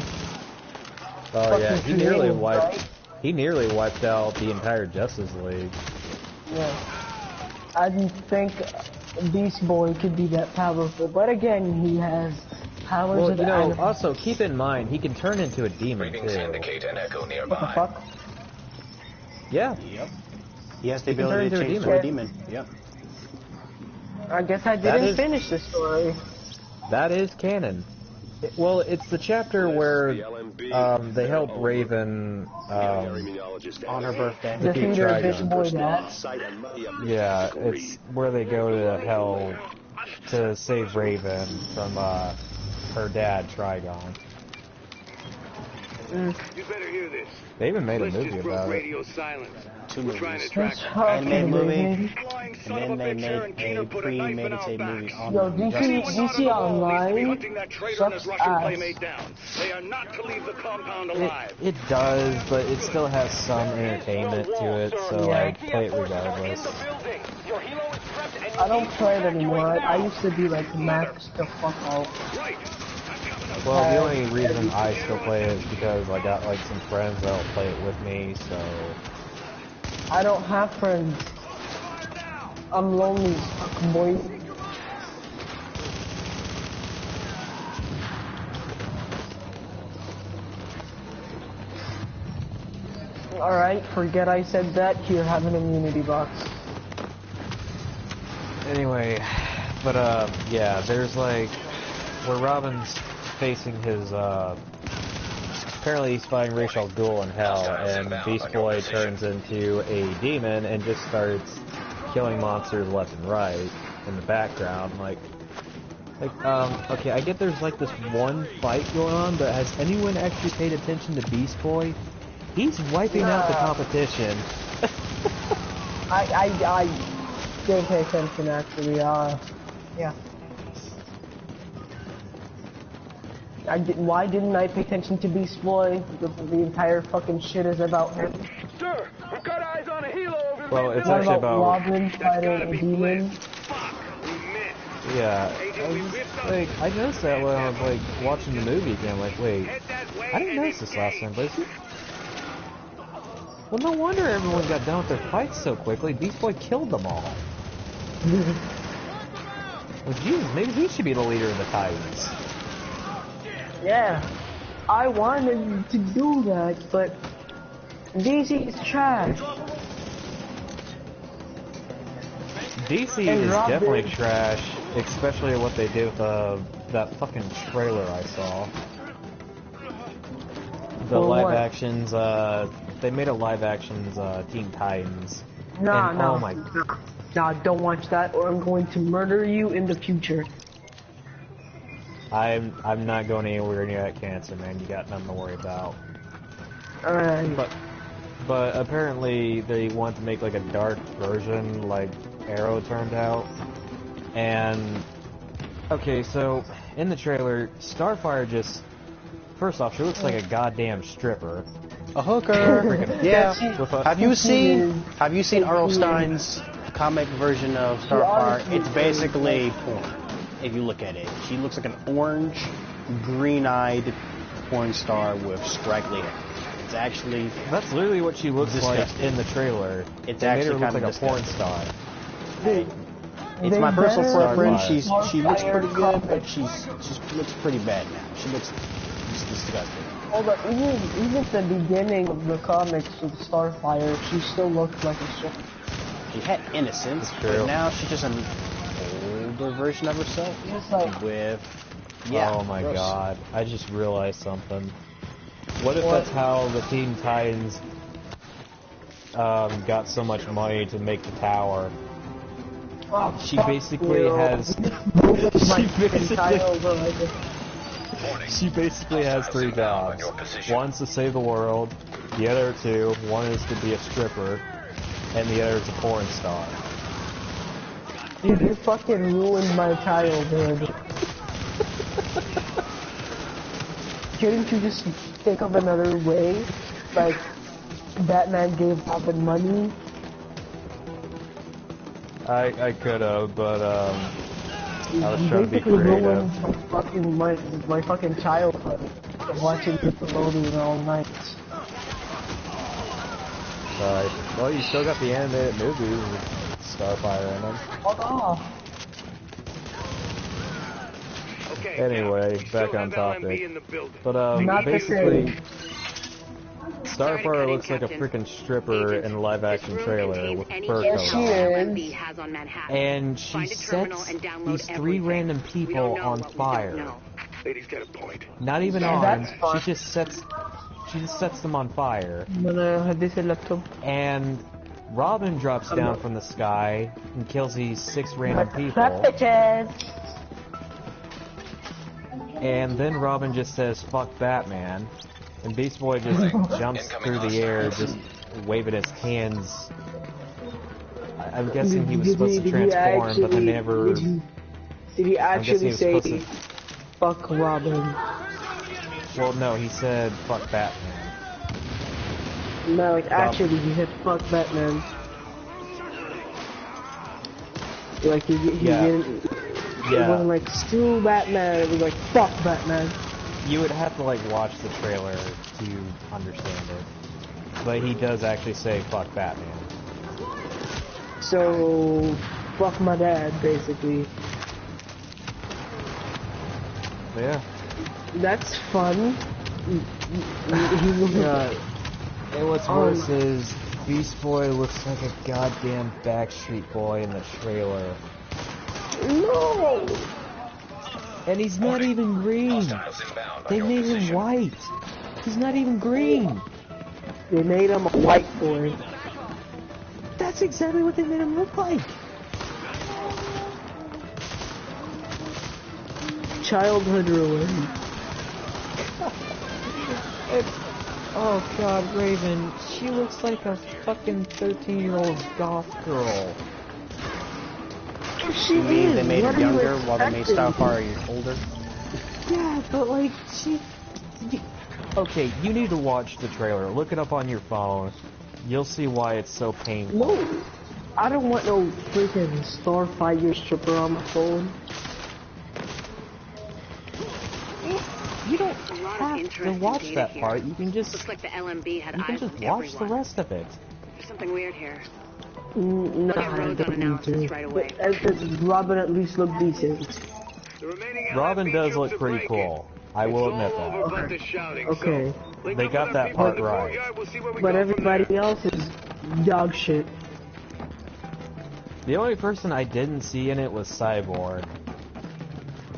Oh yeah, he nearly wiped. Right? He nearly wiped out the entire Justice League. Yeah. I didn't think Beast Boy could be that powerful, but again, he has powers Well, of you know, animals. also keep in mind he can turn into a demon Readings too. indicate an echo What the nearby. fuck? Yeah. Yep. He has the He can ability to turn change into to a a demon. Yep. I guess I didn't finish the story. That is canon. Well, it's the chapter where they help Raven On her birthday. Defeat her Beast Boy dad. Yeah, it's where they go to hell to save Raven from her dad, Trigon. You better hear this. They even made a Bliss movie just broke about it. radio silence. 2 We're trying movies. to track Animated movie, Flying and son of then they bitch, Aaron made Keener a put a knife in our premeditated movie backs. on Yo, DC Online Hunting that traitor and his sucks Russian ass. playmate down. They are not to leave the compound alive. It does, but it still has some entertainment to it, so I play it regardless. I don't play it anymore. I used to be like maxed the fuck out. Well, the only reason I still play it is because I got like some friends that'll play it with me, so... I don't have friends. I'm lonely, fuck boy. Alright, forget I said that. Here, have an immunity box. Anyway, but yeah, there's like... Where Robin's facing his, apparently he's fighting Ra's al Ghul in hell, and Beast Boy turns into a demon and just starts killing monsters left and right in the background, like, okay, I get there's like this one fight going on, but has anyone actually paid attention to Beast Boy? He's wiping out the competition. I didn't pay attention actually, yeah. Why didn't I pay attention to Beast Boy? The entire fucking shit is about him. Sir, we've got eyes on a helo over Well, it's What actually about Robin fighting a demon? Yeah, I noticed that when I was like watching the movie again. I'm like, wait, I didn't notice this last time, but is it? Well, no wonder everyone got done with their fights so quickly. Beast Boy killed them all. Well, Jesus, maybe he should be the leader of the Titans. Yeah, I wanted to do that, but DC is trash. DC And is Robin. definitely trash, especially what they did with that fucking trailer I saw. The For live what? actions, they made a live actions Teen Titans. Nah, And, no, oh my, nah, don't watch that, or I'm going to murder you in the future. I'm not going anywhere near that cancer, man. You got nothing to worry about. Alright. But apparently they want to make like a dark version, like Arrow turned out. And okay, so in the trailer, Starfire just first off, she looks like a goddamn stripper. A hooker. Yeah. Have you seen R.L. Stein's Stein's comic version of Starfire? It's basically porn. If you look at it, she looks like an orange, green-eyed porn star with straggly hair. It's actually that's literally what she looks disgusting. like in the trailer. It's They actually made her kind look of like a porn star. It's my personal preference. Starfire. She looks pretty good, but she looks pretty bad now. She looks just disgusting. Hold up, even at the beginning of the comics with Starfire, she still looked like a stripper. She had innocence, but now she's just an older version of herself. Just like with yeah. Oh my gross. god! I just realized something. What if that's how the Teen Titans got so much money to make the tower? Oh, She basically has. She basically has 3 jobs. One's to save the world, the other 2, one is to be a stripper, and the other is a porn star. Dude, you fucking ruined my childhood. Couldn't you just think of another way? Like, Batman gave Robin money? I could have, but I was You trying to be basically creative. ruined my fucking childhood of watching Nickelodeon all night. Alright. Well, you still got the animated movies with Starfire in them. Fuck off. Okay, Anyway, now, back on topic. But, Not the basically, same. Starfire looks like a freaking stripper in a live-action trailer with fur Yes, coat she on. is. And she sets these 3 random people on fire. Lady's got a point. Not even Yeah, on, that's fun. she just sets them on fire. And Robin drops down from the sky and kills these 6 random people. And then Robin just says, "Fuck Batman." And Beast Boy just jumps through the air, just waving his hands. I'm guessing he was supposed to transform, but they never... Did he actually say, fuck Robin? Well, no, he said, fuck Batman. No, like, actually, he said, fuck Batman. Like, he didn't... It wasn't like, screw Batman, it was like, fuck Batman. You would have to, like, watch the trailer to understand it. But he does actually say, fuck Batman. So, fuck my dad, basically. Yeah. That's fun. And what's worse is, Beast Boy looks like a goddamn Backstreet Boy in the trailer. No! And he's not even green. They made him white. He's not even green. They made him a white boy. That's exactly what they made him look like. Childhood ruin. Oh god, Raven, she looks like a fucking 13-year-old goth girl. She is. They made her younger while they made expecting? Starfire older? Yeah, but like, okay, you need to watch the trailer. Look it up on your phone. You'll see why it's so painful. No, I don't want no freaking Starfire stripper on my phone. You don't have to watch that part. You can just Looks like the LMB had you can eyes just on watch the everyone. rest of it. There's something weird here. No, I'll get Rhodes on analysis right away. Robin at least look decent. Robin does look pretty cool. I will admit that. Okay. They got that part right. But everybody else is dog shit. The only person I didn't see in it was Cyborg.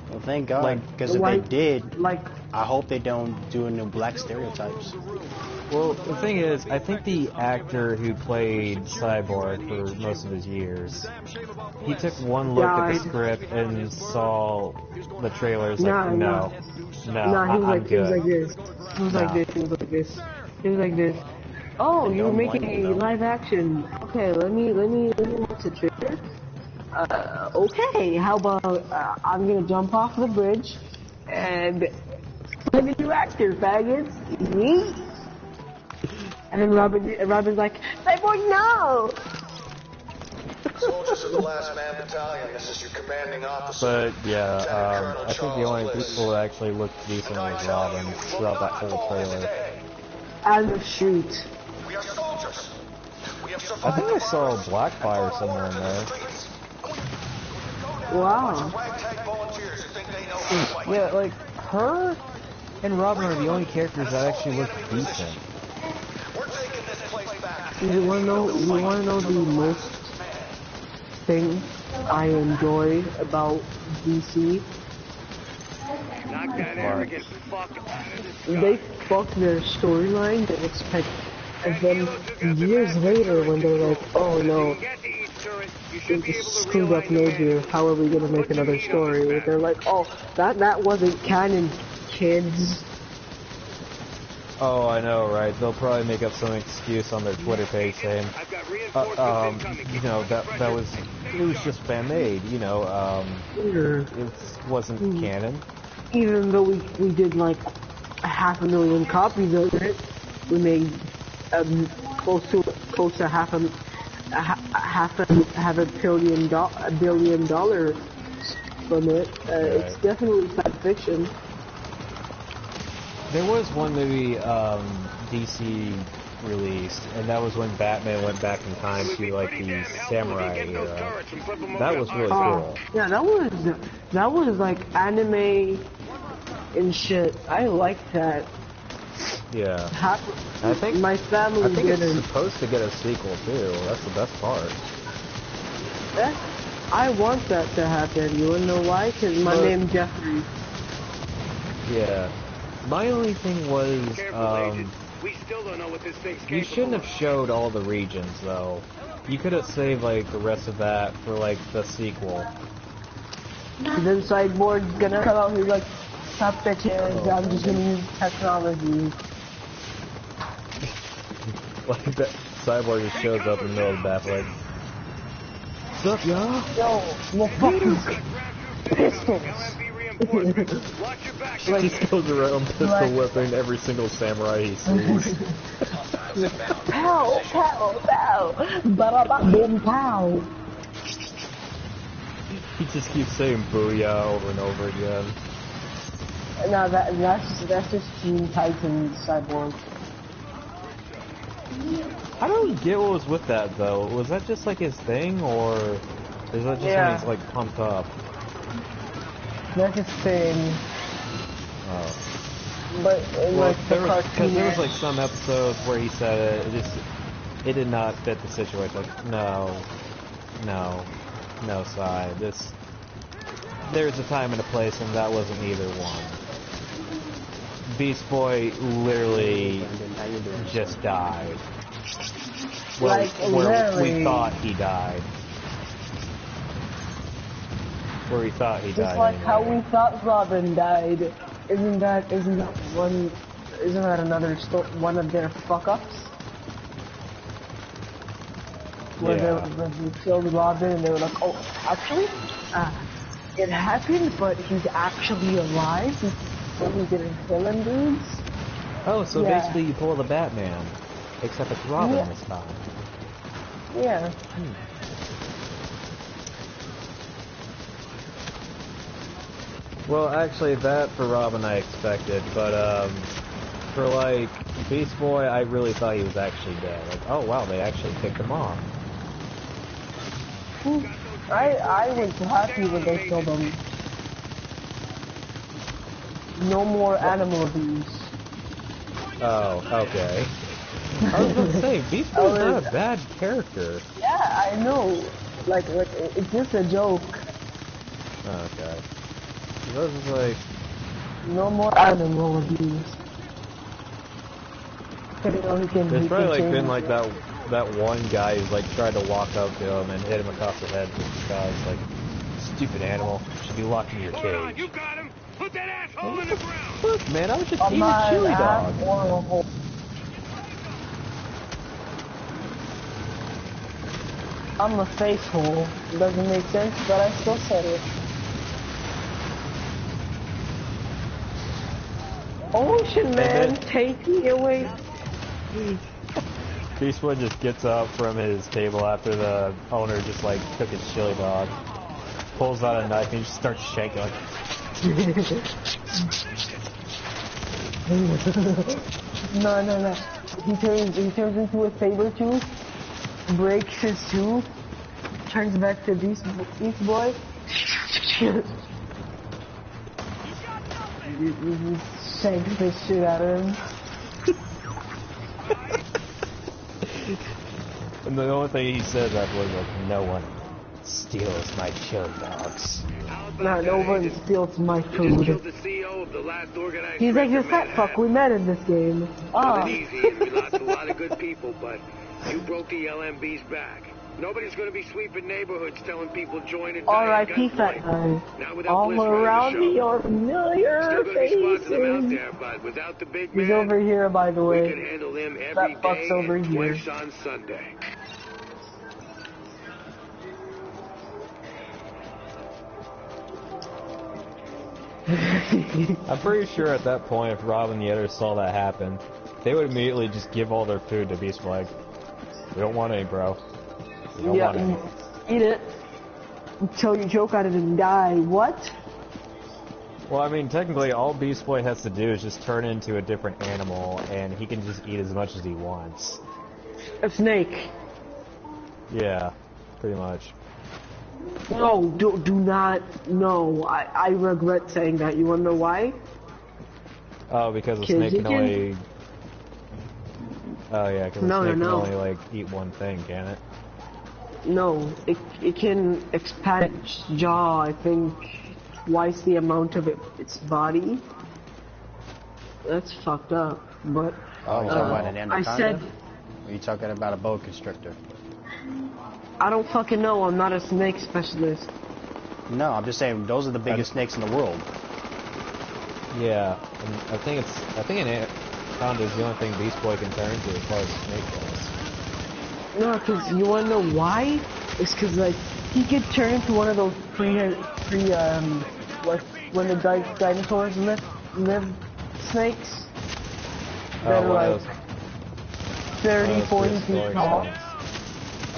Well, thank God, because if they did, like, I hope they don't do any black stereotypes. Well, the thing is, I think the actor who played Cyborg for most of his years, he took one look at the script and saw the trailers like, no, he was like this. He was like this. He was like this. He was like this. Oh, you're making a live action. Okay, let me watch the trailer. Okay, how about I'm gonna jump off the bridge and play the new actor, faggots. Yeet. And then Robin's like, Cyborg, no! Soldiers of the Last Man Battalion, this is your commanding officer. But yeah, I think the only people that actually looked decent was Robin throughout that whole trailer. And the street. We are soldiers. We have I think I saw Blackfire somewhere in there. Wow. Yeah, like, her and Robin are the only characters that actually look decent. You wanna know the most thing I enjoy about DC? Knock that arrogant fuck. They fuck their storyline and then years later when they're like, oh no, we just screwed up major, how are we gonna make another story? They're like, oh, that wasn't canon, kids. Oh, I know, right? They'll probably make up some excuse on their Twitter page saying, you know, it was just fan-made, you know, it wasn't canon. Even though we did like 500,000 copies of it, we made close to half a billion dollars from it. It's definitely science fiction. There was one movie DC released, and that was when Batman went back in time to like the samurai era. That was really cool. Yeah, that was like anime and shit. I like that. Yeah. I think my family. I think it's supposed to get a sequel too. That's the best part. I want that to happen. You wanna know why? Because my name's Jeffrey. Yeah. My only thing was, we still don't know what this thing's you shouldn't have showed all the regions, though. You could have saved, like, the rest of that for, like, the sequel. Then Cyborg's gonna come out, he's like, stop bitches, I'm just gonna use technology. Like, that Cyborg just shows up in the middle of the battle, like, what's up, y'all? Yo, well, fuck you. Pistols. He just goes around pistol whipping every single samurai he sees. Pow, pow, pow, ba-ba-ba-boom, pow. He just keeps saying booyah over and over again. No, that's just Teen Titans Cyborg. I don't get what was with that, though. Was that just like his thing, or is that just when he's like pumped up? That's his thing. Oh. But like the cartoon, because there was like some episodes where he said it did not fit the situation. Like, no, Cy. There's a time and a place, and that wasn't either one. Beast Boy literally just died. Well, where we thought he died. Where we thought he died. Just like how we thought Robin died. Isn't that another one of their fuck ups? Where they killed Robin and they were like, oh, actually, it happened, but he's actually alive. We didn't kill him, dudes. Oh, so basically you pull the Batman, except it's Robin this time. Yeah. Well, actually, that for Robin I expected, but for like Beast Boy, I really thought he was actually dead. Like, oh wow, they actually picked him off. I was happy when they killed him. No more animal abuse. Oh, okay. I was going to say, Beast Boy's not a bad character. Yeah, I know. Like it's just a joke. Okay. I was just like... No more animal abuse. There's probably like been like that one guy who's like tried to walk up to him and hit him across the head because like, stupid animal, should be locked in your cage. You got him! Put that asshole in the ground! Look, man, I was just eating a chili dog. I'm a faithful. It doesn't make sense, but I still said it. Ocean Man, take me away. Beast Boy just gets up from his table after the owner just like took his chili dog, pulls out a knife and just starts shanking like. No. He turns into a saber tooth, breaks his tooth, turns back to Beast Boy. You shanks the shit out of him. And the only thing he says afterwards was like, no one steals my chili dogs. No one steals my food. He's like, this fat fuck, we met in this game. Easy, and we lost a lot of good people, but you broke the LMB's back. Nobody's gonna be sweeping neighborhoods telling people join and die. R.I.P. fat guy. All around me are familiar faces. There, but without the big man, he's over here, by the way. We can handle him every that fuck's day over and here. twice on Sunday. I'm pretty sure at that point, if Rob and the others saw that happen, they would immediately just give all their food to Beast Boy. We don't want any, bro. We don't want any. Eat it until you choke on it and die. What? Well, I mean, technically, all Beast Boy has to do is just turn into a different animal, and he can just eat as much as he wants. A snake. Yeah, pretty much. No, do not. No, I regret saying that. You wanna know why? Oh, because a snake can only... Oh yeah, because a snake can only, like, eat one thing, can it? No, it can expand its jaw, I think, twice the amount of its body. That's fucked up, but... Oh, you talking about an anaconda? I said... Or are you talking about a boa constrictor? I don't fucking know, I'm not a snake specialist. No, I'm just saying, those are the biggest snakes in the world. Yeah, and I think an anaconda is the only thing Beast Boy can turn into as far as snake goes. No, because you wanna know why? It's because, like, he could turn into one of those like, when the dinosaurs live snakes. That are, like, 30, 40 feet tall.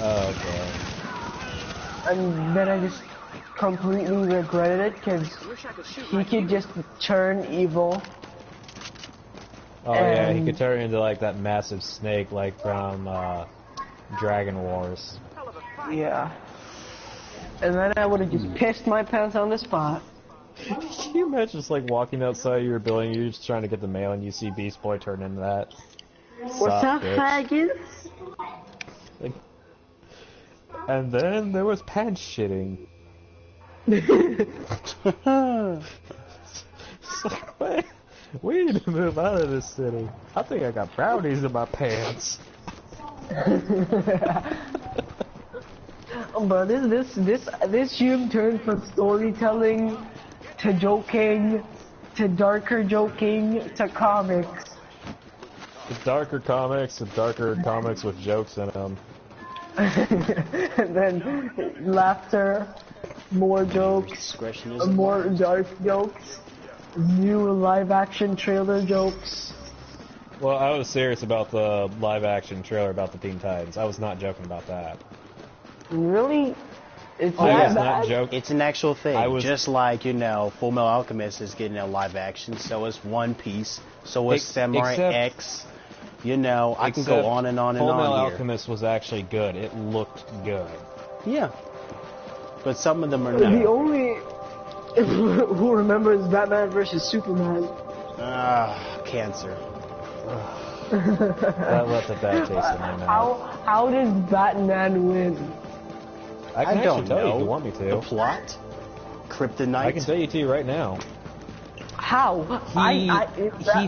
Oh, okay. And then I just completely regretted it, because he could just turn evil. Oh yeah, he could turn into like that massive snake like from Dragon Wars. Yeah. And then I would have just pissed my pants on the spot. Can you imagine just like walking outside your building, you're just trying to get the mail and you see Beast Boy turn into that? What's up, faggots? Like, and then there was pants shitting. It's like, wait, we need to move out of this city. I think I got brownies in my pants. But this human turned from storytelling to joking to darker joking to comics. The darker comics with jokes in them. And then laughter, more jokes, more dark jokes, new live-action trailer jokes. Well, I was serious about the live-action trailer about the Teen Titans. I was not joking about that. Really? It's not joking. It's an actual thing. Just like, you know, Full Metal Alchemist is getting a live-action, so is One Piece, so is Samurai X. You know, I can go on and on and on here. Full Metal Alchemist was actually good. It looked good. Yeah. But some of them are not. The only who remembers Batman vs. Superman. Cancer. That left a bad taste in my mouth. How does Batman win? I can actually tell you if you want me to. The plot? Kryptonite? I can tell you to you right now. How? He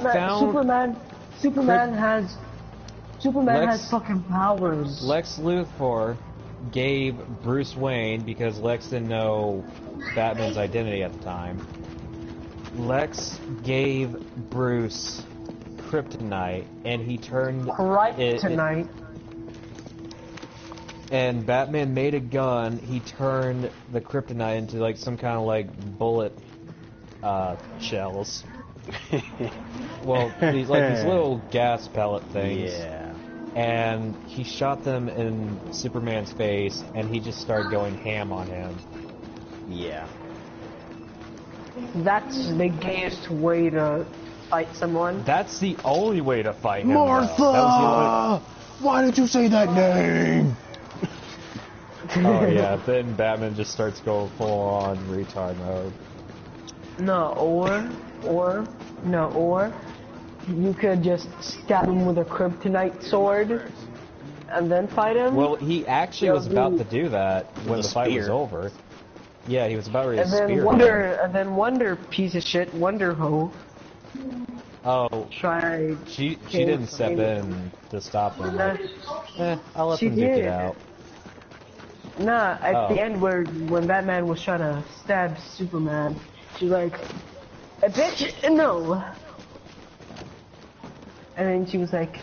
found... Superman has fucking powers. Lex Luthor gave Bruce Wayne, because Lex didn't know Batman's identity at the time. Lex gave Bruce kryptonite, and he turned kryptonite. And Batman made a gun. He turned the kryptonite into like some kind of like bullet shells. Well, these little gas pellet things. Yeah. And he shot them in Superman's face, and he just started going ham on him. Yeah. That's the gayest way to fight someone. That's the only way to fight him. Martha! Why did you say that name? Oh yeah, then Batman just starts going full on retard mode. No, or you could just stab him with a kryptonite sword and then fight him. Well, he actually was about to do that when the fight was over. Yeah, he was about ready to spear him. And then Wonder, piece of shit, Wonder Hoe. Oh, tried. She didn't step in to stop him. I'll let them duke it out. Nah, at the end when Batman was trying to stab Superman, she's like, bitch, no. And then she was like,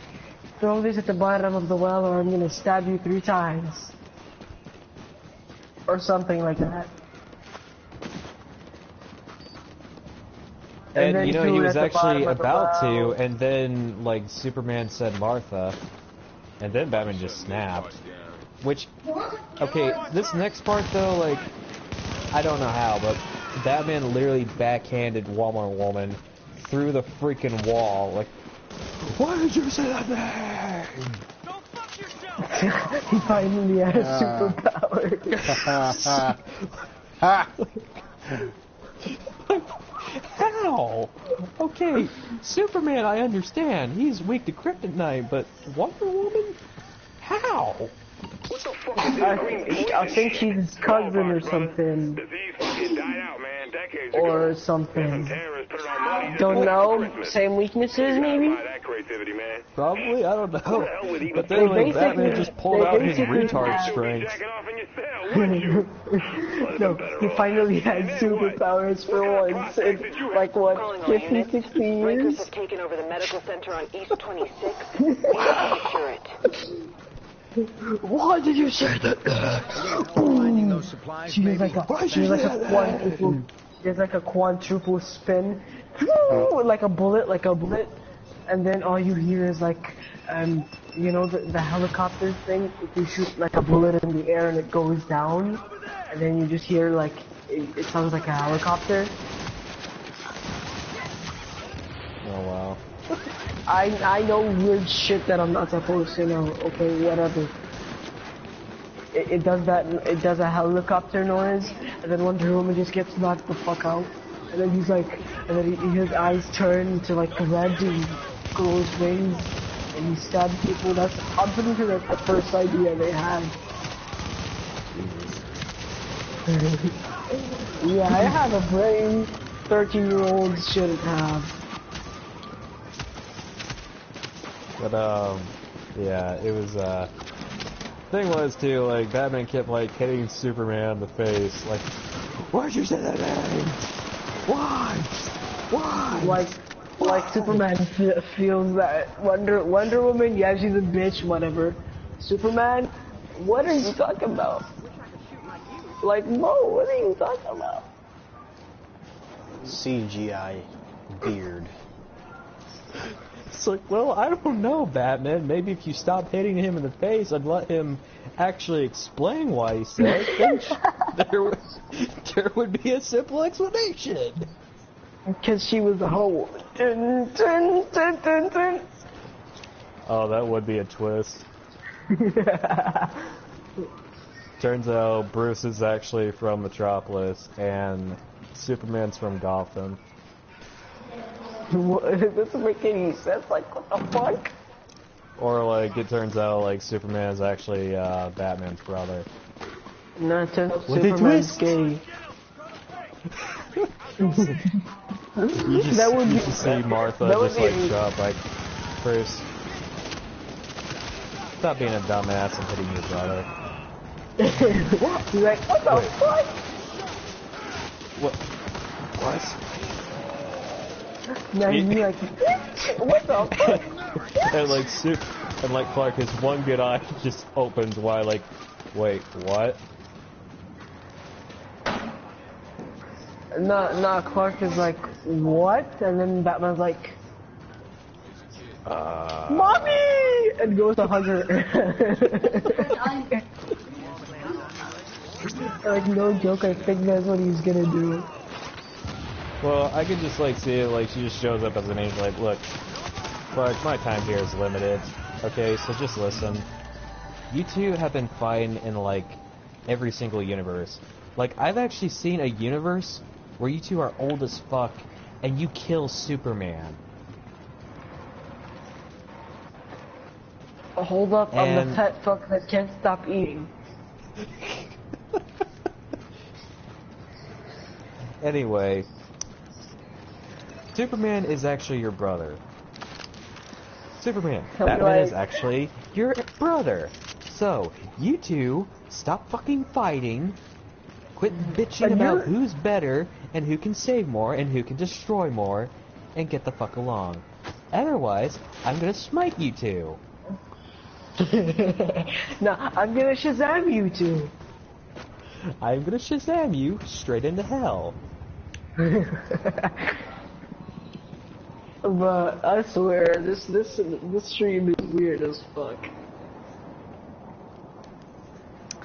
throw this at the bottom of the well or I'm gonna stab you 3 times. Or something like that. And you know, he was actually about to, and then, like, Superman said Martha, and then Batman just snapped. Which, okay, this next part, though, like, I don't know how, but Batman literally backhanded Wonder Woman through the freaking wall. Like, why did you say that name? He finally has superpowers. How? Okay, Superman, I understand. He's weak to kryptonite, but Wonder Woman? How? What the fuck is this? I think she's his cousin or something. Disease fucking died out, man, decades Or ago. something. Terrorists put it on money. Don't know. Same weaknesses, maybe? That creativity, man. Probably, I don't know. But They then like, basically- Batman just pulled they out his basically retard have- strength. No, he finally had superpowers for once in, like, what, 50, 60 years? Rikers have taken over the medical center on East 26. Secure it. Why did you say that? She does like a quadruple spin, like a bullet, and then all you hear is like, you know, the helicopter thing. If you shoot like a bullet in the air and it goes down, and then you just hear like it sounds like a helicopter. Oh wow. I know weird shit that I'm not supposed to know. Okay, whatever. It does that. It does a helicopter noise, and then Wonder Woman just gets knocked the fuck out, and then he's like, and then his eyes turn to like red and grows wings, and he stabs people. I'm pretty sure that's the first idea they had. Yeah, I have a brain 13-year-olds shouldn't have. But yeah, it was thing was too, like, Batman kept like hitting Superman in the face, like, why'd you say that name? Why? Like Superman feels that Wonder Woman, yeah, she's a bitch, whatever. Superman, what are you talking about? Like, Mo, what are you talking about? CGI beard. It's like, well, I don't know, Batman. Maybe if you stop hitting him in the face and let him actually explain why he said it, then there would be a simple explanation. Because she was a hoe. Oh, that would be a twist. Turns out Bruce is actually from Metropolis and Superman's from Gotham. It doesn't make any sense. Like, what the fuck? Or like, it turns out like Superman is actually Batman's brother. No, it turns out With a Superman's twist. gay. You just see Martha just like shut up, like, first, stop being a dumbass and hitting your brother. He's like, what the fuck? What? Now he's like, what the fuck? And like Clark, his one good eye just opens wide, like, wait, what? Nah, Clark is like, what? And then Batman's like, Mommy! And goes to hug her. Like, no joke, I think that's what he's gonna do. Well, I can just like see it, like she just shows up as an angel, like, look, Clark, my time here is limited, okay, so just listen. You two have been fighting in like every single universe. Like, I've actually seen a universe where you two are old as fuck and you kill Superman. Hold up, I'm the fat fuck that can't stop eating. Anyway, Superman is actually your brother. Superman, Batman is actually your brother. So, you two, stop fucking fighting, quit bitching about who's better, and who can save more, and who can destroy more, and get the fuck along. Otherwise, I'm gonna smite you two. No, I'm gonna Shazam you two. I'm gonna Shazam you straight into hell. But I swear, this stream is weird as fuck.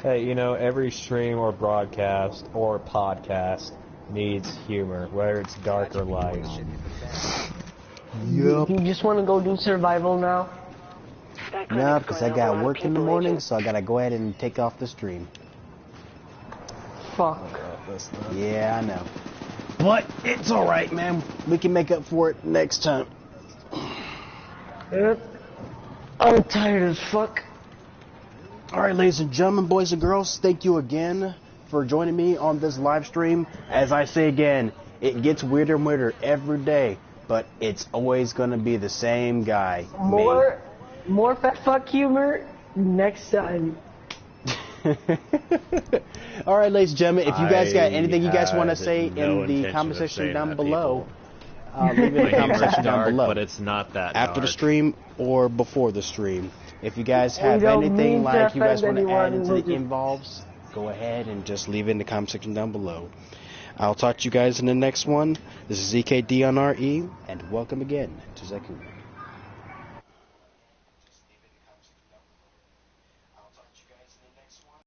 Hey, you know, every stream or broadcast or podcast needs humor, whether it's dark or light. Yep. You just want to go do survival now? No, because I got work in the morning, so I gotta go ahead and take off the stream. Fuck. Yeah, I know. But it's alright, man. We can make up for it next time. Yep. I'm tired as fuck. Alright, ladies and gentlemen, boys and girls, thank you again for joining me on this live stream. As I say again, it gets weirder and weirder every day, but it's always gonna be the same guy. More fat fuck humor next time. Alright, ladies and gentlemen, if you guys got anything you guys want to say in the comment section down below, leave it in the comment section down below. But it's not that after dark. the stream or before the stream. If you guys have anything like you guys want to add into the involves, go ahead and just leave it in the comment section down below. I'll talk to you guys in the next one. This is ZKD on RE, and welcome again to Zakooma.